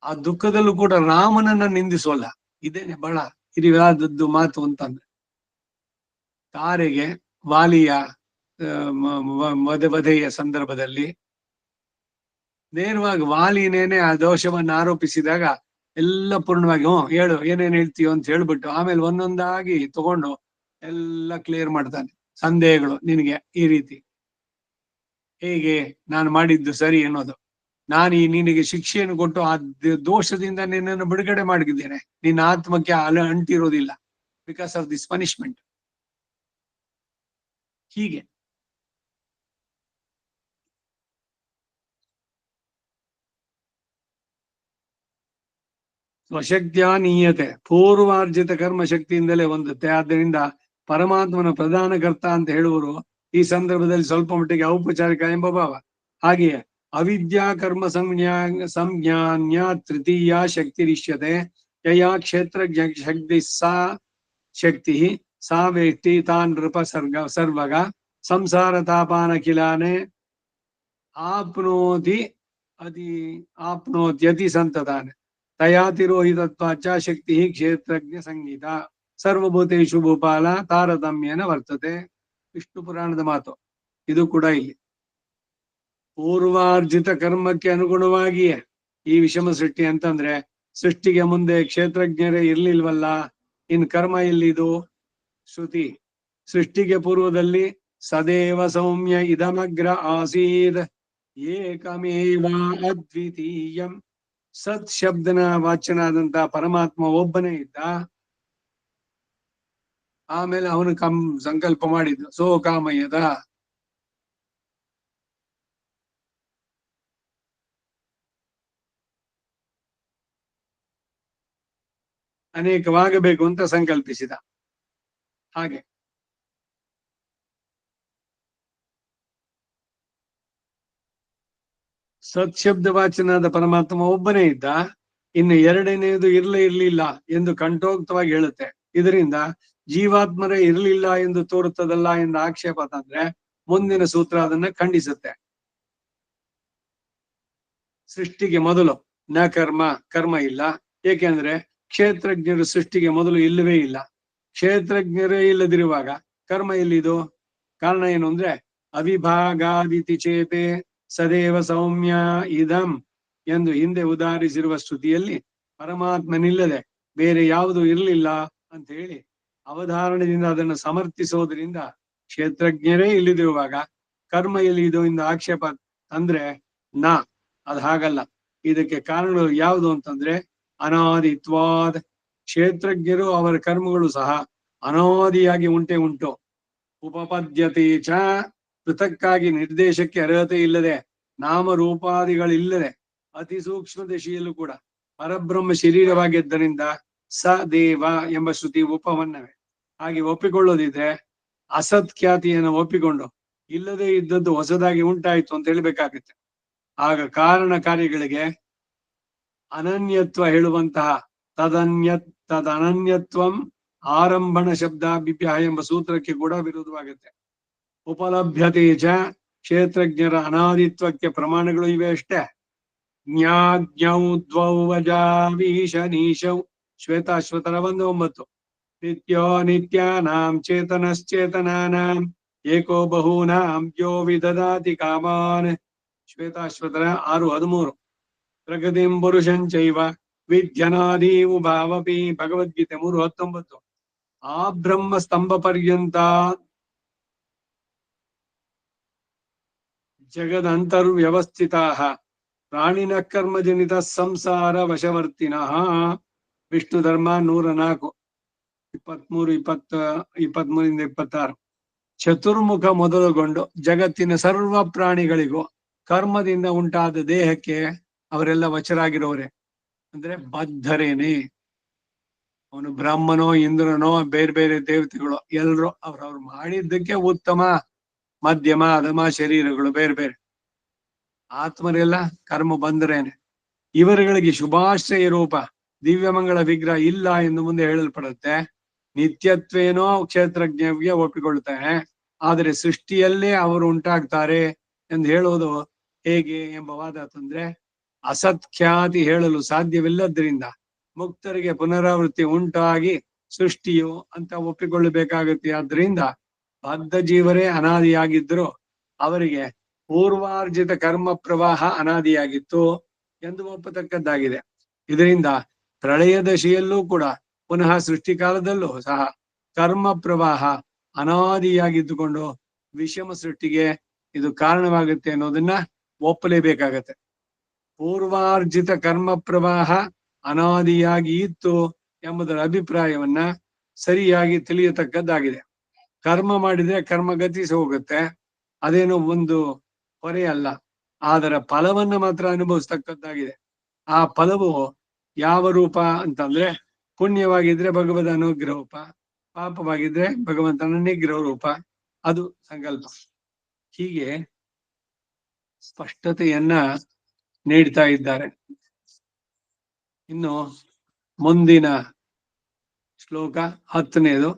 ಆ ದುಃಖದಲ್ಲೂ ಕೂಡ ರಾಮನನ್ನ ನಿಂದಿಸೋಲ್ಲ. ಇದೇನೆ ಬಹಳ ಹಿರಿಯಾದದ್ದು ಮಾತು ಅಂತಂದ್ರೆ. ತಾರೆಗೆ ವಾಲಿಯ ವಧೆಯ ಸಂದರ್ಭದಲ್ಲಿ ನೇರವಾಗಿ ವಾಲಿನೇನೆ ಆ ದೋಷವನ್ನು ಆರೋಪಿಸಿದಾಗ ಎಲ್ಲ ಪೂರ್ಣವಾಗಿ ಹೇಳು ಏನೇನ್ ಹೇಳ್ತೀಯೋ ಅಂತ ಹೇಳ್ಬಿಟ್ಟು ಆಮೇಲೆ ಒಂದೊಂದಾಗಿ ತಗೊಂಡು ಎಲ್ಲ ಕ್ಲಿಯರ್ ಮಾಡ್ತಾನೆ ಸಂದೇಹಗಳು. ನಿನಗೆ ಈ ರೀತಿ ಹೇಗೆ ನಾನು ಮಾಡಿದ್ದು ಸರಿ ಅನ್ನೋದು, ನಾನು ನಿನಗೆ ಶಿಕ್ಷೆಯನ್ನು ಕೊಟ್ಟು ಆ ದೋಷದಿಂದ ನಿನ್ನನ್ನು ಬಿಡುಗಡೆ ಮಾಡಿದ್ದೇನೆ, ನಿನ್ನ ಆತ್ಮಕ್ಕೆ ಅಂಟಿರೋದಿಲ್ಲ ಬಿಕಾಸ್ ಆಫ್ ದಿಸ್ ಪನಿಷ್ಮೆಂಟ್. ಹೀಗೆ ಸ್ವಶಕ್ತಿಯ ನೀಯತೆ, ಪೂರ್ವಾರ್ಜಿತ ಕರ್ಮ ಶಕ್ತಿಯಿಂದಲೇ ಹೊಂದುತ್ತೆ. ಆದ್ದರಿಂದ ಪರಮಾತ್ಮನ ಪ್ರಧಾನ ಕರ್ತ ಅಂತ ಹೇಳುವರು ಈ ಸಂದರ್ಭದಲ್ಲಿ ಸ್ವಲ್ಪ ಮಟ್ಟಿಗೆ ಔಪಚಾರಿಕ ಎಂಬ ಭಾವ. ಹಾಗೆಯೇ ಅವಿದ್ಯಾ ಕರ್ಮ ಸಂಜ್ಞಾನ್ಯ ತೃತೀಯ ಶಕ್ತಿರಿಷ್ಯತೆ ಯಯಾ ಕ್ಷೇತ್ರ ಶಕ್ತಿ ಸಾ ಶಕ್ತಿ ಸಾ ವೇಷ್ಟಿ ತಾನ್ ನೃಪ ಸರ್ವಗ ಸಂಸಾರ ತಾಪಾನಖಿಲಾನೆ ಆಪ್ನೋತಿ ಆಪ್ನೋತ್ಯತಿ ಸಂತತಾನೆ ತಯಾತಿರೋಹಿತತ್ವಾಚ ಶಕ್ತಿ ಕ್ಷೇತ್ರಜ್ಞ ಸಂಗೀತ ಸರ್ವಭೂತೇಷು ಭೂಪಾಲ ತಾರತಮ್ಯನ ವರ್ತತೆ. ವಿಷ್ಣು ಪುರಾಣದ ಮಾತು ಇದು ಕೂಡ ಇಲ್ಲಿ. ಪೂರ್ವಾರ್ಜಿತ ಕರ್ಮಕ್ಕೆ ಅನುಗುಣವಾಗಿಯೇ ಈ ವಿಷಮ ಸೃಷ್ಟಿ ಅಂತಂದ್ರೆ ಸೃಷ್ಟಿಗೆ ಮುಂದೆ ಕ್ಷೇತ್ರಜ್ಞರೇ ಇರ್ಲಿಲ್ವಲ್ಲ, ಇನ್ ಕರ್ಮ ಎಲ್ಲಿದು? ಶ್ರುತಿ ಸೃಷ್ಟಿಗೆ ಪೂರ್ವದಲ್ಲಿ ಸದೇವ ಸೌಮ್ಯ ಇದಮಗ್ರ ಆಸೀದ್ ಏಕಮೇವ ಅದ್ವಿತೀಯಂ. ಸತ್ ಶಬ್ದನ ವಾಚನಾದಂತ ಪರಮಾತ್ಮ ಒಬ್ಬನೇ ಇದ್ದ. ಆಮೇಲೆ ಅವನು ಸಂಕಲ್ಪ ಮಾಡಿದ್ದು ಸೋ ಕಾಮಯ್ಯದ. ಅನೇಕವಾಗಬೇಕು ಅಂತ ಸಂಕಲ್ಪಿಸಿದ. ಹಾಗೆ ಸತ್ಶಬ್ದ ವಾಚನಾದ ಪರಮಾತ್ಮ ಒಬ್ಬನೇ ಇದ್ದ. ಇನ್ನು ಎರಡನೆಯದು ಇರ್ಲಿಲ್ಲ ಎಂದು ಕಂಠೋಕ್ತವಾಗಿ ಹೇಳುತ್ತೆ. ಇದರಿಂದ ಜೀವಾತ್ಮರೇ ಇರಲಿಲ್ಲ ಎಂದು ತೋರುತ್ತದಲ್ಲ ಎಂದು ಆಕ್ಷೇಪ ತಂದ್ರೆ ಮುಂದಿನ ಸೂತ್ರ ಅದನ್ನ ಖಂಡಿಸುತ್ತೆ. ಸೃಷ್ಟಿಗೆ ಮೊದಲು ನ ಕರ್ಮ ಇಲ್ಲ. ಏಕೆಂದ್ರೆ ಕ್ಷೇತ್ರಜ್ಞರು ಸೃಷ್ಟಿಗೆ ಮೊದಲು ಇಲ್ಲವೇ ಇಲ್ಲ. ಕ್ಷೇತ್ರಜ್ಞರೇ ಇಲ್ಲದಿರುವಾಗ ಕರ್ಮ ಎಲ್ಲಿದು? ಕಾರಣ ಏನು ಅಂದ್ರೆ ಅವಿಭಾಗಾದಿತಿ ಚೇತೆ ಸದೇವ ಸೌಮ್ಯ ಇದಂ ಎಂದು ಹಿಂದೆ ಉದಾಹರಿಸಿರುವ ಶ್ರುತಿಯಲ್ಲಿ ಪರಮಾತ್ಮನಿಲ್ಲದೆ ಬೇರೆ ಯಾವುದು ಇರಲಿಲ್ಲ ಅಂತ ಹೇಳಿ ಅವಧಾರಣದಿಂದ ಅದನ್ನು ಸಮರ್ಥಿಸೋದ್ರಿಂದ ಕ್ಷೇತ್ರಜ್ಞರೇ ಇಲ್ಲದಿರುವಾಗ ಕರ್ಮ ಎಲ್ಲಿದು ಎಂದು ಆಕ್ಷೇಪ ಅಂದ್ರೆ ಅದ್ ಹಾಗಲ್ಲ. ಇದಕ್ಕೆ ಕಾರಣ ಯಾವುದು ಅಂತಂದ್ರೆ ಅನಾದಿತ್ವಾದ್. ಕ್ಷೇತ್ರಜ್ಞರು ಅವರ ಕರ್ಮಗಳು ಸಹ ಅನಾದಿಯಾಗಿ ಉಂಟು. ಉಪಪದ್ಯತೆ ಚ ಪೃಥಕ್ಕಾಗಿ ನಿರ್ದೇಶಕ್ಕೆ ಅರ್ಹತೆ ಇಲ್ಲದೆ ನಾಮರೂಪಾದಿಗಳಿಲ್ಲದೆ ಅತಿ ಸೂಕ್ಷ್ಮ ದಶೆಯಲ್ಲೂ ಕೂಡ ಪರಬ್ರಹ್ಮ ಶರೀರವಾಗಿದ್ದರಿಂದ ಸ ದೇವ ಎಂಬ ಶ್ರುತಿ ಉಪವನ್ನವೇ. ಹಾಗೆ ಒಪ್ಪಿಕೊಳ್ಳೋದಿದ್ರೆ ಅಸತ್ ಖ್ಯಾತಿಯನ್ನು ಒಪ್ಪಿಕೊಂಡು ಇಲ್ಲದೆ ಇದ್ದದ್ದು ಹೊಸದಾಗಿ ಉಂಟಾಯಿತು ಅಂತ ಹೇಳ್ಬೇಕಾಗುತ್ತೆ. ಆಗ ಕಾರಣ ಕಾರ್ಯಗಳಿಗೆ ಅನನ್ಯತ್ವ ಹೇಳುವಂತಹ ತದನನ್ಯತ್ವಂ ಆರಂಭಣ ಶಬ್ದಾಭಿಪ್ರಾಯ ಎಂಬ ಸೂತ್ರಕ್ಕೆ ಕೂಡ ವಿರುದ್ಧವಾಗುತ್ತೆ. ಉಪಲಭ್ಯತೆ ಚ ಕ್ಷೇತ್ರಜ್ಞರ ಅನಾದಿತ್ವಕ್ಕೆ ಪ್ರಮಾಣಗಳು ಇವೆ ಅಷ್ಟೇ. ಜ್ಞಾಜ್ಞೌ ದ್ವೌ ವಜಾವೀಶ ನೀಶೌ ಶ್ವೇತಾಶ್ವತರ 1:9. ನಿತ್ಯೋ ನಿತ್ಯಾನಾಂ ಚೇತನಶ್ಚೇತನಾನಾಂ ಏಕೋ ಬಹೂನಾಂ ಯೋ ವಿದದಾತಿ ಕಾಮಾನ್ ಶ್ವೇತಾಶ್ವತರ 6:13. ಪ್ರಗತಿಂ ಪುರುಷಂಚೈವ ವಿದ್ಯನಾದೀವು ಭಾವಪಿ ಭಗವದ್ಗೀತೆ 3:19. ಆ ಬ್ರಹ್ಮ ಸ್ತಂಭ ಪರ್ಯಂತ ಜಗದಂತರ್ವ್ಯವಸ್ಥಿತಾ ಪ್ರಾಣಿನ ಕರ್ಮಜನಿತ ಸಂಸಾರ ವಶವರ್ತಿನಃ. ವಿಷ್ಣು ಧರ್ಮ 104 23-26. ಚತುರ್ಮುಖ ಮೊದಲುಗೊಂಡು ಜಗತ್ತಿನ ಸರ್ವ ಪ್ರಾಣಿಗಳಿಗೂ ಕರ್ಮದಿಂದ ಉಂಟಾದ ದೇಹಕ್ಕೆ ಅವರೆಲ್ಲ ವಚರಾಗಿರೋರೆ. ಅಂದ್ರೆ ಬದ್ಧರೇನೆ. ಅವನು ಬ್ರಹ್ಮನೋ ಇಂದ್ರನೋ ಬೇರೆ ಬೇರೆ ದೇವತೆಗಳು ಎಲ್ರು ಅವ್ರವ್ರು ಮಾಡಿದ್ದಕ್ಕೆ ಉತ್ತಮ ಮಧ್ಯಮ ಅಧಮ ಶರೀರಗಳು ಬೇರೆ ಬೇರೆ. ಆತ್ಮರೆಲ್ಲ ಕರ್ಮ ಬಂದರೇನೆ. ಇವರುಗಳಿಗೆ ಶುಭಾಶ್ರಯ ರೂಪ ದಿವ್ಯಮಂಗಳ ವಿಗ್ರಹ ಇಲ್ಲ ಎಂದು ಮುಂದೆ ಹೇಳಲ್ಪಡುತ್ತೆ. ನಿತ್ಯತ್ವೇನೋ ಕ್ಷೇತ್ರಜ್ಞವ್ಯ ಒಪ್ಪಿಕೊಳ್ಳುತ್ತಾನೆ. ಆದರೆ ಸೃಷ್ಟಿಯಲ್ಲೇ ಅವರು ಉಂಟಾಗ್ತಾರೆ ಎಂದು ಹೇಳೋದು ಹೇಗೆ ಎಂಬ ವಾದ ತಂದ್ರೆ ಅಸತ್ಖ್ಯಾತಿ ಹೇಳಲು ಸಾಧ್ಯವಿಲ್ಲದ್ರಿಂದ ಮುಕ್ತರಿಗೆ ಪುನರಾವೃತ್ತಿ ಉಂಟಾಗಿ ಸೃಷ್ಟಿಯು ಅಂತ ಒಪ್ಪಿಕೊಳ್ಳಬೇಕಾಗುತ್ತೆ. ಆದ್ರಿಂದ ಬದ್ಧ ಜೀವರೇ ಅನಾದಿಯಾಗಿದ್ದರು ಅವರಿಗೆ ಪೂರ್ವಾರ್ಜಿತ ಕರ್ಮ ಪ್ರವಾಹ ಅನಾದಿಯಾಗಿತ್ತು ಎಂದು ಒಪ್ಪತಕ್ಕದ್ದಾಗಿದೆ. ಇದರಿಂದ ಪ್ರಳಯ ದಶೆಯಲ್ಲೂ ಕೂಡ ಪುನಃ ಸೃಷ್ಟಿಕಾಲದಲ್ಲೂ ಸಹ ಕರ್ಮ ಪ್ರವಾಹ ಅನಾದಿಯಾಗಿದ್ದುಕೊಂಡು ವಿಷಮ ಸೃಷ್ಟಿಗೆ ಇದು ಕಾರಣವಾಗುತ್ತೆ ಅನ್ನೋದನ್ನ ಒಪ್ಪಲೇಬೇಕಾಗತ್ತೆ. ಪೂರ್ವಾರ್ಜಿತ ಕರ್ಮ ಪ್ರವಾಹ ಅನಾದಿಯಾಗಿ ಇತ್ತು ಎಂಬುದರ ಅಭಿಪ್ರಾಯವನ್ನ ಸರಿಯಾಗಿ ತಿಳಿಯತಕ್ಕದ್ದಾಗಿದೆ. ಕರ್ಮ ಮಾಡಿದ್ರೆ ಕರ್ಮ ಗತಿಸಿ ಹೋಗುತ್ತೆ, ಅದೇನೋ ಒಂದು ಹೊರೆ ಅಲ್ಲ. ಅದರ ಫಲವನ್ನ ಮಾತ್ರ ಅನುಭವಿಸ್ತಕ್ಕದ್ದಾಗಿದೆ. ಆ ಫಲವು ಯಾವ ರೂಪ ಅಂತಂದ್ರೆ ಪುಣ್ಯವಾಗಿದ್ರೆ ಭಗವದ್ ಅನುಗ್ರಹ ರೂಪ, ಪಾಪವಾಗಿದ್ರೆ ಭಗವಂತನ ನಿಗ್ರಹ ರೂಪ. ಅದು ಸಂಕಲ್ಪ. ಹೀಗೆ ಸ್ಪಷ್ಟತೆಯನ್ನ ನೀಡ್ತಾ ಇದ್ದಾರೆ. ಇನ್ನು ಮುಂದಿನ ಶ್ಲೋಕ 10ನೇದು.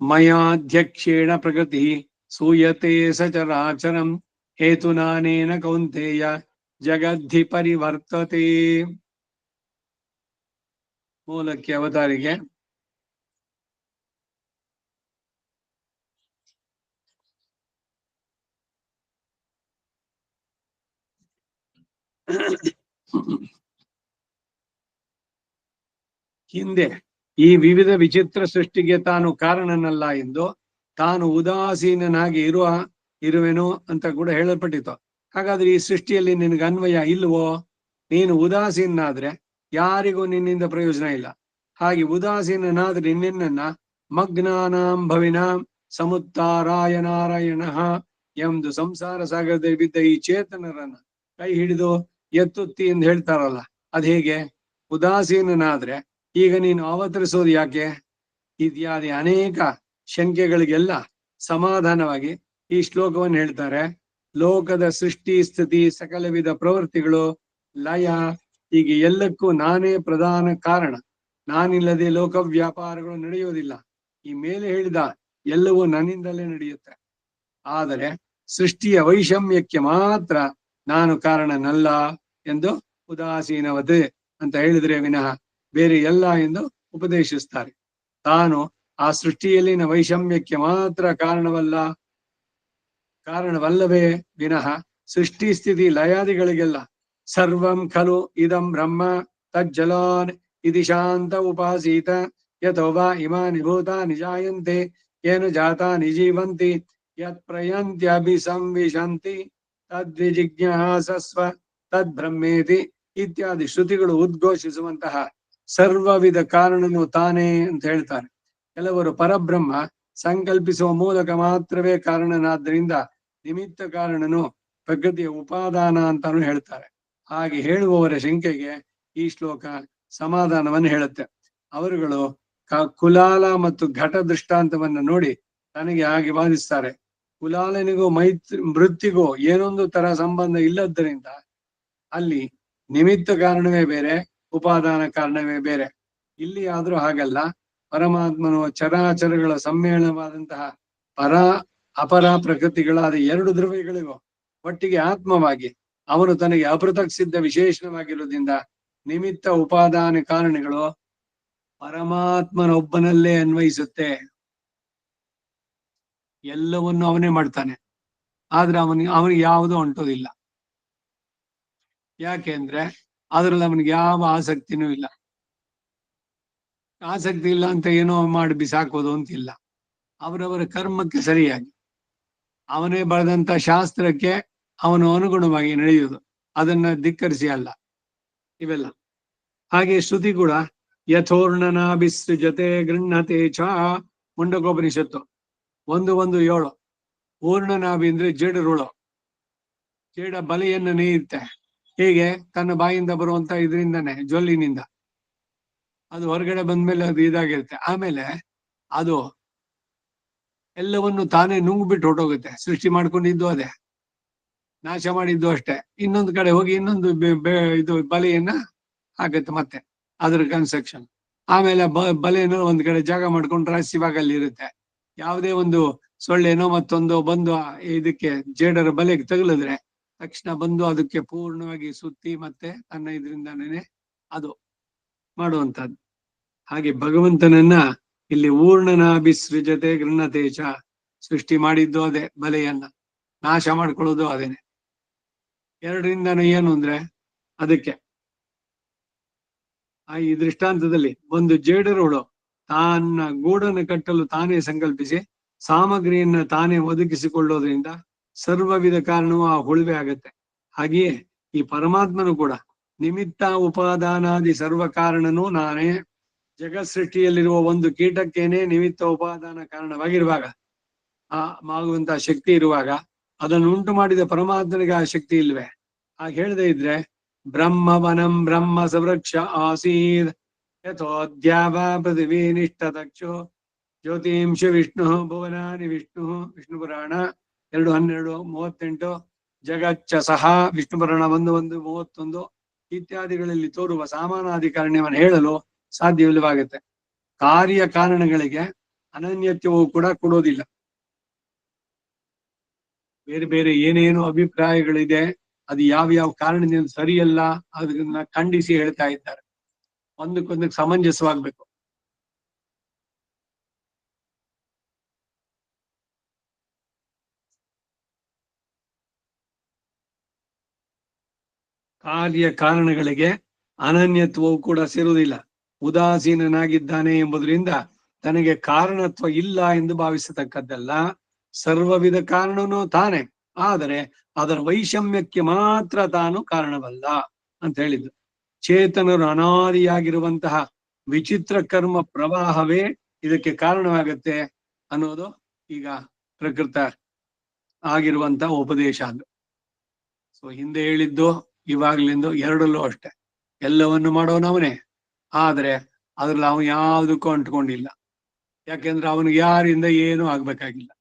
ಮಯಾಧ್ಯಕ್ಷೇಣ ಪ್ರಕೃತಿ ಸೂಯತೆ ಸಚರಾಚರಂ ಹೇತುನಾನೇನ ಕೌಂತೆಯ ಜಗದ್ಧಿ ಪರಿವರ್ತತೆ. ಮೂಲಕ್ಕೆ ಅವತಾರಿಗೆ ಹಿಂದೆ ಈ ವಿವಿಧ ವಿಚಿತ್ರ ಸೃಷ್ಟಿಗೆ ತಾನು ಕಾರಣನಲ್ಲ ಎಂದು ತಾನು ಉದಾಸೀನನಾಗಿ ಇರುವೆನೋ ಅಂತ ಕೂಡ ಹೇಳಲ್ಪಟ್ಟಿತ್ತು. ಹಾಗಾದ್ರೆ ಈ ಸೃಷ್ಟಿಯಲ್ಲಿ ನಿನಗೆ ಅನ್ವಯ ಇಲ್ವೋ? ನೀನು ಉದಾಸೀನಾದ್ರೆ ಯಾರಿಗೂ ನಿನ್ನಿಂದ ಪ್ರಯೋಜನ ಇಲ್ಲ. ಹಾಗೆ ಉದಾಸೀನನಾದ್ರೆ ನಿನ್ನನ್ನ ಮಗ್ನಾನಾಂ ಭವಿನಾಂ ಸಮುತ್ತಾರಾಯ ನಾರಾಯಣ ಎಂದು ಸಂಸಾರ ಸಾಗರದಲ್ಲಿ ಬಿದ್ದ ಈ ಚೇತನರನ್ನ ಕೈ ಹಿಡಿದು ಎತ್ತುತ್ತಿ ಎಂದು ಹೇಳ್ತಾರಲ್ಲ, ಅದ್ ಹೇಗೆ? ಉದಾಸೀನನಾದ್ರೆ ಈಗ ನೀನು ಅವತರಿಸೋದು ಯಾಕೆ? ಇತ್ಯಾದಿ ಅನೇಕ ಶಂಕೆಗಳಿಗೆಲ್ಲ ಸಮಾಧಾನವಾಗಿ ಈ ಶ್ಲೋಕವನ್ನು ಹೇಳ್ತಾರೆ. ಲೋಕದ ಸೃಷ್ಟಿ ಸ್ಥಿತಿ ಸಕಲ ವಿಧ ಪ್ರವೃತ್ತಿಗಳು ಲಯ ಹೀಗೆ ಎಲ್ಲಕ್ಕೂ ನಾನೇ ಪ್ರಧಾನ ಕಾರಣ. ನಾನಿಲ್ಲದೆ ಲೋಕ ವ್ಯಾಪಾರಗಳು ನಡೆಯುವುದಿಲ್ಲ. ಈ ಮೇಲೆ ಹೇಳಿದ ಎಲ್ಲವೂ ನನ್ನಿಂದಲೇ ನಡೆಯುತ್ತೆ. ಆದರೆ ಸೃಷ್ಟಿಯ ವೈಷಮ್ಯಕ್ಕೆ ಮಾತ್ರ ನಾನು ಕಾರಣನಲ್ಲ ಎಂದು ಉದಾಸೀನವತೆ ಅಂತ ಹೇಳಿದ್ರೆ ವಿನಃ ಬೇರೆ ಎಲ್ಲ ಎಂದು ಉಪದೇಶಿಸ್ತಾರೆ. ತಾನು ಆ ಸೃಷ್ಟಿಯಲ್ಲಿನ ವೈಷಮ್ಯಕ್ಕೆ ಮಾತ್ರ ಕಾರಣವಲ್ಲವೇ ವಿನಃ ಸೃಷ್ಟಿ ಸ್ಥಿತಿ ಲಯಾದಿಗಳಿಗೆಲ್ಲ ಸರ್ವಂ ಖಲು ಇದಂ ಬ್ರಹ್ಮ ತಜ್ಜಲಾನ್ ಇತಿ ಶಾಂತ ಉಪಾಸೀತ ಯಥೋವಾ ಇಮಾನಿ ಭೂತಾನಿ ಜಾಯಂತೆ ಏನು ಜಾತಾನಿ ಜೀವಂತಿ ಯತ್ ಪ್ರಯಂತ್ಯಭಿಸಂವಿಶಂತಿ ತದ್ವಿಜಿಜ್ಞಾಸಸ್ವ ತದ್ಬ್ರಹ್ಮೇತಿ ಇತ್ಯಾದಿ ಶ್ರುತಿಗಳು ಉದ್ಘೋಷಿಸುವಂತಹ ಸರ್ವವಿಧ ಕಾರಣನು ತಾನೇ ಅಂತ ಹೇಳ್ತಾರೆ. ಕೆಲವರು ಪರಬ್ರಹ್ಮ ಸಂಕಲ್ಪಿಸುವ ಮೂಲಕ ಮಾತ್ರವೇ ಕಾರಣನಾದ್ದರಿಂದ ನಿಮಿತ್ತ ಕಾರಣನು ಪ್ರಕೃತಿಯ ಉಪಾದಾನ ಅಂತಾನು ಹೇಳ್ತಾರೆ. ಹಾಗೆ ಹೇಳುವವರ ಶಂಕೆಗೆ ಈ ಶ್ಲೋಕ ಸಮಾಧಾನವನ್ನು ಹೇಳುತ್ತೆ. ಅವರುಗಳು ಕುಲಾಲ ಮತ್ತು ಘಟ ದೃಷ್ಟಾಂತವನ್ನ ನೋಡಿ ತನಗೆ ಹಾಗೆ ವಾದಿಸ್ತಾರೆ. ಕುಲಾಲನಿಗೂ ಮೃತ್ತಿಗೂ ಏನೊಂದು ತರ ಸಂಬಂಧ ಇಲ್ಲದ್ದರಿಂದ ಅಲ್ಲಿ ನಿಮಿತ್ತ ಕಾರಣವೇ ಬೇರೆ, ಉಪಾದಾನ ಕಾರಣವೇ ಬೇರೆ. ಇಲ್ಲಿ ಆದ್ರೂ ಹಾಗಲ್ಲ. ಪರಮಾತ್ಮನು ಚರಾಚರಗಳ ಸಮ್ಮೇಳನವಾದಂತಹ ಅಪರ ಪ್ರಕೃತಿಗಳಾದ ಎರಡು ದ್ರವ್ಯಗಳಿಗೂ ಒಟ್ಟಿಗೆ ಆತ್ಮವಾಗಿ ಅವನು ತನಗೆ ಅಪೃಥಕ್ ಸಿದ್ಧ ವಿಶೇಷವಾಗಿರುವುದರಿಂದ ನಿಮಿತ್ತ ಉಪಾದಾನ ಕಾರಣಗಳು ಪರಮಾತ್ಮನೊಬ್ಬನಲ್ಲೇ ಅನ್ವಯಿಸುತ್ತೆ. ಎಲ್ಲವನ್ನು ಅವನೇ ಮಾಡ್ತಾನೆ, ಆದ್ರೆ ಅವನಿಗೆ ಯಾವುದೂ ಅಂಟೋದಿಲ್ಲ. ಯಾಕೆಂದ್ರೆ ಅದ್ರಲ್ಲಿ ಅವನಿಗೆ ಯಾವ ಆಸಕ್ತಿನೂ ಇಲ್ಲ. ಆಸಕ್ತಿ ಇಲ್ಲ ಅಂತ ಏನೋ ಮಾಡಿ ಬಿಸಾಕೋದು ಅಂತಿಲ್ಲ. ಅವರವರ ಕರ್ಮಕ್ಕೆ ಸರಿಯಾಗಿ ಅವನೇ ಬರೆದಂತ ಶಾಸ್ತ್ರಕ್ಕೆ ಅವನು ಅನುಗುಣವಾಗಿ ನಡೆಯುವುದು, ಅದನ್ನ ಧಿಕ್ಕರಿಸಿ ಅಲ್ಲ ಇವೆಲ್ಲ. ಹಾಗೆ ಶ್ರುತಿ ಕೂಡ ಯಥೋರ್ಣನಾಭಿಸೃಜತೆ ಗೃಹತೆ ಚ ಮುಂಡಕೋಪನಿಷತ್ತು 1:1-7. ಊರ್ಣನಾಭಿ ಅಂದ್ರೆ ಜೇಡರುಳು, ಜೇಡ ಬಲೆಯನ್ನು ನೇಯುತ್ತೆ. ಹೇಗೆ? ತನ್ನ ಬಾಯಿಂದ ಬರುವಂತ ಇದರಿಂದಾನೆ, ಜೊಲ್ಲಿನಿಂದ. ಅದು ಹೊರಗಡೆ ಬಂದ್ಮೇಲೆ ಅದು ಇದಾಗಿರುತ್ತೆ. ಆಮೇಲೆ ಅದು ಎಲ್ಲವನ್ನು ತಾನೇ ನುಂಗ್ಬಿಟ್ಟು ಹೊಟ್ಟೋಗುತ್ತೆ. ಸೃಷ್ಟಿ ಮಾಡ್ಕೊಂಡಿದ್ದು ಅದೇ, ನಾಶ ಮಾಡಿದ್ದು ಅಷ್ಟೇ. ಇನ್ನೊಂದು ಕಡೆ ಹೋಗಿ ಇನ್ನೊಂದು ಇದು ಬಲೆಯನ್ನ ಹಾಕತ್ತೆ, ಮತ್ತೆ ಅದ್ರ ಕನ್ಸ್ಟ್ರಕ್ಷನ್. ಆಮೇಲೆ ಬಲೆಯನ್ನು ಒಂದ್ ಕಡೆ ಜಾಗ ಮಾಡ್ಕೊಂಡು ರಹಸ್ಯವಾಗಿ ಅಲ್ಲಿ ಇರುತ್ತೆ. ಯಾವುದೇ ಒಂದು ಸೊಳ್ಳೆನೋ ಮತ್ತೊಂದು ಬಂದು ಇದಕ್ಕೆ ಜೇಡರ ಬಲೆಗೆ ತಗುಲಿದ್ರೆ ತಕ್ಷಣ ಬಂದು ಅದಕ್ಕೆ ಪೂರ್ಣವಾಗಿ ಸುತ್ತಿ ಮತ್ತೆ ತನ್ನ ಇದರಿಂದಾನೇ ಅದು ಮಾಡುವಂತದ್ದು. ಹಾಗೆ ಭಗವಂತನನ್ನ ಇಲ್ಲಿ ಊರ್ಣನಾಭಿಸೃಜತೆ ಗೃಹತೇಚ, ಸೃಷ್ಟಿ ಮಾಡಿದ್ದು ಅದೇ, ಬಲೆಯನ್ನ ನಾಶ ಮಾಡ್ಕೊಳ್ಳೋದು ಅದೇನೆ. ಎರಡರಿಂದನೂ ಏನು ಅಂದ್ರೆ ಅದಕ್ಕೆ ಈ ದೃಷ್ಟಾಂತದಲ್ಲಿ ಒಂದು ಜೇಡರುಳು ತನ್ನ ಗೂಡನ್ನು ಕಟ್ಟಲು ತಾನೇ ಸಂಕಲ್ಪಿಸಿ ಸಾಮಗ್ರಿಯನ್ನ ತಾನೇ ಒದಗಿಸಿಕೊಳ್ಳೋದ್ರಿಂದ ಸರ್ವವಿಧ ಕಾರಣವೂ ಆ ಹುಳುವೆ ಆಗತ್ತೆ. ಹಾಗೆಯೇ ಈ ಪರಮಾತ್ಮನು ಕೂಡ ನಿಮಿತ್ತ ಉಪಾದಾನಾದಿ ಸರ್ವ ಕಾರಣನೂ ನಾನೇ. ಜಗತ್ ಸೃಷ್ಟಿಯಲ್ಲಿರುವ ಒಂದು ಕೀಟಕ್ಕೇನೆ ನಿಮಿತ್ತ ಉಪಾದಾನ ಕಾರಣವಾಗಿರುವಾಗ, ಆಗುವಂತಹ ಶಕ್ತಿ ಇರುವಾಗ, ಅದನ್ನು ಉಂಟು ಮಾಡಿದ ಪರಮಾತ್ಮನಿಗೆ ಆ ಶಕ್ತಿ ಇಲ್ವೇ? ಹಾಗೆ ಹೇಳದೇ ಇದ್ರೆ ಬ್ರಹ್ಮವನಂ ಬ್ರಹ್ಮ ಸವೃಕ್ಷ ಆಸೀದ್ ಯಥೋದ್ಯಾವ ಪೃಥಿವೀ ನಿಷ್ಠತಕ್ಷೋ ಜ್ಯೋತಿಂಶ ವಿಷ್ಣು ಭುವನಾನಿ ವಿಷ್ಣು. ವಿಷ್ಣು ಪುರಾಣ 2:12-38. ಜಗಚ್ಚ ಸಹ ವಿಷ್ಣು ಪುರಾಣ 1:1-31 ಇತ್ಯಾದಿಗಳಲ್ಲಿ ತೋರುವ ಸಾಮಾನಾಧಿಕಾರಣ್ಯವನ್ನು ಹೇಳಲು ಸಾಧ್ಯವಿಲ್ಲವಾಗುತ್ತೆ. ಕಾರ್ಯ ಕಾರಣಗಳಿಗೆ ಅನನ್ಯತ್ವವು ಕೂಡ ಕೊಡೋದಿಲ್ಲ. ಬೇರೆ ಬೇರೆ ಏನೇನು ಅಭಿಪ್ರಾಯಗಳಿದೆ, ಅದು ಯಾವ ಕಾರಣದಿಂದ ಸರಿಯಲ್ಲ, ಅದನ್ನ ಖಂಡಿಸಿ ಹೇಳ್ತಾ ಇದ್ದಾರೆ. ಒಂದಕ್ಕೊಂದಕ್ಕೆ ಸಮಂಜಸವಾಗ್ಬೇಕು. ಕಾರ್ಯ ಕಾರಣಗಳಿಗೆ ಅನನ್ಯತ್ವವು ಕೂಡ ಸೇರುವುದಿಲ್ಲ. ಉದಾಸೀನನಾಗಿದ್ದಾನೆ ಎಂಬುದರಿಂದ ತನಗೆ ಕಾರಣತ್ವ ಇಲ್ಲ ಎಂದು ಭಾವಿಸತಕ್ಕದ್ದಲ್ಲ. ಸರ್ವವಿಧ ಕಾರಣನೂ ತಾನೆ, ಆದರೆ ಅದರ ವೈಷಮ್ಯಕ್ಕೆ ಮಾತ್ರ ತಾನು ಕಾರಣವಲ್ಲ ಅಂತ ಹೇಳಿದ್ದು. ಚೇತನರು ಅನಾದಿಯಾಗಿರುವಂತಹ ವಿಚಿತ್ರ ಕರ್ಮ ಪ್ರವಾಹವೇ ಇದಕ್ಕೆ ಕಾರಣವಾಗತ್ತೆ ಅನ್ನೋದು ಈಗ ಪ್ರಕೃತ ಆಗಿರುವಂತಹ ಉಪದೇಶ ಅದು. ಸೊ ಹಿಂದೆ ಹೇಳಿದ್ದು ಇವಾಗ್ಲಿಂದು ಎರಡಲ್ಲೂ ಅಷ್ಟೆ, ಎಲ್ಲವನ್ನು ಮಾಡೋನವನೇ, ಆದ್ರೆ ಅದ್ರಲ್ಲಿ ಅವನು ಯಾವುದಕ್ಕೂ ಅಂಟ್ಕೊಂಡಿಲ್ಲ. ಯಾಕೆಂದ್ರೆ ಅವನಿಗೆ ಯಾರಿಂದ ಏನೂ ಆಗ್ಬೇಕಾಗಿಲ್ಲ,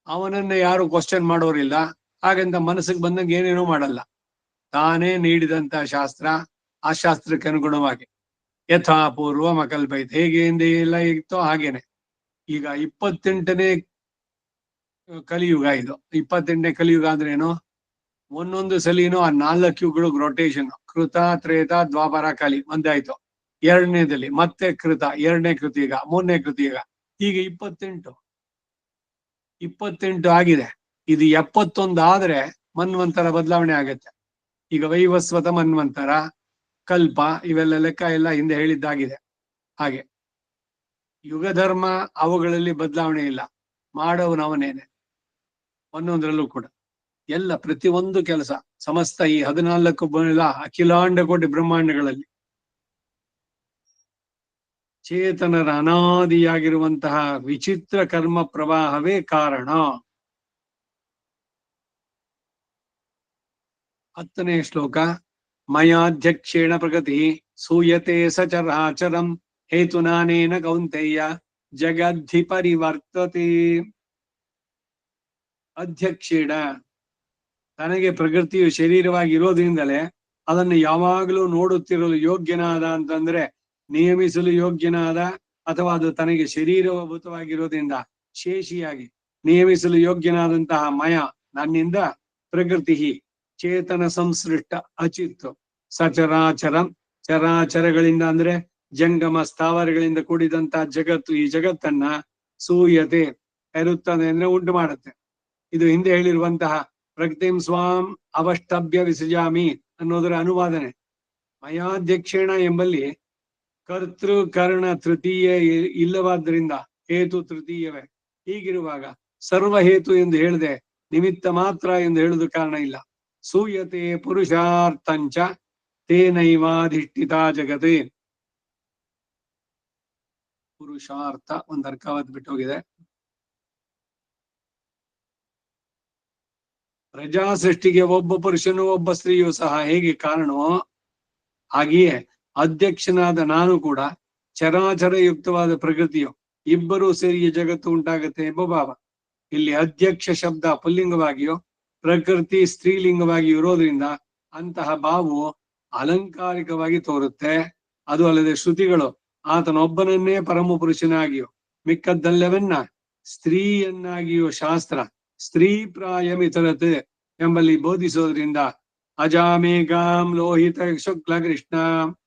ಅವನನ್ನ ಯಾರು ಕ್ವಶನ್ ಮಾಡೋರಿಲ್ಲ. ಹಾಗಂತ ಮನಸ್ಸಿಗೆ ಬಂದಂಗೆ ಏನೇನೋ ಮಾಡಲ್ಲ. ತಾನೇ ನೀಡಿದಂತ ಶಾಸ್ತ್ರ, ಆ ಶಾಸ್ತ್ರಕ್ಕೆ ಅನುಗುಣವಾಗಿ ಯಥಾಪೂರ್ವ ಮಕಲ್ಪೈತ್, ಹೇಗೆ ಹಿಂದೆ ಎಲ್ಲ ಇತ್ತೋ ಹಾಗೇನೆ. ಈಗ 28ನೇ ಕಲಿಯುಗ ಇದು. 28ನೇ ಕಲಿಯುಗ ಅಂದ್ರೆ ಏನು? ಒಂದೊಂದು ಸಲಿನೂ ಆ 4 ಯುಗಗಳಿಗೆ ರೊಟೇಷನ್. ಕೃತ, ತ್ರೇತ, ದ್ವಾಪರ, ಕಲಿ ಒಂದಾಯ್ತು. ಎರಡನೇದಲ್ಲಿ ಮತ್ತೆ ಕೃತ, ಎರಡನೇ ಕೃತಿಯುಗ, ಮೂರನೇ ಕೃತಿಯುಗ, ಹೀಗೆ 28 ಆಗಿದೆ. ಇದು 71 ಆದ್ರೆ ಮನ್ವಂತರ ಬದಲಾವಣೆ ಆಗತ್ತೆ. ಈಗ ವೈವಸ್ವತ ಮನ್ವಂತರ, ಕಲ್ಪ, ಇವೆಲ್ಲ ಲೆಕ್ಕ ಎಲ್ಲ ಹಿಂದೆ ಹೇಳಿದ್ದಾಗಿದೆ. ಹಾಗೆ ಯುಗ ಧರ್ಮ ಅವುಗಳಲ್ಲಿ ಬದಲಾವಣೆ ಇಲ್ಲ, ಮಾಡೋನವನೇನೆ ಒಂದೊಂದ್ರಲ್ಲೂ ಕೂಡ. ಎಲ್ಲ ಪ್ರತಿಯೊಂದು ಕೆಲಸ ಸಮಸ್ತ ಈ 14 ಅಖಿಲಾಂಡ ಕೋಟಿ ಬ್ರಹ್ಮಾಂಡಗಳಲ್ಲಿ ಚೇತನರ ಅನಾದಿಯಾಗಿರುವಂತಹ ವಿಚಿತ್ರ ಕರ್ಮ ಪ್ರವಾಹವೇ ಕಾರಣ. 10ನೇ ಶ್ಲೋಕ. ಮಯಾಧ್ಯಕ್ಷೇಣ ಪ್ರಗತಿ ಸೂಯತೆ ಸಚರಾಚರಂ ಹೇತುನಾನೇನ ಕೌಂತೆಯ ಜಗದ್ಧಿ ಪರಿವರ್ತತೆ. ಅಧ್ಯಕ್ಷೇಣ, ತನಗೆ ಪ್ರಕೃತಿಯು ಶರೀರವಾಗಿ ಇರೋದ್ರಿಂದಲೇ ಅದನ್ನು ಯಾವಾಗಲೂ ನೋಡುತ್ತಿರಲು ಯೋಗ್ಯನಾದ ಅಂತಂದ್ರೆ ನಿಯಮಿಸಲು ಯೋಗ್ಯನಾದ, ಅಥವಾ ಅದು ತನಗೆ ಶರೀರಭೂತವಾಗಿರೋದ್ರಿಂದ ಶೇಷಿಯಾಗಿ ನಿಯಮಿಸಲು ಯೋಗ್ಯನಾದಂತಹ ಮಯ ನನ್ನಿಂದ ಪ್ರಕೃತಿ ಚೇತನ ಸಂಸೃಷ್ಟ ಅಚಿತ್ತು ಸಚರಾಚರಂ, ಚರಾಚರಗಳಿಂದ ಅಂದ್ರೆ ಜಂಗಮ ಸ್ಥಾವರಗಳಿಂದ ಕೂಡಿದಂತಹ ಜಗತ್ತು, ಈ ಜಗತ್ತನ್ನ ಸೂಯತೆ ಇರುತ್ತದೆ ಅಂದ್ರೆ ಉಂಟು ಮಾಡುತ್ತೆ. ಇದು ಹಿಂದೆ ಹೇಳಿರುವಂತಹ ಪ್ರಕೃತಿಂ ಸ್ವಾಂ ಅವಷ್ಟಭ್ಯ ವಿಸೃಜಾಮಿ ಅನ್ನೋದರ ಅನುವಾದನೆ. ಮಯಾಧ್ಯಕ್ಷೇಣ ಎಂಬಲ್ಲಿ ಕರ್ತೃ ಕರ್ಣ ತೃತೀಯ ಇಲ್ಲವಾದ್ರಿಂದ ಹೇತು ತೃತೀಯವೇ. ಹೀಗಿರುವಾಗ ಸರ್ವಹೇತು ಎಂದು ಹೇಳಿದೆ, ನಿಮಿತ್ತ ಮಾತ್ರ ಎಂದು ಹೇಳುದು ಕಾರಣ ಇಲ್ಲ. ಸೂಯತೆ ಪುರುಷಾರ್ಥಂಚ ತೇನೈವಾಧಿಷ್ಠಿತ ಜಗತೆ. ಪುರುಷಾರ್ಥ ಒಂದು ಅರ್ಕವಾದ್ ಬಿಟ್ಟೋಗಿದೆ. ಪ್ರಜಾ ಸೃಷ್ಟಿಗೆ ಒಬ್ಬ ಪುರುಷನು ಒಬ್ಬ ಸ್ತ್ರೀಯು ಸಹ ಹೇಗೆ ಕಾರಣವೋ, ಹಾಗೆಯೇ ಅಧ್ಯಕ್ಷನಾದ ನಾನು ಕೂಡ ಚರಾಚರ ಯುಕ್ತವಾದ ಪ್ರಕೃತಿಯು ಇಬ್ಬರೂ ಸೇರಿ ಜಗತ್ತು ಉಂಟಾಗತ್ತೆ ಎಂಬ ಭಾವ. ಇಲ್ಲಿ ಅಧ್ಯಕ್ಷ ಶಬ್ದ ಪುಲ್ಲಿಂಗವಾಗಿಯೋ ಪ್ರಕೃತಿ ಸ್ತ್ರೀಲಿಂಗವಾಗಿಯೂ ಇರೋದ್ರಿಂದ ಅಂತಹ ಭಾವವು ಅಲಂಕಾರಿಕವಾಗಿ ತೋರುತ್ತೆ. ಅದು ಅಲ್ಲದೆ ಶ್ರುತಿಗಳು ಆತನೊಬ್ಬನನ್ನೇ ಪರಮ ಪುರುಷನಾಗಿಯೋ ಮಿಕ್ಕದ್ದೆಲ್ಲವನ್ನ ಸ್ತ್ರೀಯನ್ನಾಗಿಯೋ ಶಾಸ್ತ್ರ ಸ್ತ್ರೀ ಪ್ರಾಯಮಿತರತೆ ಎಂಬಲ್ಲಿ ಬೋಧಿಸೋದ್ರಿಂದ ಅಜಾಮೇಘಾಂ ಲೋಹಿತ ಶುಕ್ಲ ಕೃಷ್ಣ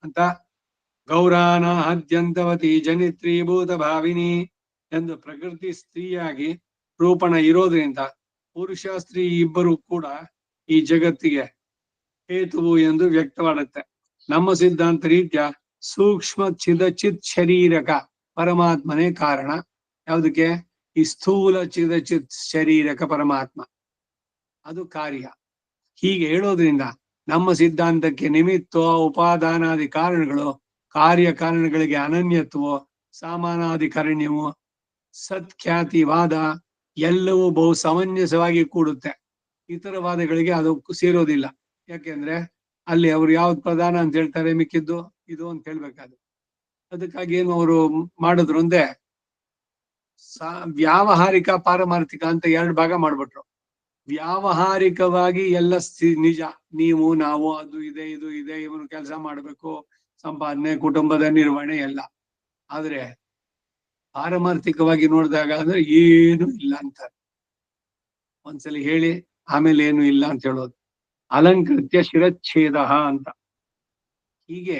ಅಂತ ಗೌರಾನ ಹದ್ಯಂತವತಿ ಜನಿತ್ರಿ ಭೂತ ಭಾವಿನಿ ಎಂದು ಪ್ರಕೃತಿ ಸ್ತ್ರೀಯಾಗಿ ರೂಪಣ ಇರೋದ್ರಿಂದ ಪುರುಷ ಸ್ತ್ರೀ ಇಬ್ಬರು ಕೂಡ ಈ ಜಗತ್ತಿಗೆ ಹೇತುವು ಎಂದು ವ್ಯಕ್ತವಾಡುತ್ತೆ. ನಮ್ಮ ಸಿದ್ಧಾಂತ ರೀತ್ಯ ಸೂಕ್ಷ್ಮ ಚಿದಚಿತ್ ಶರೀರಕ ಪರಮಾತ್ಮನೇ ಕಾರಣ. ಯಾವುದಕ್ಕೆ? ಈ ಸ್ಥೂಲ ಚಿದಚಿತ್ ಶರೀರಕ ಪರಮಾತ್ಮ ಅದು ಕಾರ್ಯ. ಹೀಗೆ ಹೇಳೋದ್ರಿಂದ ನಮ್ಮ ಸಿದ್ಧಾಂತಕ್ಕೆ ನಿಮಿತ್ತ ಉಪಾದಾನಾದಿ ಕಾರಣಗಳು, ಕಾರ್ಯಕಾರಣಗಳಿಗೆ ಅನನ್ಯತ್ವೋ ಸಾಮಾನಾಧಿಕರಣ್ಯವೋ ಸತ್ಖ್ಯಾತಿವಾದ ಎಲ್ಲವೂ ಬಹು ಸಮಂಜಸವಾಗಿ ಕೂಡುತ್ತೆ. ಇತರ ವಾದಗಳಿಗೆ ಅದು ಸೇರೋದಿಲ್ಲ. ಯಾಕೆಂದ್ರೆ ಅಲ್ಲಿ ಅವ್ರು ಯಾವ್ದು ಪ್ರಧಾನ ಅಂತ ಹೇಳ್ತಾರೆ, ಮಿಕ್ಕಿದ್ದು ಇದು ಅಂತ ಹೇಳ್ಬೇಕಾದ್ರು. ಅದಕ್ಕಾಗಿ ಏನು ಅವರು ಮಾಡಿದ್ರು ಅಂದ್ರೆ ವ್ಯಾವಹಾರಿಕ ಪಾರಮಾರ್ಥಿಕ ಅಂತ 2 ಭಾಗ ಮಾಡ್ಬಿಟ್ರು. ವ್ಯಾವಹಾರಿಕವಾಗಿ ಎಲ್ಲ ನಿಜ, ನೀವು ನಾವು ಅದು ಇದೆ ಇದು ಇದೆ, ಇವನು ಕೆಲಸ ಮಾಡ್ಬೇಕು, ಸಂಪಾದನೆ, ಕುಟುಂಬದ ನಿರ್ವಹಣೆ ಎಲ್ಲ. ಆದ್ರೆ ಪಾರಮಾರ್ಥಿಕವಾಗಿ ನೋಡಿದಾಗ ಅಂದ್ರೆ ಏನು ಇಲ್ಲ ಅಂತಾರೆ. ಒಂದ್ಸಲಿ ಹೇಳಿ ಆಮೇಲೆ ಏನು ಇಲ್ಲ ಅಂತ ಹೇಳೋದು. ಅಲಂಕೃತ್ಯ ಶಿರಚ್ಛೇದ ಅಂತ. ಹೀಗೆ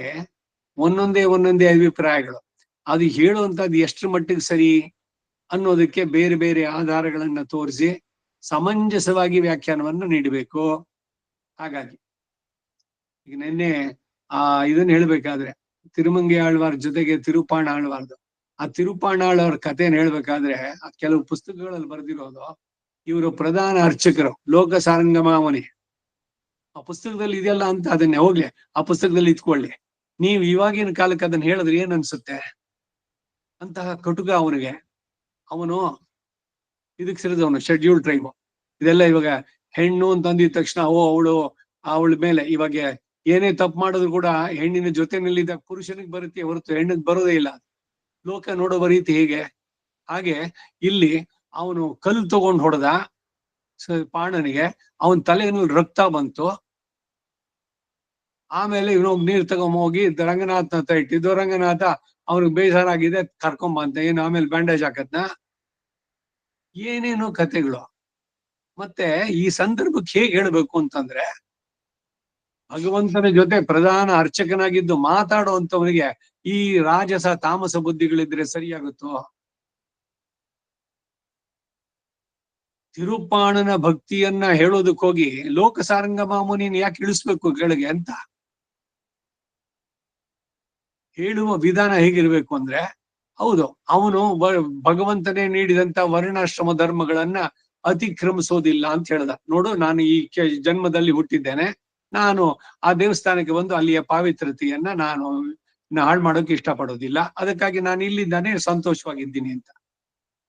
ಒಂದೊಂದೇ ಅಭಿಪ್ರಾಯಗಳು. ಅದು ಹೇಳುವಂತದ್ದು ಎಷ್ಟರ ಮಟ್ಟಿಗೆ ಸರಿ ಅನ್ನೋದಕ್ಕೆ ಬೇರೆ ಬೇರೆ ಆಧಾರಗಳನ್ನ ತೋರಿಸಿ ಸಮಂಜಸವಾಗಿ ವ್ಯಾಖ್ಯಾನವನ್ನು ನೀಡಬೇಕು. ಹಾಗಾಗಿ ಈಗ ನಿನ್ನೆ ಇದನ್ನ ಹೇಳ್ಬೇಕಾದ್ರೆ ತಿರುಮಂಗಿ ಆಳ್ವಾರ್ ಜೊತೆಗೆ ತಿರುಪಾಣ ಆಳ್ವಾರ್ದು ಆ ತಿರುಪಾಣಾಳ್ ಅವ್ರ ಕಥೆನ ಹೇಳ್ಬೇಕಾದ್ರೆ ಕೆಲವು ಪುಸ್ತಕಗಳಲ್ಲಿ ಬರೆದಿರೋದು, ಇವರು ಪ್ರಧಾನ ಅರ್ಚಕರು ಲೋಕ ಸಾರಂಗಮಾಮುನಿ. ಆ ಪುಸ್ತಕದಲ್ಲಿ ಇದೆಯಲ್ಲ ಅಂತ ಅದನ್ನೇ ಹೋಗ್ಲಿ, ಆ ಪುಸ್ತಕದಲ್ಲಿ ಇತ್ಕೊಳ್ಳಿ. ನೀವು ಇವಾಗಿನ ಕಾಲಕ್ಕೆ ಅದನ್ನ ಹೇಳಿದ್ರೆ ಏನ್ ಅನ್ಸುತ್ತೆ? ಅಂತಹ ಕಟುಕ ಅವನಿಗೆ. ಅವನು ಇದಕ್ ಸೇರಿದವನು, ಶೆಡ್ಯೂಲ್ ಟ್ರೈಬ್. ಇದೆಲ್ಲ ಇವಾಗ ಹೆಣ್ಣು ಅಂತಂದಿದ ತಕ್ಷಣ ಅವಳ ಮೇಲೆ ಇವಾಗ ಏನೇ ತಪ್ಪು ಮಾಡಿದ್ರು ಕೂಡ ಹೆಣ್ಣಿನ ಜೊತೆನಲ್ಲಿದ್ದ ಪುರುಷನಿಗೆ ಬರುತ್ತೆ ಹೊರತು ಹೆಣ್ಣಿಗೆ ಬರೋದೇ ಇಲ್ಲ. ಲೋಕ ನೋಡೋ ರೀತಿ ಹೇಗೆ? ಹಾಗೆ ಇಲ್ಲಿ ಅವನು ಕಲ್ಲು ತಗೊಂಡು ಹೊಡೆದ ಪಾಂಡನಿಗೆ, ಅವನ್ ತಲೆಯಲ್ಲಿ ರಕ್ತ ಬಂತು. ಆಮೇಲೆ ಇವನೊಬ್ಬ ನೀರ್ ತಗೊಂಬೋಗಿ ರಂಗನಾಥನ ಹತ್ರ ಇಟ್ಟಿದ್ದು. ರಂಗನಾಥ ಅವ್ನಿಗೆ ಬೇಜಾರಾಗಿದೆ, ಕರ್ಕೊಂಬಂತ. ಏನು ಆಮೇಲೆ ಬ್ಯಾಂಡೇಜ್ ಹಾಕತ್ನ. ಏನೇನೋ ಕತೆಗಳು. ಮತ್ತೆ ಈ ಸಂದರ್ಭಕ್ಕೆ ಹೇಗೆ ಹೇಳ್ಬೇಕು ಅಂತಂದ್ರೆ, ಭಗವಂತನ ಜೊತೆ ಪ್ರಧಾನ ಅರ್ಚಕನಾಗಿದ್ದು ಮಾತಾಡುವಂತವನಿಗೆ ಈ ರಾಜಸ ತಾಮಸ ಬುದ್ಧಿಗಳಿದ್ರೆ ಸರಿಯಾಗುತ್ತೋ? ತಿರುಪಾಣನ ಭಕ್ತಿಯನ್ನ ಹೇಳೋದಕ್ಕೆ ಹೋಗಿ ಲೋಕ ಸಾರಂಗಮಾಮುನಿನ ಯಾಕೆ ಇಳಿಸ್ಬೇಕು ಕೆಳಗೆ ಅಂತ. ಹೇಳುವ ವಿಧಾನ ಹೇಗಿರ್ಬೇಕು ಅಂದ್ರೆ, ಹೌದು ಅವನು ಭಗವಂತನೇ ನೀಡಿದಂತ ವರ್ಣಾಶ್ರಮ ಧರ್ಮಗಳನ್ನ ಅತಿಕ್ರಮಿಸೋದಿಲ್ಲ ಅಂತ ಹೇಳ್ದ. ನೋಡು, ನಾನು ಈ ಜನ್ಮದಲ್ಲಿ ಹುಟ್ಟಿದ್ದೇನೆ, ನಾನು ಆ ದೇವಸ್ಥಾನಕ್ಕೆ ಬಂದು ಅಲ್ಲಿಯ ಪಾವಿತ್ರತೆಯನ್ನ ನಾನು ಹಾಳು ಮಾಡೋಕೆ ಇಷ್ಟಪಡೋದಿಲ್ಲ, ಅದಕ್ಕಾಗಿ ನಾನು ಇಲ್ಲಿದ್ದಾನೆ ಸಂತೋಷವಾಗಿದ್ದೀನಿ ಅಂತ.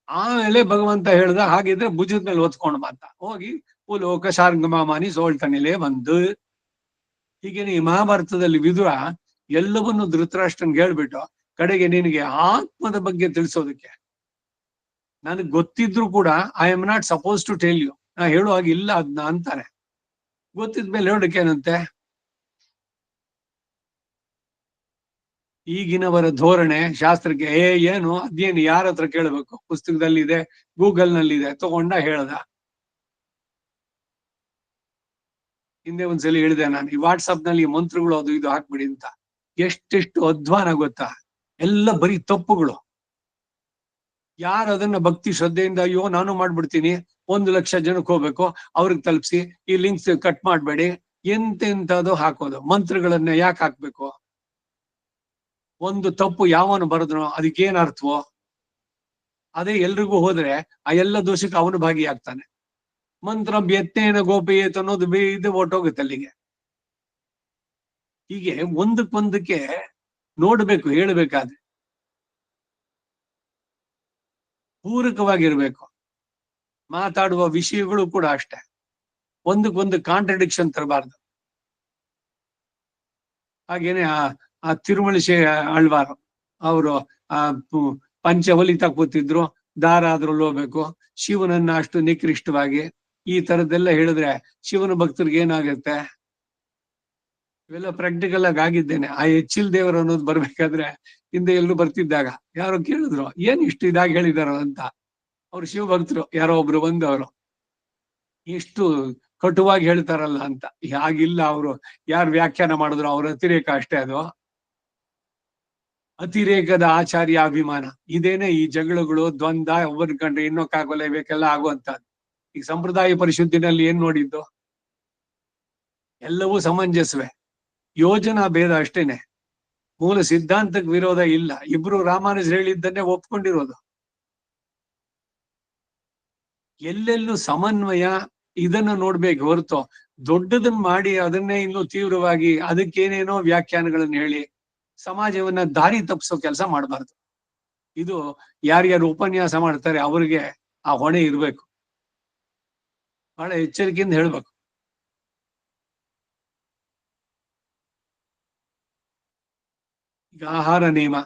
ಆಮೇಲೆ ಭಗವಂತ ಹೇಳ್ದ, ಹಾಗಿದ್ರೆ ಭುಜದ ಮೇಲೆ ಹೊತ್ಕೊಂಡು ಬಂತ ಹೋಗಿ ಲೋಕ ಸಾರಂಗಮಾಮನಿ ಸೋಳ್ತನಿಲೇ ಬಂದು. ಹೀಗೇನೆ ಈ ಮಹಾಭಾರತದಲ್ಲಿ ವಿದುರ ಎಲ್ಲವನ್ನೂ ಧೃತರಾಷ್ಟ್ರನ್ಗೆ ಹೇಳ್ಬಿಟ್ಟು ಕಡೆಗೆ ನಿನಗೆ ಆತ್ಮದ ಬಗ್ಗೆ ತಿಳಿಸೋದಕ್ಕೆ ನನಗ್ ಗೊತ್ತಿದ್ರು ಕೂಡ I am not suppose to tell you, ನಾ ಹೇಳುವಾಗ ಇಲ್ಲ ಅದ್ನ ಅಂತಾನೆ. ಗೊತ್ತಿದ್ಮೇಲೆ ಹೇಳೋದಕ್ಕೆ ಏನಂತೆ? ಈಗಿನವರ ಧೋರಣೆ ಶಾಸ್ತ್ರಕ್ಕೆ ಏನು ಅದೇನು ಯಾರ ಹತ್ರ ಕೇಳಬೇಕು, ಪುಸ್ತಕದಲ್ಲಿ ಇದೆ, ಗೂಗಲ್ ನಲ್ಲಿ ಇದೆ, ತಗೊಂಡ ಹೇಳ್ದ. ಹಿಂದೆ ಒಂದ್ಸಲಿ ಹೇಳಿದೆ ನಾನು, ಈ ವಾಟ್ಸಪ್ ನಲ್ಲಿ ಮಂತ್ರಗಳು ಅದು ಇದು ಹಾಕ್ಬಿಡಿ ಅಂತ. ಎಷ್ಟೆಷ್ಟು ಅಧ್ವಾನ ಗೊತ್ತಾ? ಎಲ್ಲ ಬರೀ ತಪ್ಪುಗಳು. ಯಾರು ಅದನ್ನ ಭಕ್ತಿ ಶ್ರದ್ಧೆಯಿಂದ ಅಯ್ಯೋ ನಾನು ಮಾಡ್ಬಿಡ್ತೀನಿ, 1,00,000 ಜನಕ್ಕೆ ಹೋಗ್ಬೇಕು, ಅವ್ರಿಗೆ ತಲುಪಿಸಿ, ಈ ಲಿಂಕ್ಸ್ ಕಟ್ ಮಾಡ್ಬೇಡಿ, ಎಂತೆಂತದು ಹಾಕೋದು. ಮಂತ್ರಗಳನ್ನ ಯಾಕೆ ಹಾಕ್ಬೇಕು? ಒಂದು ತಪ್ಪು ಯಾವನು ಬರೆದ್ರು ಅದಕ್ಕೇನ್ ಅರ್ಥವೋ ಅದೇ ಎಲ್ರಿಗೂ ಹೋದ್ರೆ ಆ ಎಲ್ಲ ದೋಷಕ್ಕೆ ಅವನು ಭಾಗಿಯಾಗ್ತಾನೆ. ಮಂತ್ರ ವ್ಯತ್ನೇನ ಗೋಪಯೇತ್ ಅನ್ನೋದು ಇದು ಹೊಟ್ಟೋಗುತ್ತೆ ಅಲ್ಲಿಗೆ. ಹೀಗೆ ಒಂದಕ್ಕೊಂದಕ್ಕೆ ನೋಡ್ಬೇಕು, ಹೇಳ್ಬೇಕಾದ್ರೆ ಪೂರಕವಾಗಿರ್ಬೇಕು. ಮಾತಾಡುವ ವಿಷಯಗಳು ಕೂಡ ಅಷ್ಟೇ, ಒಂದಕ್ಕೊಂದು ಕಾಂಟ್ರಡಿಕ್ಷನ್ ತರಬಾರ್ದು. ಹಾಗೇನೆ ಆ ತಿರುಮಳಿಶೆ ಆಳ್ವಾರು ಅವರು ಪಂಚ ಹೊಲಿತಾ ಕೂತಿದ್ರು, ದಾರ ಅದ್ರಲ್ಲಿ ಹೋಗ್ಬೇಕು, ಶಿವನನ್ನ ಅಷ್ಟು ನಿಕೃಷ್ಟವಾಗಿ ಈ ತರದ್ದೆಲ್ಲ ಹೇಳಿದ್ರೆ ಶಿವನ ಭಕ್ತರಿಗೆ ಏನಾಗುತ್ತೆ? ಇವೆಲ್ಲ ಪ್ರಾಕ್ಟಿಕಲ್ ಆಗಿ ಆಗಿದ್ದೇನೆ. ಆ ಹೆಚ್ಚಿಲ್ ದೇವರು ಅನ್ನೋದು ಬರ್ಬೇಕಾದ್ರೆ ಹಿಂದೆ ಎಲ್ಲೂ ಬರ್ತಿದ್ದಾಗ ಯಾರೋ ಕೇಳಿದ್ರು, ಏನ್ ಇಷ್ಟು ಇದಾಗಿ ಹೇಳಿದಾರೋ ಅಂತ. ಅವ್ರು ಶಿವ ಭಕ್ತರು ಯಾರೋ ಒಬ್ರು ಬಂದವರು, ಎಷ್ಟು ಕಟುವಾಗಿ ಹೇಳ್ತಾರಲ್ಲ ಅಂತ. ಹಾಗಿಲ್ಲ, ಅವರು ಯಾರು ವ್ಯಾಖ್ಯಾನ ಮಾಡಿದ್ರು ಅವ್ರ ಅತಿರೇಕ ಅಷ್ಟೇ. ಅದು ಅತಿರೇಕದ ಆಚಾರ್ಯ ಅಭಿಮಾನ. ಇದೇನೆ ಈ ಜಗಳಗಳು, ದ್ವಂದ್ವ, ಒಬ್ಬರ ಕಂಡ್ರೆ ಇನ್ನೊಕ್ಕಾಗಲ್ಲ, ಇವೆಲ್ಲ ಆಗುವಂತದ್ದು. ಈಗ ಸಂಪ್ರದಾಯ ಪರಿಶುದ್ಧಿನಲ್ಲಿ ಏನ್ ನೋಡಿದ್ದು? ಎಲ್ಲವೂ ಸಮಂಜಸವೇ, ಯೋಜನಾ ಭೇದ ಅಷ್ಟೇನೆ, ಮೂಲ ಸಿದ್ಧಾಂತಕ್ಕೆ ವಿರೋಧ ಇಲ್ಲ. ಇಬ್ರು ರಾಮಾನುಜರು ಹೇಳಿದ್ದನ್ನೇ ಒಪ್ಕೊಂಡಿರೋದು. ಎಲ್ಲೆಲ್ಲೂ ಸಮನ್ವಯ, ಇದನ್ನ ನೋಡ್ಬೇಕು ಹೊರತು ದೊಡ್ಡದನ್ನ ಮಾಡಿ ಅದನ್ನೇ ಇನ್ನೂ ತೀವ್ರವಾಗಿ ಅದಕ್ಕೇನೇನೋ ವ್ಯಾಖ್ಯಾನಗಳನ್ನ ಹೇಳಿ ಸಮಾಜವನ್ನ ದಾರಿ ತಪ್ಪಿಸೋ ಕೆಲಸ ಮಾಡಬಾರ್ದು. ಇದು ಯಾರ್ಯಾರು ಉಪನ್ಯಾಸ ಮಾಡ್ತಾರೆ ಅವ್ರಿಗೆ ಆ ಹೊಣೆ ಇರ್ಬೇಕು, ಬಹಳ ಎಚ್ಚರಿಕೆಯಿಂದ ಹೇಳ್ಬೇಕು. ಈಗ ಆಹಾರ ನಿಯಮ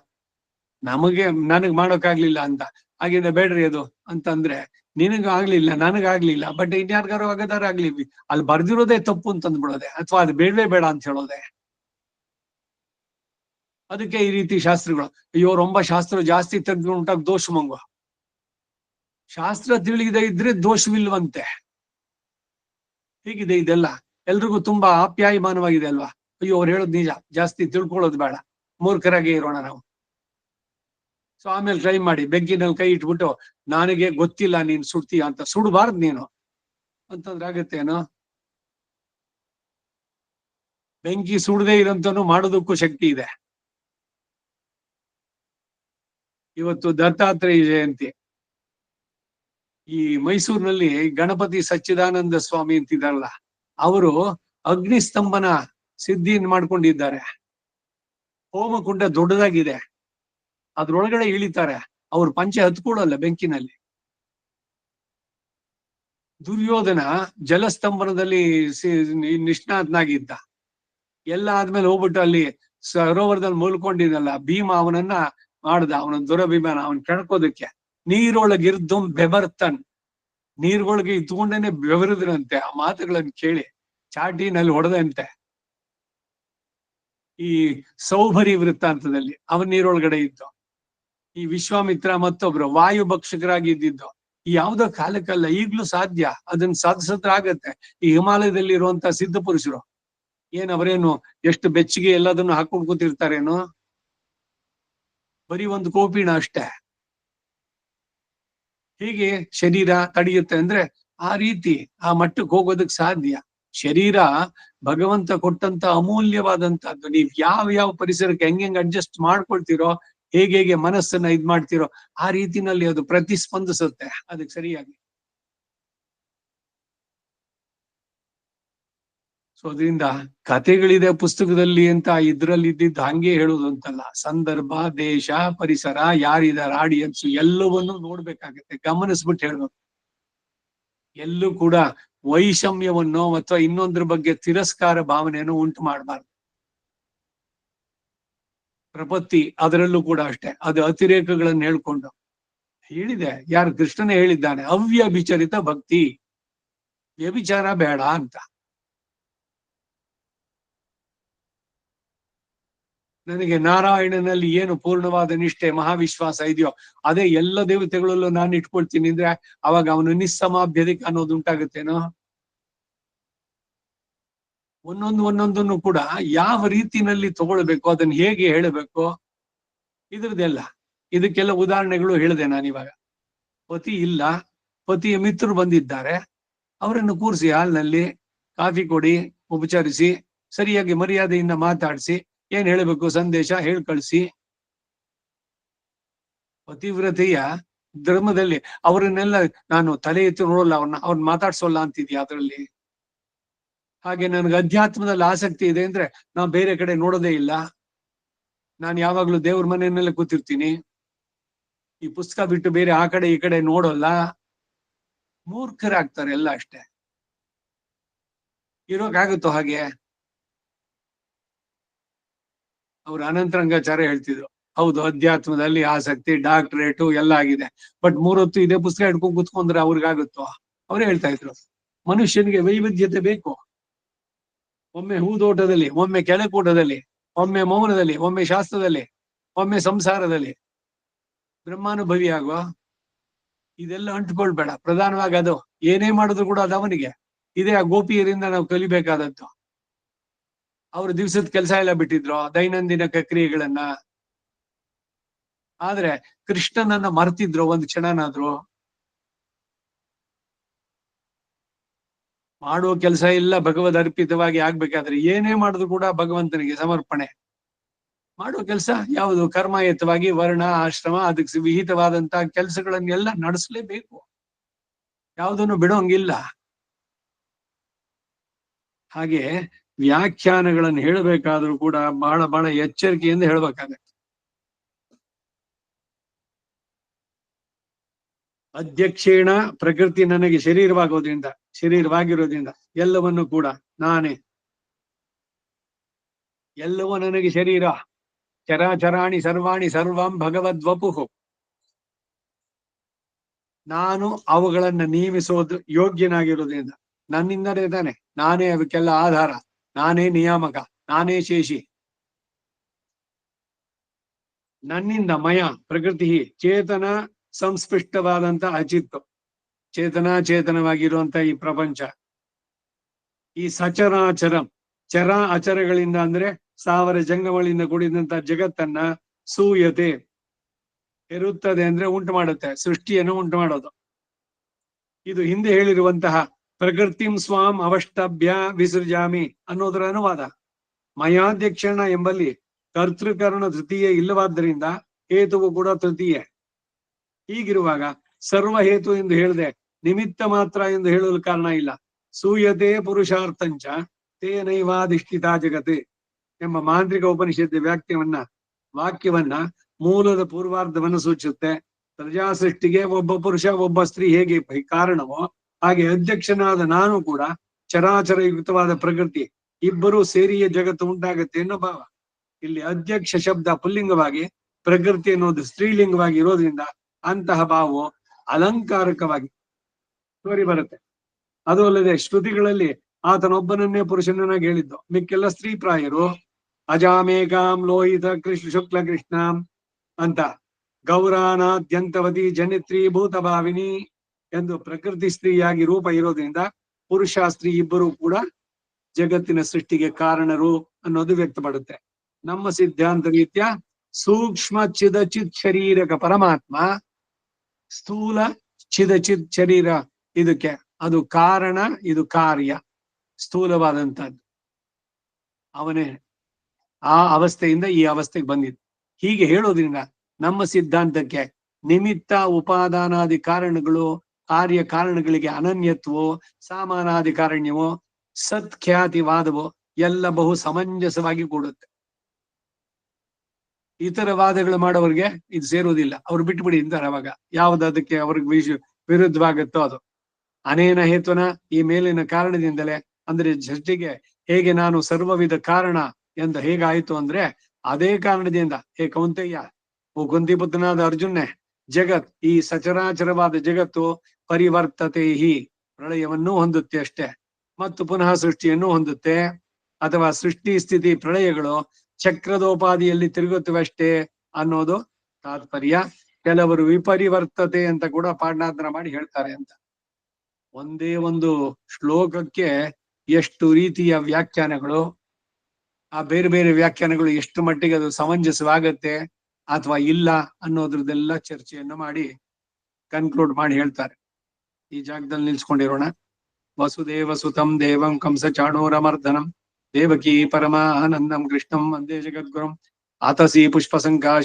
ನನಗ್ ಮಾಡೋಕ್ಕಾಗ್ಲಿಲ್ಲ ಅಂತ, ಹಾಗಿದ್ರೆ ಬೇಡ್ರಿ ಅದು ಅಂತಂದ್ರೆ ನಿನಗ ಆಗ್ಲಿಲ್ಲ, ನನಗಾಗ್ಲಿಲ್ಲ, ಬಟ್ ಇನ್ಯಾರ್ಗಾರು ಆಗದಾರ ಆಗ್ಲಿ, ಅಲ್ಲಿ ಬರ್ದಿರೋದೇ ತಪ್ಪು ಅಂತಂದ್ಬಿಡೋದೆ, ಅಥವಾ ಅದು ಬೇಡವೇ ಬೇಡ ಅಂತ ಹೇಳೋದೆ. ಅದಕ್ಕೆ ಈ ರೀತಿ ಶಾಸ್ತ್ರಗಳು, ಅಯ್ಯೋ ರೊಂಬ ಶಾಸ್ತ್ರ ಜಾಸ್ತಿ ತೆಗೆದುಕೊಂಡಾಗ ದೋಷ ಮಂಗುವ. ಶಾಸ್ತ್ರ ತಿಳಿಯದೆ ಇದ್ರೆ ದೋಷವಿಲ್ವಂತೆ. ಹೀಗಿದೆ ಇದೆಲ್ಲ, ಎಲ್ರಿಗೂ ತುಂಬಾ ಆಪ್ಯಾಯಮಾನವಾಗಿದೆ ಅಲ್ವಾ? ಅಯ್ಯೋ ಅವ್ರು ಹೇಳೋದು ನಿಜ, ಜಾಸ್ತಿ ತಿಳ್ಕೊಳ್ಳೋದು ಬೇಡ, ಮೂರ್ಖರಾಗೆ ಇರೋಣ ನಾವು. ಸೊ ಆಮೇಲೆ ಟ್ರೈ ಮಾಡಿ ಬೆಂಕಿನಲ್ಲಿ ಕೈ ಇಟ್ಬಿಟ್ಟು ನನಗೆ ಗೊತ್ತಿಲ್ಲ ನೀನ್ ಸುಡ್ತೀಯ ಅಂತ ಸುಡಬಾರ್ದು ನೀನು ಅಂತಂದ್ರೆ ಆಗತ್ತೇನೋ? ಬೆಂಕಿ ಸುಡದೆ ಇರೋಂತನು ಮಾಡೋದಕ್ಕೂ ಶಕ್ತಿ ಇದೆ. ಇವತ್ತು ದತ್ತಾತ್ರೇಯ ಜಯಂತಿ. ಈ ಮೈಸೂರಿನಲ್ಲಿ ಗಣಪತಿ ಸಚ್ಚಿದಾನಂದ ಸ್ವಾಮಿ ಅಂತಿದಾರಲ್ಲ, ಅವರು ಅಗ್ನಿಸ್ತಂಭನ ಸಿದ್ಧಿಯನ್ನು ಮಾಡ್ಕೊಂಡಿದ್ದಾರೆ. ಹೋಮಕುಂಡ ದೊಡ್ಡದಾಗಿದೆ, ಅದ್ರೊಳಗಡೆ ಇಳಿತಾರೆ. ಅವ್ರ ಪಂಚೆ ಹತ್ಕೊಳಲ್ಲ ಬೆಂಕಿನಲ್ಲಿ. ದುರ್ಯೋಧನ ಜಲಸ್ತಂಭನದಲ್ಲಿ ನಿಷ್ಣಾತನಾಗಿದ್ದ. ಎಲ್ಲ ಆದ್ಮೇಲೆ ಹೋಗ್ಬಿಟ್ಟು ಅಲ್ಲಿ ಸರೋವರದಲ್ಲಿ ಮುಲ್ಕೊಂಡಿದ್ದಲ್ಲ, ಭೀಮ ಅವನನ್ನ ಮಾಡ್ದ, ಅವನ ದುರಭಿಮಾನ ಅವನ್ ಕೆಣಕೋದಕ್ಕೆ. ನೀರೊಳಗಿರ್ದು ಬೆಬರ್ತನ್, ನೀರ್ಗೊಳಗೆ ಇತ್ಕೊಂಡೇನೆ ಬೆವರಿದ್ರಂತೆ. ಆ ಮಾತುಗಳನ್ನು ಕೇಳಿ ಚಾಟಿನಲ್ಲಿ ಹೊಡೆದಂತೆ. ಈ ಸೌಭರಿ ವೃತ್ತಾಂತದಲ್ಲಿ ಅವನ್ ನೀರೊಳಗಡೆ ಇದ್ದು. ಈ ವಿಶ್ವಾಮಿತ್ರ ಮತ್ತೊಬ್ರು ವಾಯು ಭಕ್ಷಕರಾಗಿ ಇದ್ದಿದ್ದು. ಈ ಯಾವ್ದೋ ಕಾಲಕ್ಕಲ್ಲ, ಈಗ್ಲೂ ಸಾಧ್ಯ. ಅದನ್ನ ಸಾಧಿಸಿದ್ರೆ ಆಗತ್ತೆ. ಈ ಹಿಮಾಲಯದಲ್ಲಿ ಇರುವಂತ ಸಿದ್ಧ ಪುರುಷರು ಅವರೇನು ಎಷ್ಟು ಬೆಚ್ಚಗೆ ಎಲ್ಲದನ್ನು ಹಾಕೊಂಡು ಕೂತಿರ್ತಾರೇನೋ, ಬರೀ ಒಂದು ಕೋಪಿಣ ಅಷ್ಟೇ. ಹೀಗೆ ಶರೀರ ತಡೆಯುತ್ತೆ ಅಂದ್ರೆ ಆ ರೀತಿ ಆ ಮಟ್ಟಕ್ಕೆ ಹೋಗೋದಕ್ಕೆ ಸಾಧ್ಯ. ಶರೀರ ಭಗವಂತ ಕೊಟ್ಟಂತ ಅಮೂಲ್ಯವಾದಂತಹದ್ದು. ನೀವ್ ಯಾವ ಪರಿಸರಕ್ಕೆ ಹೆಂಗ್ ಅಡ್ಜಸ್ಟ್ ಮಾಡ್ಕೊಳ್ತೀರೋ, ಹೇಗೆ ಮನಸ್ಸನ್ನ ಇದ್ ಮಾಡ್ತೀರೋ, ಆ ರೀತಿನಲ್ಲಿ ಅದು ಪ್ರತಿಸ್ಪಂದಿಸುತ್ತೆ ಅದಕ್ಕೆ ಸರಿಯಾಗಿ. ಸೊ ಅದರಿಂದ ಕಥೆಗಳಿದೆ ಪುಸ್ತಕದಲ್ಲಿ ಅಂತ ಇದ್ರಲ್ಲಿ ಇದ್ದಿದ್ದು ಹಂಗೆ ಹೇಳುದು ಅಂತಲ್ಲ. ಸಂದರ್ಭ, ದೇಶ, ಪರಿಸರ, ಯಾರಿದಾರ ಆಡಿಯನ್ಸ್ ಎಲ್ಲವನ್ನೂ ನೋಡ್ಬೇಕಾಗತ್ತೆ, ಗಮನಿಸ್ಬಿಟ್ಟು ಹೇಳ್ಬೇಕು. ಎಲ್ಲೂ ಕೂಡ ವೈಷಮ್ಯವನ್ನು ಅಥವಾ ಇನ್ನೊಂದ್ರ ಬಗ್ಗೆ ತಿರಸ್ಕಾರ ಭಾವನೆಯನ್ನು ಉಂಟು ಮಾಡಬಾರ್ದು. ಪ್ರಪತ್ತಿ ಅದರಲ್ಲೂ ಕೂಡ ಅಷ್ಟೇ, ಅದು ಅತಿರೇಕಗಳನ್ನು ಹೇಳ್ಕೊಂಡು ಹೇಳಿದೆ. ಯಾರು ಕೃಷ್ಣನೇ ಹೇಳಿದ್ದಾನೆ, ಅವ್ಯಭಿಚರಿತ ಭಕ್ತಿ, ವ್ಯಭಿಚಾರ ಬೇಡ ಅಂತ. ನನಗೆ ನಾರಾಯಣನಲ್ಲಿ ಏನು ಪೂರ್ಣವಾದ ನಿಷ್ಠೆ ಮಹಾವಿಶ್ವಾಸ ಇದೆಯೋ ಅದೇ ಎಲ್ಲ ದೇವತೆಗಳಲ್ಲೂ ನಾನು ಇಟ್ಕೊಳ್ತೀನಿ ಅಂದ್ರೆ ಅವಾಗ ಅವನು ನಿಸ್ಸಮಾಭ್ಯದಿಕ್ ಅನ್ನೋದು ಉಂಟಾಗುತ್ತೇನೋ. ಒಂದೊಂದನ್ನು ಕೂಡ ಯಾವ ರೀತಿನಲ್ಲಿ ತಗೊಳ್ಬೇಕು, ಅದನ್ನ ಹೇಗೆ ಹೇಳಬೇಕು, ಇದ್ರದ್ದೆಲ್ಲ ಇದಕ್ಕೆಲ್ಲ ಉದಾಹರಣೆಗಳು ಹೇಳಿದೆ ನಾನಿವಾಗ. ಪತಿ ಇಲ್ಲ, ಪತಿಯ ಮಿತ್ರರು ಬಂದಿದ್ದಾರೆ, ಅವರನ್ನು ಕೂರಿಸಿ ಹಾಲ್ನಲ್ಲಿ ಕಾಫಿ ಕೊಡಿ, ಉಪಚರಿಸಿ, ಸರಿಯಾಗಿ ಮರ್ಯಾದೆಯಿಂದ ಮಾತಾಡಿಸಿ, ಏನ್ ಹೇಳಬೇಕು ಸಂದೇಶ ಹೇಳಿ ಕಳಿಸಿ. ಪತಿವ್ರತೆಯ ಧರ್ಮದಲ್ಲಿ ಅವರನ್ನೆಲ್ಲ ನಾನು ತಲೆ ಎತ್ತಿ ನೋಡಲ್ಲ, ಅವ್ರನ್ನ ಮಾತಾಡ್ಸೋಲ್ಲ ಅಂತಿದ್ಯಾ ಅದರಲ್ಲಿ. ಹಾಗೆ ನನಗೆ ಅಧ್ಯಾತ್ಮದಲ್ಲಿ ಆಸಕ್ತಿ ಇದೆ ಅಂದ್ರೆ ನಾ ಬೇರೆ ಕಡೆ ನೋಡೋದೇ ಇಲ್ಲ. ನಾನು ಯಾವಾಗ್ಲೂ ದೇವ್ರ ಮನೆಯಲ್ಲೇ ಕೂತಿರ್ತೀನಿ, ಈ ಪುಸ್ತಕ ಬಿಟ್ಟು ಬೇರೆ ಆ ಕಡೆ ಈ ಕಡೆ ನೋಡೋಲ್ಲ. ಮೂರ್ಖರಾಗ್ತಾರೆ ಎಲ್ಲ ಅಷ್ಟೇ. ಇರೋಕ್ಕಾಗುತ್ತೋ ಹಾಗೆ? ಅವ್ರು ಅನಂತರಂಗಾಚಾರ್ಯ ಹೇಳ್ತಿದ್ರು, ಹೌದು ಅಧ್ಯಾತ್ಮದಲ್ಲಿ ಆಸಕ್ತಿ, ಡಾಕ್ಟರೇಟು ಎಲ್ಲ ಆಗಿದೆ, ಬಟ್ 3 ಹೊತ್ತು ಇದೇ ಪುಸ್ತಕ ಹಿಡ್ಕೊಂಡು ಕುತ್ಕೊಂಡ್ರೆ ಅವ್ರಿಗಾಗುತ್ತೋ? ಅವ್ರೇ ಹೇಳ್ತಾ ಇದ್ರು, ಮನುಷ್ಯನಿಗೆ ವೈವಿಧ್ಯತೆ ಬೇಕು. ಒಮ್ಮೆ ಹೂದೋಟದಲ್ಲಿ, ಒಮ್ಮೆ ಕೆಳಕೂಟದಲ್ಲಿ, ಒಮ್ಮೆ ಮೌನದಲ್ಲಿ, ಒಮ್ಮೆ ಶಾಸ್ತ್ರದಲ್ಲಿ, ಒಮ್ಮೆ ಸಂಸಾರದಲ್ಲಿ ಬ್ರಹ್ಮಾನುಭವಿ ಆಗುವ. ಇದೆಲ್ಲ ಅಂಟ್ಕೊಳ್ಬೇಡ. ಪ್ರಧಾನವಾಗಿ ಅದು ಏನೇ ಮಾಡಿದ್ರು ಕೂಡ ಅದು ಅವನಿಗೆ. ಇದೇ ಆ ಗೋಪಿಯರಿಂದ ನಾವು ಕಲಿಬೇಕಾದದ್ದು. ಅವ್ರು ದಿವ್ಸದ ಕೆಲಸ ಎಲ್ಲ ಬಿಟ್ಟಿದ್ರು, ದೈನಂದಿನ ಕ್ರಿಯೆಗಳನ್ನ. ಆದ್ರೆ ಕೃಷ್ಣನನ್ನ ಮರ್ತಿದ್ರು ಒಂದ್ ಕ್ಷಣನಾದ್ರು. ಮಾಡುವ ಕೆಲಸ ಎಲ್ಲ ಭಗವದ್ ಅರ್ಪಿತವಾಗಿ ಆಗ್ಬೇಕಾದ್ರೆ ಏನೇ ಮಾಡಿದ್ರು ಕೂಡ ಭಗವಂತನಿಗೆ ಸಮರ್ಪಣೆ. ಮಾಡುವ ಕೆಲಸ ಯಾವುದು ಕರ್ಮಯುತವಾಗಿ ವರ್ಣ ಆಶ್ರಮ ಅದಕ್ಕೆ ವಿಹಿತವಾದಂತಹ ಕೆಲಸಗಳನ್ನೆಲ್ಲ ನಡೆಸಲೇಬೇಕು, ಯಾವುದನ್ನು ಬಿಡೋಂಗಿಲ್ಲ. ಹಾಗೆ ವ್ಯಾಖ್ಯಾನಗಳನ್ನು ಹೇಳಬೇಕಾದ್ರೂ ಕೂಡ ಬಹಳ ಬಹಳ ಎಚ್ಚರಿಕೆಯಿಂದ ಹೇಳ್ಬೇಕಾಗತ್ತೆ. ಅಧ್ಯಕ್ಷೇಣ ಪ್ರಕೃತಿ ನನಗೆ ಶರೀರವಾಗಿರೋದ್ರಿಂದ ಎಲ್ಲವನ್ನು ಕೂಡ ನಾನೇ, ಎಲ್ಲವೂ ನನಗೆ ಶರೀರ. ಚರಾಚರಾಣಿ ಸರ್ವಾಣಿ ಸರ್ವಂ ಭಗವದ್ವಪುಹು. ನಾನು ಅವುಗಳನ್ನ ನೇಮಿಸೋದು ಯೋಗ್ಯನಾಗಿರೋದ್ರಿಂದ ನನ್ನಿಂದಲೇ ತಾನೆ, ನಾನೇ ಅವಕ್ಕೆಲ್ಲ ಆಧಾರ, ನಾನೇ ನಿಯಾಮಕ, ನಾನೇ ಶೇಷಿ. ನನ್ನಿಂದ ಮಯ ಪ್ರಕೃತಿ ಚೇತನ ಸಂಸ್ಪೃಷ್ಟವಾದಂತ ಅಚಿತ್ತು, ಚೇತನವಾಗಿರುವಂತ ಈ ಪ್ರಪಂಚ, ಈ ಸಚರಾಚರಂ, ಚರ ಅಚರಗಳಿಂದ ಅಂದ್ರೆ ಸಾವಿರ ಜಂಗಮಗಳಿಂದ ಕೂಡಿದಂತ ಜಗತ್ತನ್ನ ಸೂಯತೆ ಇರುತ್ತದೆ ಅಂದ್ರೆ ಉಂಟು ಮಾಡುತ್ತೆ, ಸೃಷ್ಟಿಯನ್ನು ಉಂಟು ಮಾಡೋದು. ಇದು ಹಿಂದೆ ಹೇಳಿರುವಂತಹ ಪ್ರಕೃತಿಂ ಸ್ವಾಂ ಅವಷ್ಟಭ್ಯ ವಿಸೃಜಾಮಿ ಅನ್ನೋದರ ಅನುವಾದ. ಮಯಾಧ್ಯಕ್ಷಣ ಎಂಬಲ್ಲಿ ಕರ್ತೃಕರಣ ತೃತೀಯ ಇಲ್ಲವಾದ್ದರಿಂದ ಹೇತುವು ಕೂಡ ತೃತೀಯ. ಹೀಗಿರುವಾಗ ಸರ್ವ ಹೇತು ಎಂದು ಹೇಳಿದೆ, ನಿಮಿತ್ತ ಮಾತ್ರ ಎಂದು ಹೇಳಲು ಕಾರಣ ಇಲ್ಲ. ಸೂಯತೆ ಪುರುಷಾರ್ಥಂಚ ತೇನೈವಾಧಿಷ್ಠಿತ ಜಗತ್ ಎಂಬ ಮಾಂತ್ರಿಕ ಉಪನಿಷತ್ ವಾಕ್ಯವನ್ನ ಮೂಲದ ಪೂರ್ವಾರ್ಧವನ್ನು ಸೂಚಿಸುತ್ತೆ. ಪ್ರಜಾ ಸೃಷ್ಟಿಗೆ ಒಬ್ಬ ಪುರುಷ ಒಬ್ಬ ಸ್ತ್ರೀ ಹೇಗೆ ಕಾರಣವೋ ಹಾಗೆ ಅಧ್ಯಕ್ಷನಾದ ನಾನು ಕೂಡ ಚರಾಚರ ಯುಕ್ತವಾದ ಪ್ರಕೃತಿ ಇಬ್ಬರೂ ಸೇರಿಯೇ ಜಗತ್ತು ಉಂಟಾಗತ್ತೆ ಅನ್ನೋ ಭಾವ. ಇಲ್ಲಿ ಅಧ್ಯಕ್ಷ ಶಬ್ದ ಪುಲ್ಲಿಂಗವಾಗಿ, ಪ್ರಕೃತಿ ಅನ್ನೋದು ಸ್ತ್ರೀಲಿಂಗವಾಗಿ ಇರೋದ್ರಿಂದ ಅಂತಹ ಭಾವವು ಅಲಂಕಾರಕವಾಗಿ ತೋರಿ ಬರುತ್ತೆ. ಅದು ಅಲ್ಲದೆ ಶ್ರುತಿಗಳಲ್ಲಿ ಆತನೊಬ್ಬನನ್ನೇ ಪುರುಷನನ್ನಾಗಿ ಹೇಳಿದ್ದು, ಮಿಕ್ಕೆಲ್ಲ ಸ್ತ್ರೀ ಪ್ರಾಯರು. ಅಜಾಮೇಕಾಂ ಲೋಹಿತ ಶುಕ್ಲ ಕೃಷ್ಣಾಂ ಅಂತ ಗೌರಾನಾದ್ಯಂತವತಿ ಜನಿತ್ರಿ ಭೂತಭಾವಿನಿ ಎಂದು ಪ್ರಕೃತಿ ಸ್ತ್ರೀಯಾಗಿ ರೂಪ ಇರೋದ್ರಿಂದ ಪುರುಷ ಸ್ತ್ರೀ ಇಬ್ಬರು ಕೂಡ ಜಗತ್ತಿನ ಸೃಷ್ಟಿಗೆ ಕಾರಣರು ಅನ್ನೋದು ವ್ಯಕ್ತಪಡುತ್ತೆ. ನಮ್ಮ ಸಿದ್ಧಾಂತ ರೀತ್ಯ ಸೂಕ್ಷ್ಮ ಚಿದಚಿತ್ ಶರೀರಕ ಪರಮಾತ್ಮ, ಸ್ಥೂಲ ಚಿದಚಿತ್ ಶರೀರ ಇದಕ್ಕೆ ಅದು ಕಾರಣ, ಇದು ಕಾರ್ಯ, ಸ್ಥೂಲವಾದಂತಹದ್ದು. ಅವನೇ ಆ ಅವಸ್ಥೆಯಿಂದ ಈ ಅವಸ್ಥೆಗೆ ಬಂದಿದ್ದು. ಹೀಗೆ ಹೇಳೋದ್ರಿಂದ ನಮ್ಮ ಸಿದ್ಧಾಂತಕ್ಕೆ ನಿಮಿತ್ತ ಉಪಾದಾನಾದಿ ಕಾರಣಗಳು, ಕಾರ್ಯ ಕಾರಣಗಳಿಗೆ ಅನನ್ಯತ್ವೋ ಸಾಮಾನಾದಿ ಕಾರಣ್ಯವೋ ಸತ್ಖ್ಯಾತಿವಾದವೋ ಎಲ್ಲ ಬಹು ಸಮಂಜಸವಾಗಿ ಕೂಡುತ್ತೆ. ಇತರ ವಾದಗಳು ಮಾಡೋರಿಗೆ ಇದು ಸೇರುವುದಿಲ್ಲ, ಅವ್ರು ಬಿಟ್ಬಿಡಿ ಅಂತಾರೆ. ಅವಾಗ ಯಾವ್ದು ಅದಕ್ಕೆ ಅವ್ರಿಗೆ ವಿರುದ್ಧವಾಗುತ್ತೋ ಅದು. ಅನೇನ ಹೇತುನ ಈ ಮೇಲಿನ ಕಾರಣದಿಂದಲೇ, ಅಂದ್ರೆ ಸೃಷ್ಟಿಗೆ ಹೇಗೆ ನಾನು ಸರ್ವವಿಧ ಕಾರಣ ಎಂದು ಹೇಗಾಯ್ತು ಅಂದ್ರೆ ಅದೇ ಕಾರಣದಿಂದ ಹೇ ಕೌಂತೆಯ್ಯ, ಓ ಕುಂತಿಪುತ್ರನಾದ ಅರ್ಜುನ್ನೇ, ಜಗತ್ ಈ ಸಚರಾಚರವಾದ ಜಗತ್ತು ಪರಿವರ್ತತೆ ಹಿ ಪ್ರಳಯವನ್ನೂ ಹೊಂದುತ್ತೆ ಅಷ್ಟೇ, ಮತ್ತು ಪುನಃ ಸೃಷ್ಟಿಯನ್ನು ಹೊಂದುತ್ತೆ. ಅಥವಾ ಸೃಷ್ಟಿ ಸ್ಥಿತಿ ಪ್ರಳಯಗಳು ಚಕ್ರದೋಪಾದಿಯಲ್ಲಿ ತಿರುಗುತ್ತವೆ ಅಷ್ಟೇ ಅನ್ನೋದು ತಾತ್ಪರ್ಯ. ಕೆಲವರು ವಿಪರಿವರ್ತತೆ ಅಂತ ಕೂಡ ಪಾಠಾಂತರ ಮಾಡಿ ಹೇಳ್ತಾರೆ ಅಂತ. ಒಂದೇ ಒಂದು ಶ್ಲೋಕಕ್ಕೆ ಎಷ್ಟು ರೀತಿಯ ವ್ಯಾಖ್ಯಾನಗಳು, ಆ ಬೇರೆ ಬೇರೆ ವ್ಯಾಖ್ಯಾನಗಳು ಎಷ್ಟು ಮಟ್ಟಿಗೆ ಅದು ಸಮಂಜಸವಾಗತ್ತೆ ಅಥವಾ ಇಲ್ಲ ಅನ್ನೋದ್ರದ್ದೆಲ್ಲ ಚರ್ಚೆಯನ್ನು ಮಾಡಿ ಕನ್ಕ್ಲೂಡ್ ಮಾಡಿ ಹೇಳ್ತಾರೆ. ಈ ಜಾಗದಲ್ಲಿ ನಿಲ್ಸ್ಕೊಂಡಿರೋಣ. ವಸುದೇವ ಸುತಂ ದೇವಂ ಕಂಸ ಚಾಣೂರಮರ್ದನಂ ದೇವಕೀ ಪರಮಾನಂದಂ ಕೃಷ್ಣಂ ವಂದೇ ಜಗದ್ಗುರುಂ ಆತಸಿ ಪುಷ್ಪ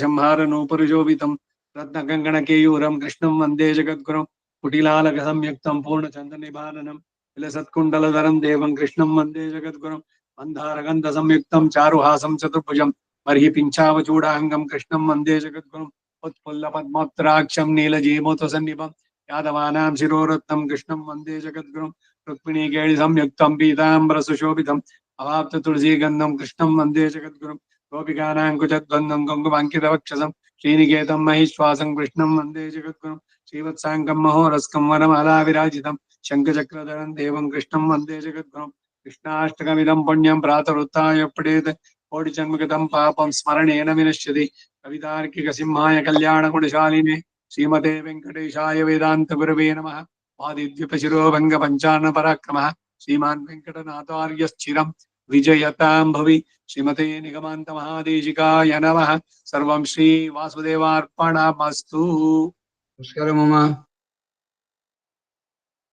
ಸಂಹಾರನೂಪರುಜೋಭಿತಂ ರತ್ನ ಕಂಗಣ ಕೇಯೂರಂ ಕೃಷ್ಣಂ ವಂದೇ ಜಗದ್ಗುರುಂ ಕುಟಿಲಾಲಕ ಸಂಯುಕ್ತಂ ಪೂರ್ಣಚಂದ್ರ ನಿಭಾನನಂ ವಿಲಸತ್ಕುಂಡಲಧರಂ ದೇವಂ ಕೃಷ್ಣಂ ವಂದೇ ಜಗದ್ಗುರುಂ ಮಂದಾರಗಂಧ ಸಂಯುಕ್ತಂ ಚಾರುಹಾಸಂ ಚತುರ್ಭುಜಂ ಮರ್ಹಿ ಪಿಂಚಾವಚೂಡಾಂಗಂ ಕೃಷ್ಣಂ ವಂದೇ ಜಗದ್ಗುರುಂ ಉತ್ಫುಲ್ಲ ಪದ್ಮೋತ್ರಾಕ್ಷಂ ನೀಲಜೀಮೂತ ಸನ್ನಿಭಂ ಯಾದವಾನಾಂ ಶಿರೋರತ್ನಂ ಕೃಷ್ಣಂ ವಂದೇ ಜಗದ್ಗುರುಂ ರುಕ್ಮಿಣೀ ಕೇಳಿ ಸಂಯುಕ್ತಂ ಪೀತಾಂಬರ ಸುಶೋಭಿತಂ ಅವಾಪ್ತ ತುಳಸಿ ಗಂಧಂ ಕೃಷ್ಣಂ ವಂದೇ ಜಗದ್ಗುರುಂ ಗೋಪಿಕಾನಾಂ ಕುಚದ್ವಂದಂ ಕುಂಕುಮಾಂಕಿತ ವಕ್ಷಸಂ ಶ್ರೀನಿಕೇತಂ ಮಹಿಶ್ವಾಸಂ ಕೃಷ್ಣಂ ವಂದೇ ಜಗದ್ಗುರುಂ ಶ್ರೀವತ್ಸಾಂಗಂ ಮಹೋರಸ್ಕಂ ವನಮಾಲಾ ವಿರಾಜಿತಂ ಶಂಖಚಕ್ರಧರಂ ದೇವಂ ಕೃಷ್ಣಂ ವಂದೇ ಜಗದ್ಗುರುಂ ಕೃಷ್ಣಾಷ್ಟಕಮಿದಂ ಪುಣ್ಯಂ ಪ್ರಾತರುತ್ಥಾಯ ಪಠೇತ್ ಕೋಟಿ ಜನ್ಮಗತಂ ಪಾಪಂ ಸ್ಮರಣೇನ ವಿನಶ್ಯತಿ. ಕವಿತಾರ್ಕಿಕ ಸಿಂಹಾಯ ಕಲ್ಯಾಣ ಗುಣಶಾಲಿನೇ ಶ್ರೀಮತೆ ವೆಂಕಟೇಶಾಯ ವೇದಾಂತ ಗುರವೇ ನಮಃ. ವಾದಿದ್ವಿಪ ಶಿರೋಭಂಗ ಪಂಚಾನ ಪರಾಕ್ರಮಃ ಶ್ರೀಮಾನ್ ವೆಂಕಟನಾಥಾರ್ಯ ಸ್ಥಿರಂ ವಿಜಯತಾಂ ಭವಿ. ಶ್ರೀಮತೆ ನಿಗಮಾಂತ ಮಹಾದೇಶಿಕಾಯ ನಮಃ. ಸರ್ವಂ ಶ್ರೀ ವಾಸುದೇವಾರ್ಪಣಮಸ್ತು. ನಮಸ್ಕಾರ ಮಾಮ.